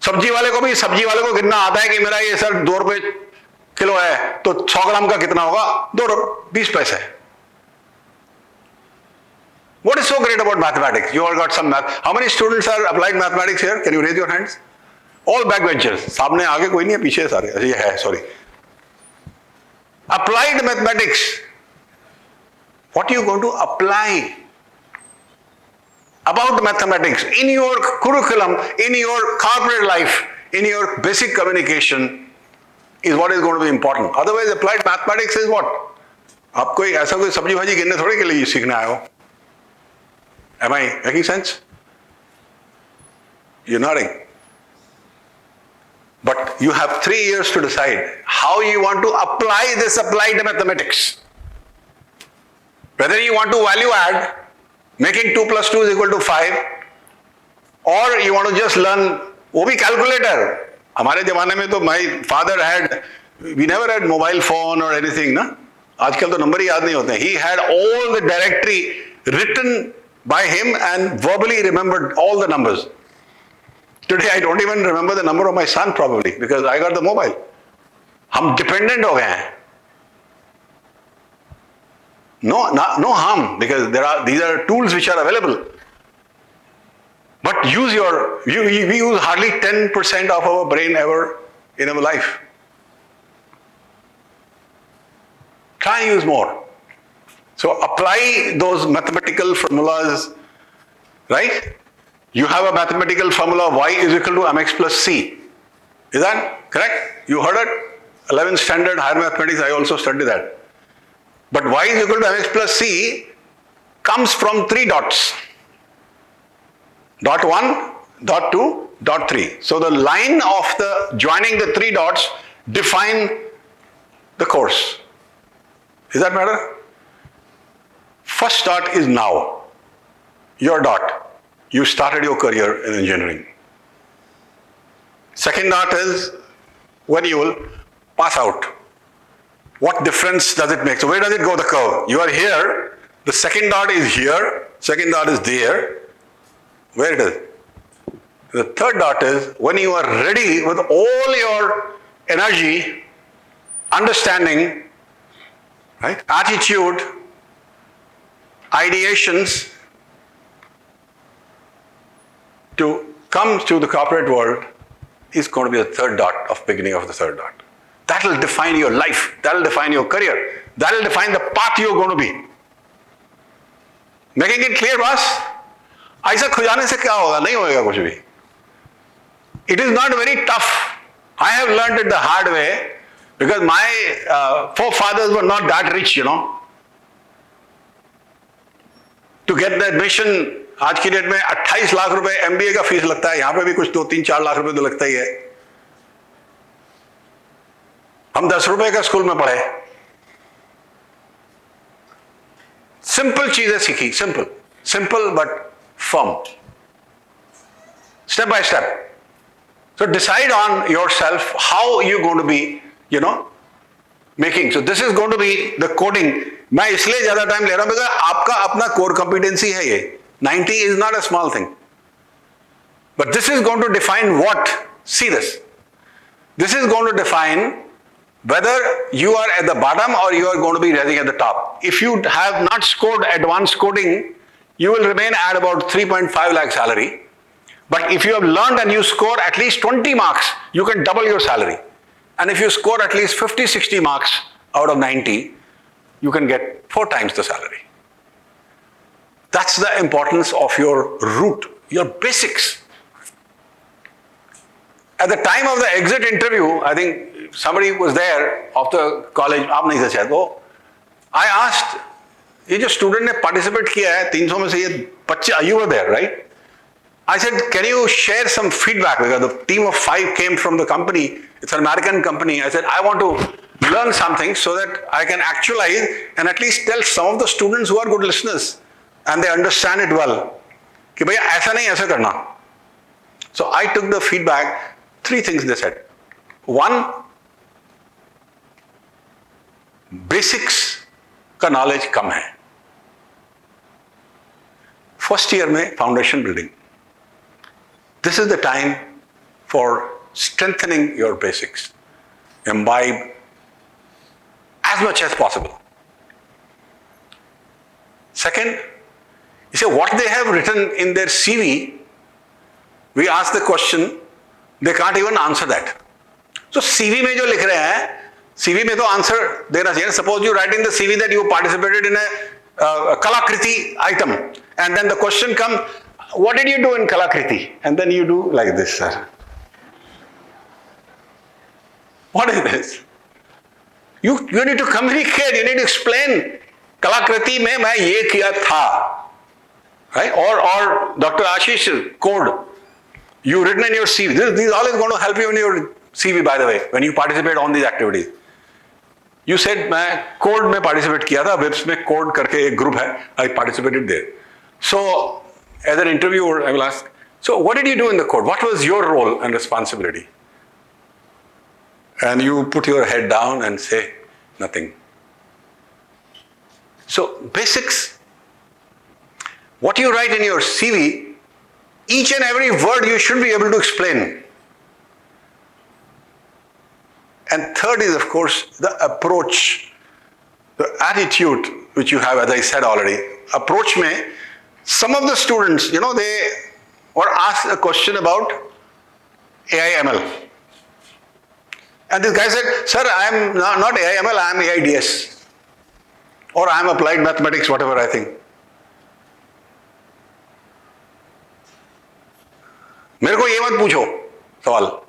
सब्जी वाले को भी सब्जी वाले को कितना आता है कि मेरा ये सर 2 रुपए किलो है, तो 100 ग्राम का कितना होगा? 20 पैसे. What is so great about mathematics? You all got some math. How many students are applied mathematics here? Can you raise your hands? All backbenchers. सामने आगे कोई नहीं है, पीछे सारे. ये है, sorry. Applied mathematics. What are you going to apply about mathematics in your curriculum, in your corporate life, in your basic communication is what is going to be important. Otherwise, applied mathematics is what? आप कोई ऐसा कोई सब्जी भाजी गिनने थोड़े के लिए सीखने आए हो. Am I making sense? You're nodding. But you have 3 years to decide how you want to apply this applied mathematics. Whether you want to value add, making 2 plus 2 is equal to 5, or you want to just learn, वो भी calculator. हमारे जमाने में तो my father had, we never had mobile phone or anything, ना? आजकल तो number ही याद नहीं होते हैं. He had all the directory written by him and verbally remembered all the numbers. Today I don't even remember the number of my son probably because I got the mobile. हम dependent हो गए हैं. No harm because these are tools which are available. But we use hardly 10% of our brain ever in our life. Try and use more. So apply those mathematical formulas, right? You have a mathematical formula y is equal to mx plus c. Is that correct? You heard it? 11th standard higher mathematics, I also studied that. But y is equal to mx plus c comes from 3 dots. Dot 1, dot 2, dot 3. So the line of the joining the 3 dots define the course. Is that better? First dot is now. Your dot. You started your career in engineering. Second dot is when you will pass out. What difference does it make? So where does it go, the curve? You are here, the second dot is here, second dot is there. Where it is? The third dot is when you are ready with all your energy, understanding, right? Attitude, ideations to come to the corporate world is going to be the third dot of beginning of the third dot. That will define your life. That will define your career. That will define the path you are going to be. Making it clear, boss? ऐसा खुजाने से क्या होगा? नहीं होगा कुछ भी. It is not very tough. I have learned it the hard way because my forefathers were not that rich, you know. To get the admission, आज की डेट में 28 लाख रुपए MBA का फीस लगता है. यहाँ पे भी कुछ 2-3-4 लाख रुपए तो लगता ही है. हम 10 रुपए का स्कूल में पढ़े. सिंपल चीजें सीखी. Simple but firm. Step by step. So decide on yourself how you're going to be, making. So this is going to be the coding. मैं इसलिए ज़्यादा टाइम ले रहा हूँ because आपका अपना core competency है ये. 90 is not a small thing. But this is going to define what? See this. This is going to define whether you are at the bottom or you are going to be rising at the top. If you have not scored advanced coding, you will remain at about 3.5 lakh salary. But if you have learned and you score at least 20 marks, you can double your salary. And if you score at least 50-60 marks out of 90, you can get 4 times the salary. That's the importance of your root, your basics. At the time of the exit interview, I think somebody was there of the college, I asked, ये जो student ने participate किया है 300 में से ये 25, you were there, right? I said, can you share some feedback? Because the team of 5 came from the company. It's an American company. I said, I want to learn something so that I can actualize and at least tell some of the students who are good listeners and they understand it well. कि भैया ऐसा नहीं ऐसा करना. So I took the feedback. 3 things they said. 1, basics का knowledge कम है. First year में foundation building. This is the time for strengthening your basics. Imbibe as much as possible. Second, You see, what they have written in their CV, we ask the question, they can't even answer that. So CV में जो लिख रहे हैं, CV में तो answer देना चाहिए. Suppose you write in the CV that you participated in a Kalakriti item, and then the question comes, what did you do in Kalakriti? And then you do like this, sir. What is this? You need to communicate, you need to explain. Kalakriti में मैं ये किया था, right? Or Dr. Ashish code you written in your CV. This all is going to help you in your CV, by the way, when you participate on these activities. You said मैं code में participate किया था, WIPS में code करके एक group है, I participated there. So as an interviewer, I will ask, so what did you do in the code? What was your role and responsibility? And you put your head down and say nothing. So basics, what you write in your CV, each and every word you should be able to explain. And third is, of course, the approach, the attitude which you have, as I said already. Approach mein, some of the students, they were asked a question about AI/ML. And this guy said, sir, I am not AI/ML, I am AIDS. Or I am applied mathematics, whatever I think. मेरे को ये मत पूछो सवाल.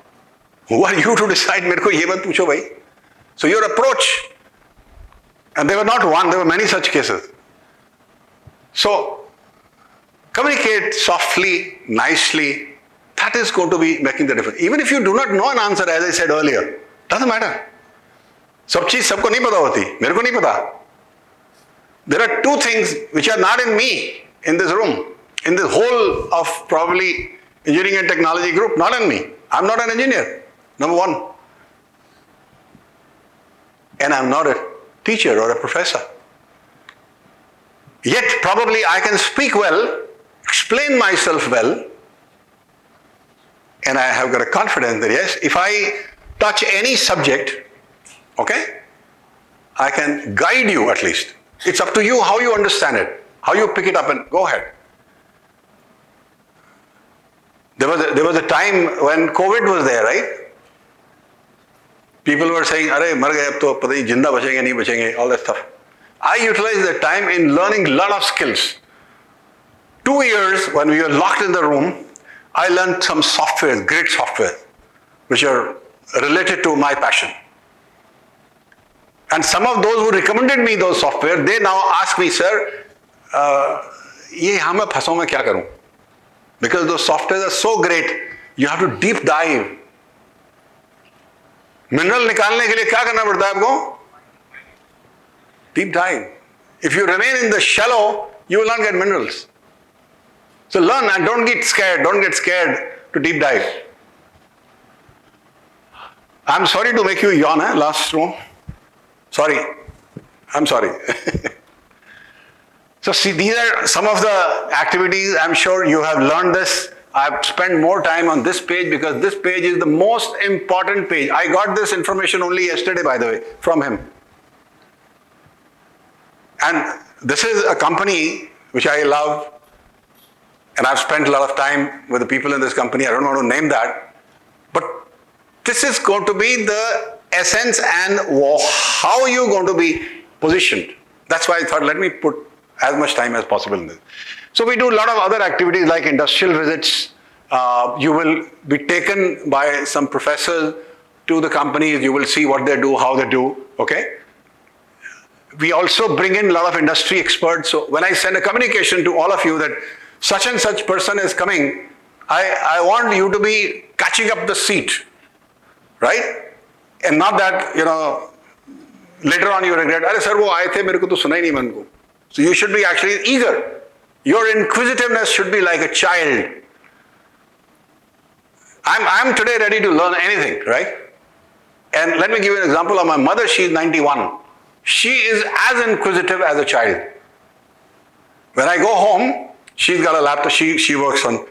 Who are you to decide? मेरे को ये मत पूछो भाई. So your approach, and there were not one, there were many such cases. So communicate softly, nicely. That is going to be making the difference. Even if you do not know an answer, as I said earlier, doesn't matter. सब चीज सबको नहीं पता होती. मेरे को नहीं पता. There are two things which are not in me, in this room, in the whole of probably engineering and technology group, not in me. I'm not an engineer, number one. And I'm not a teacher or a professor. Yet probably I can speak well, explain myself well, and I have got a confidence that yes, if I touch any subject, okay, I can guide you at least. It's up to you how you understand it, how you pick it up and go ahead. There was a time when COVID was there, right? People were saying, "Arey, mar gaye ab to pata nahi jinda bachenge nahi bachenge," all that stuff. I utilized the time in learning a lot of skills. 2 years when we were locked in the room, I learned some software, great software, which are related to my passion. And some of those who recommended me those software, they now ask me, sir, ye yahan mein phasaun main kya karun? Because those softwares are so great, you have to deep dive. Mineral nikalne ke liye kya karna padta hai aapko? Deep dive. If you remain in the shallow, you will not get minerals. So learn and don't get scared. Don't get scared to deep dive. I'm sorry to make you yawn, last row. Sorry. I'm sorry. So see, these are some of the activities. I'm sure you have learned this. I've spent more time on this page because this page is the most important page. I got this information only yesterday, by the way, from him. And this is a company which I love, and I've spent a lot of time with the people in this company. I don't want to name that. But this is going to be the essence and how you're going to be positioned. That's why I thought, let me put as much time as possible in this. So we do a lot of other activities like industrial visits. You will be taken by some professors to the companies. You will see what they do, how they do, okay? We also bring in a lot of industry experts. So when I send a communication to all of you that such and such person is coming, I want you to be catching up the seat, right? And not that, later on you regret, "Arey sir, wo aaye the, mere ko to suna hi nahi man ko." So you should be actually eager. Your inquisitiveness should be like a child. I'm today ready to learn anything, right? And let me give you an example of my mother. She's 91. She is as inquisitive as a child. When I go home, she's got a laptop. She works on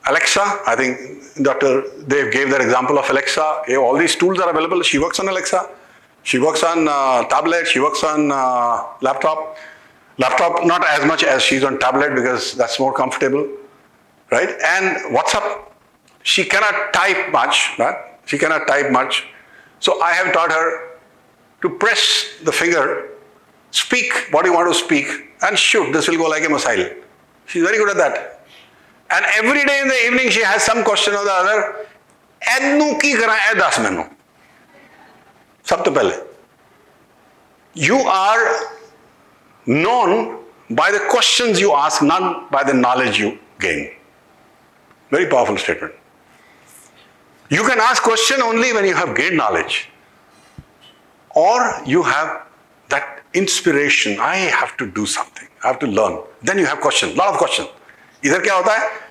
Alexa. I think Dr. Dev gave that example of Alexa. All these tools are available. She works on Alexa. She works on tablet. She works on laptop. Laptop, not as much as she's on tablet because that's more comfortable, right? And WhatsApp, she cannot type much, right? She cannot type much. So I have taught her to press the finger, speak what you want to speak, and shoot, this will go like a missile. She's very good at that. And every day in the evening, she has some question or the other. Ednu ki kara hai 10 mainu. Sab to pehle. You are known by the questions you ask, not by the knowledge you gain. Very powerful statement. You can ask question only when you have gained knowledge. Or you have that inspiration, I have to do something, I have to learn. Then you have question, lot of questions. Idhar kya hota hai?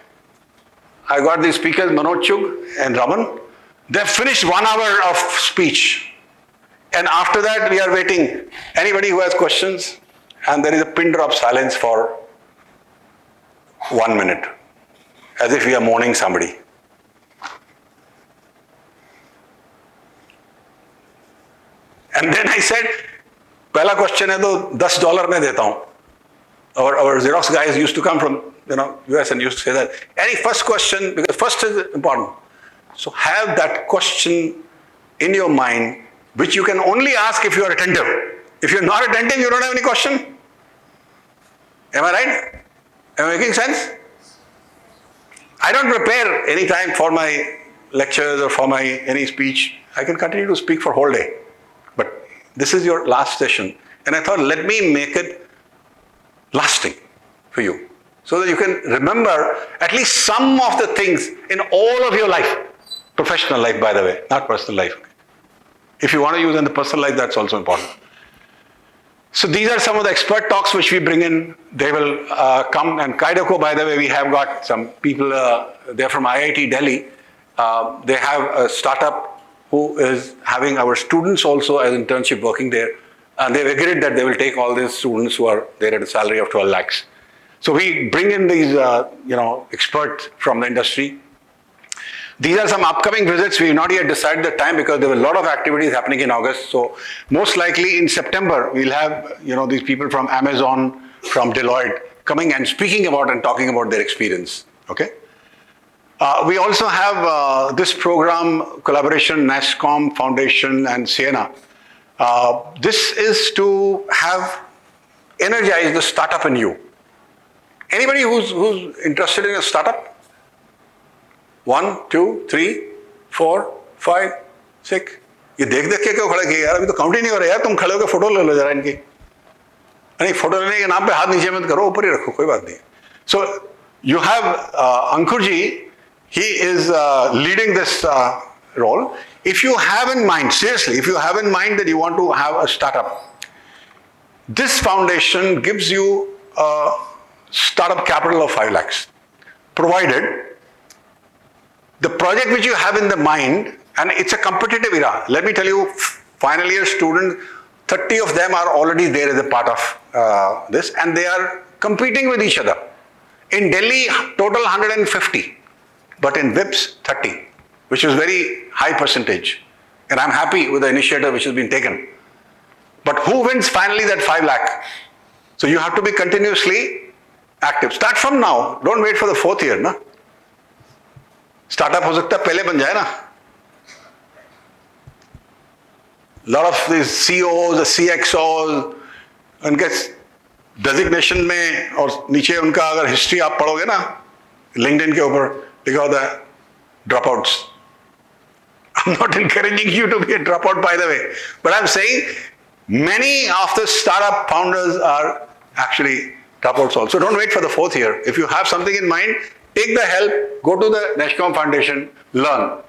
I got these speakers, Manoj Chugh and Raman. They finished 1 hour of speech. And after that, we are waiting. Anybody who has questions? And there is a pin drop silence for 1 minute. As if we are mourning somebody. And then I said, पहला question है तो $10 में देता हूँ. Our Xerox guys used to come from US and used to say that. Any first question, because first is important. So have that question in your mind, which you can only ask if you are attentive. If you're not attentive, you don't have any question. Am I right? Am I making sense? I don't prepare any time for my lectures or for my any speech. I can continue to speak for whole day. But this is your last session. And I thought, let me make it lasting for you. So that you can remember at least some of the things in all of your life. Professional life, by the way, not personal life. If you want to use in the personal life, that's also important. So these are some of the expert talks which we bring in. They will come. And Kaidoco, by the way, we have got some people, they're from IIT Delhi. They have a startup who is having our students also as internship working there. And they've agreed that they will take all these students who are there at a salary of 12 lakhs. So we bring in these, experts from the industry. These are some upcoming visits. We have not yet decided the time because there were a lot of activities happening in August. So most likely in September, we'll have, these people from Amazon, from Deloitte coming and speaking about and talking about their experience. Okay. We also have this program, collaboration, NASSCOM Foundation and Sienna. This is to have energized the startup in you. Anybody who's interested in a startup? 1, 2, 3, 4, 5, 6. ये देख के क्यों खड़े किए यार? अभी तो count ही नहीं हो रहा यार. तुम खड़े होकर फोटो ले लो जरा इनकी. नहीं, फोटो लेने के नाम पे हाथ नीचे मत करो, ऊपर ही रखो, कोई बात नहीं. So you have Ankurji. He is leading this role. If you have in mind, seriously, if you have in mind that you want to have a startup, this foundation gives you a startup capital of 5 lakhs, provided the project which you have in the mind, and it's a competitive era. Let me tell you, final year students, 30 of them are already there as a part of this, and they are competing with each other. In Delhi, total 150, but in VIPS, 30, which is very high percentage. And I'm happy with the initiative which has been taken. But who wins finally that 5 lakh? So you have to be continuously active. Start from now. Don't wait for the 4th year, na? Startup हो सकता है पहले बन जाए ना. Lot of these CEOs, the CXOs, उनके designation में और नीचे उनका अगर history आप पढ़ोगे ना, LinkedIn के ऊपर लिखा होता है dropouts. I'm not encouraging you to be a dropout, by the way, but I'm saying many of the startup founders are actually dropouts also. Don't wait for the 4th year. If you have something in mind, take the help, go to the NASSCOM Foundation, learn.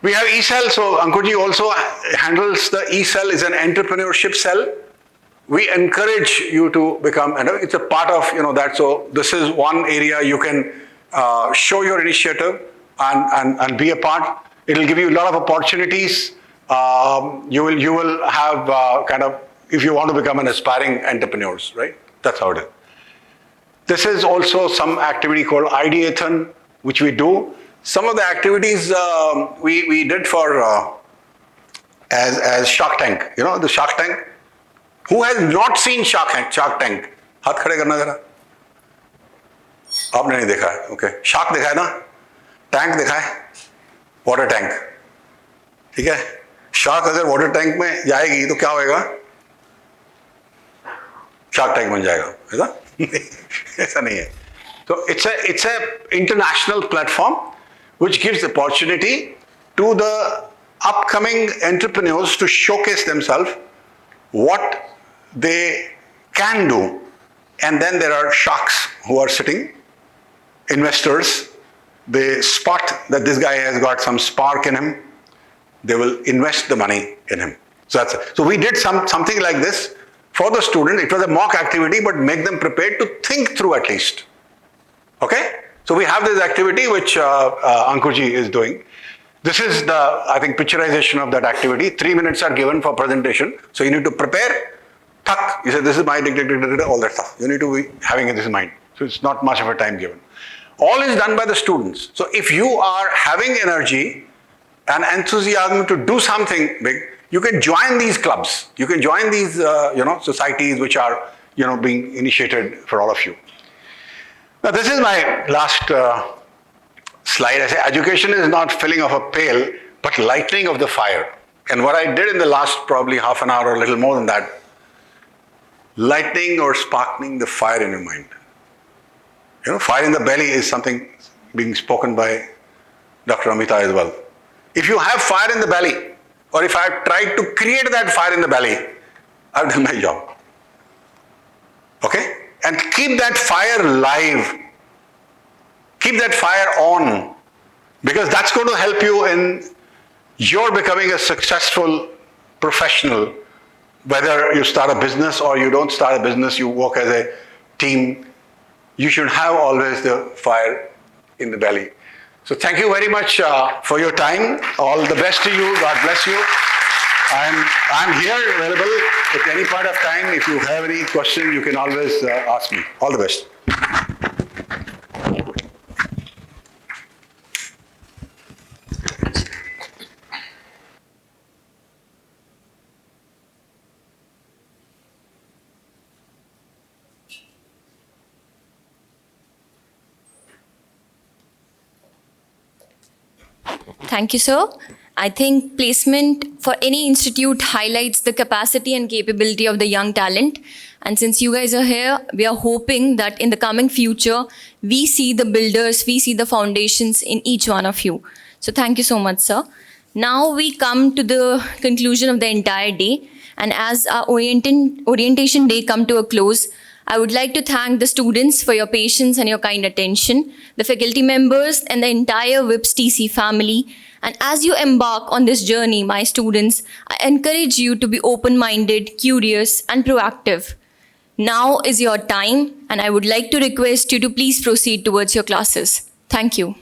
We have eCell, so Ankurji also handles the eCell, is an entrepreneurship cell. We encourage you to become, it's a part of that. So this is one area you can show your initiative and be a part. It will give you a lot of opportunities. You will have if you want to become an aspiring entrepreneurs, right? That's how it is. This is also some activity called Ideathon, which we do. Some of the activities we did for as Shark Tank. The Shark Tank. Who has not seen Shark Tank? हाथ खड़े करना जरा. आपने नहीं देखा है, okay. Shark देखा है ना, टैंक देखा है, वाटर टैंक. ठीक है, शार्क अगर वाटर टैंक में जाएगी तो क्या होएगा? शार्क टैंक बन जाएगा, ऐसा? ऐसा नहीं है. So it's a international platform which gives opportunity to the upcoming entrepreneurs to showcase themselves, what they can do. And then there are sharks who are sitting, investors. They spot that this guy has got some spark in him. They will invest the money in him. So we did something like this for the student. It was a mock activity, but make them prepared to think through at least. Okay? So we have this activity which Ankurji is doing. This is the, I think, picturization of that activity. 3 minutes are given for presentation. So you need to prepare. You say, this is my all that stuff. You need to be having this in mind. So it's not much of a time given. All is done by the students. So if you are having energy and enthusiasm to do something big, you can join these clubs. You can join these, societies which are, being initiated for all of you. Now this is my last slide. I say education is not filling of a pail, but lightening of the fire. And what I did in the last probably half an hour or a little more than that, lightening or sparking the fire in your mind. Fire in the belly is something being spoken by Dr. Amita as well. If you have fire in the belly, or if I have tried to create that fire in the belly, I've done my job. Okay? And keep that fire live. Keep that fire on. Because that's going to help you in your becoming a successful professional. Whether you start a business or you don't start a business, you work as a team, you should have always the fire in the belly. So thank you very much for your time. All the best to you. God bless you. I'm here available at any point of time. If you have any question, you can always ask me. All the best. Thank you, sir. I think placement for any institute highlights the capacity and capability of the young talent. And since you guys are here, we are hoping that in the coming future, we see the builders, we see the foundations in each one of you. So thank you so much, sir. Now we come to the conclusion of the entire day. And as our orientation day come to a close, I would like to thank the students for your patience and your kind attention, the faculty members and the entire WIPS TC family. And as you embark on this journey, my students, I encourage you to be open-minded, curious and proactive. Now is your time, and I would like to request you to please proceed towards your classes. Thank you.